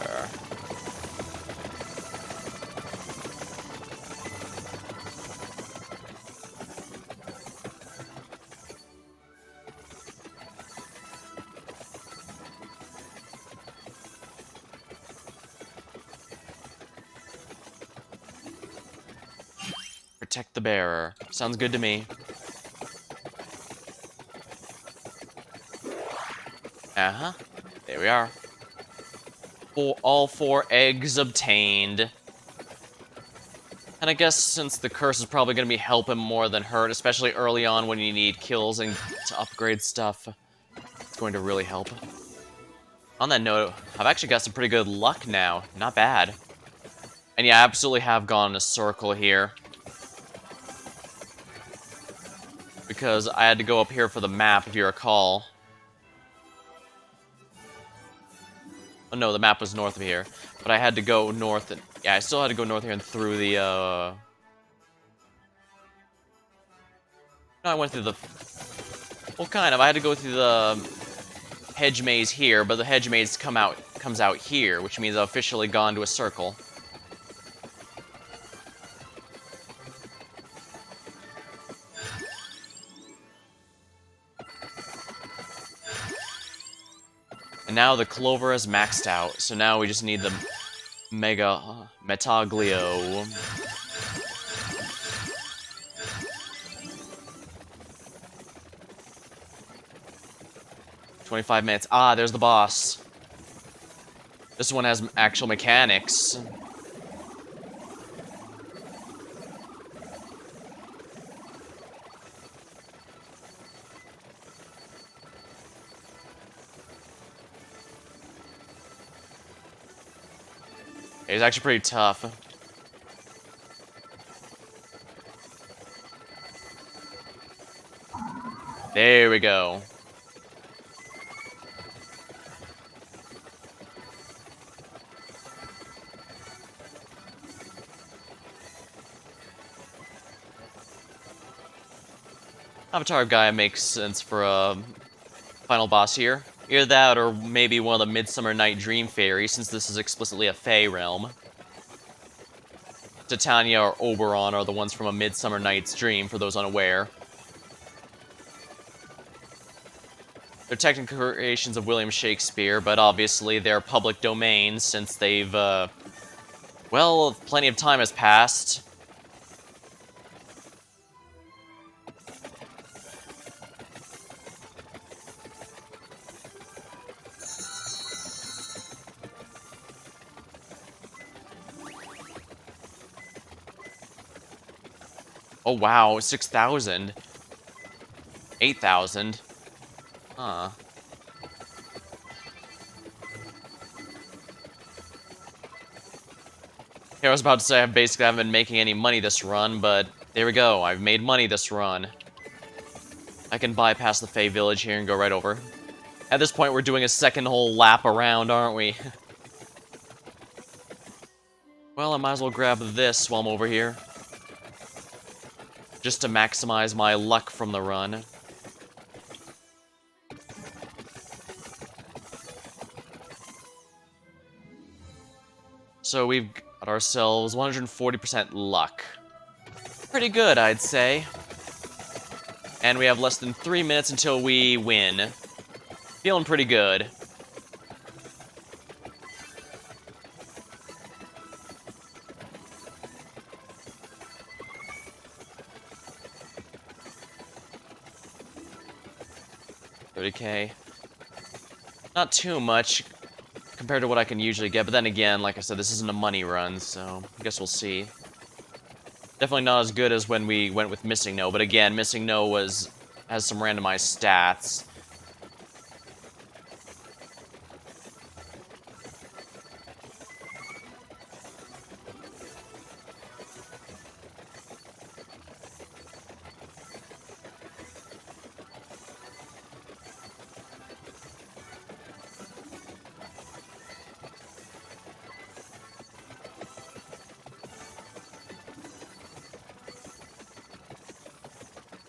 Protect the bearer. Sounds good to me. Uh-huh. There we are. All 4 eggs obtained. And I guess since the curse is probably going to be helping more than hurt, especially early on when you need kills and to upgrade stuff, it's going to really help. On that note, I've actually got some pretty good luck now. Not bad. And yeah, I absolutely have gone in a circle here. Because I had to go up here for the map, if you recall. Oh no, the map was north of here. But I had to go north and... Yeah, I still had to go north here and through the, No, I went through the... Well, kind of. I had to go through the hedge maze here, but the hedge maze comes out here, which means I've officially gone to a circle. And now the Clover is maxed out, so now we just need the Mega Metaglio. $25 Ah, there's the boss. This one has actual mechanics. He's actually pretty tough. There we go. Avatar guy makes sense for a final boss here. Either that, or maybe one of the Midsummer Night Dream Fairies, since this is explicitly a Fey realm. Titania or Oberon are the ones from A Midsummer Night's Dream, for those unaware. They're technical creations of William Shakespeare, but obviously they're public domain since they've, well, plenty of time has passed. Oh wow, 6,000. 8,000. Huh. Yeah, I was about to say I basically haven't been making any money this run, but there we go. I've made money this run. I can bypass the Fey Village here and go right over. At this point, we're doing a second whole lap around, aren't we? Well, I might as well grab this while I'm over here. Just to maximize my luck from the run. So we've got ourselves 140% luck. Pretty good, I'd say. And we have less than 3 minutes until we win. Feeling pretty good. $30K. Not too much compared to what I can usually get, but then again, like I said, this isn't a money run, so I guess we'll see. Definitely not as good as when we went with Missing No, but again, Missing No has some randomized stats.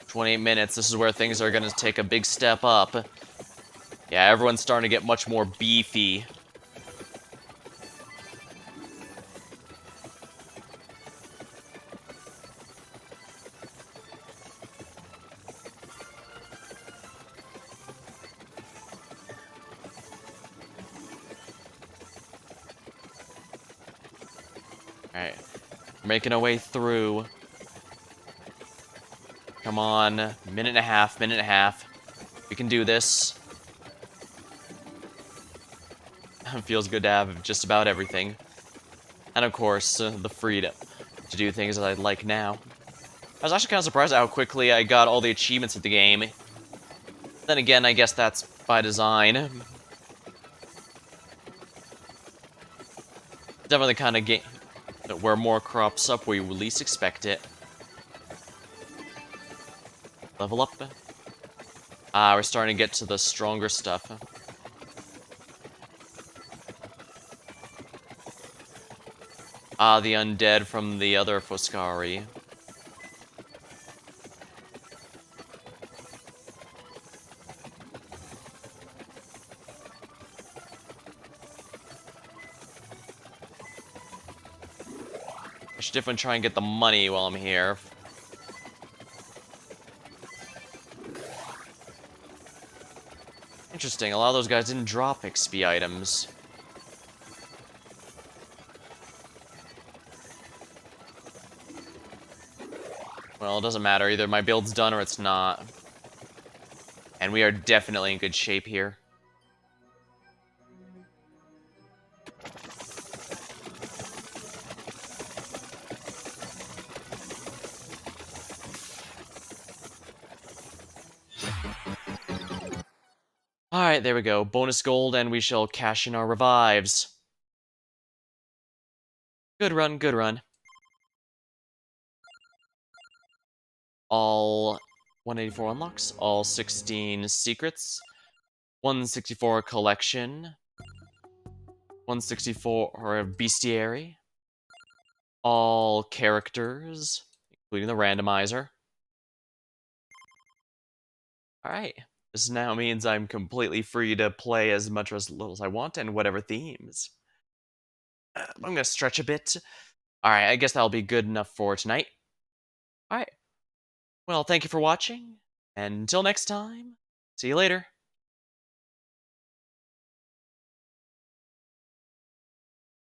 "28 minutes, this is where things are gonna take a big step up. Yeah, everyone's starting to get much more beefy. Alright, we're making our way through. Come on, minute and a half, minute and a half. We can do this. Feels good to have just about everything. And of course, the freedom to do things that I like now. I was actually kind of surprised at how quickly I got all the achievements of the game. Then again, I guess that's by design. Definitely the kind of game where more crops up where you least expect it. Level up. Ah, we're starting to get to the stronger stuff. Ah, the undead from the other Foscari. I should definitely try and get the money while I'm here. Interesting, a lot of those guys didn't drop XP items. Well, it doesn't matter, either my build's done or it's not. And we are definitely in good shape here. Alright, there we go. Bonus gold, and we shall cash in our revives. Good run, good run. All 184 unlocks, all 16 secrets, 164 collection, 164 or bestiary, all characters, including the randomizer. Alright. This now means I'm completely free to play as much or as little as I want and whatever themes. I'm gonna stretch a bit. Alright, I guess that'll be good enough for tonight. Alright, well, thank you for watching, and until next time, see you later.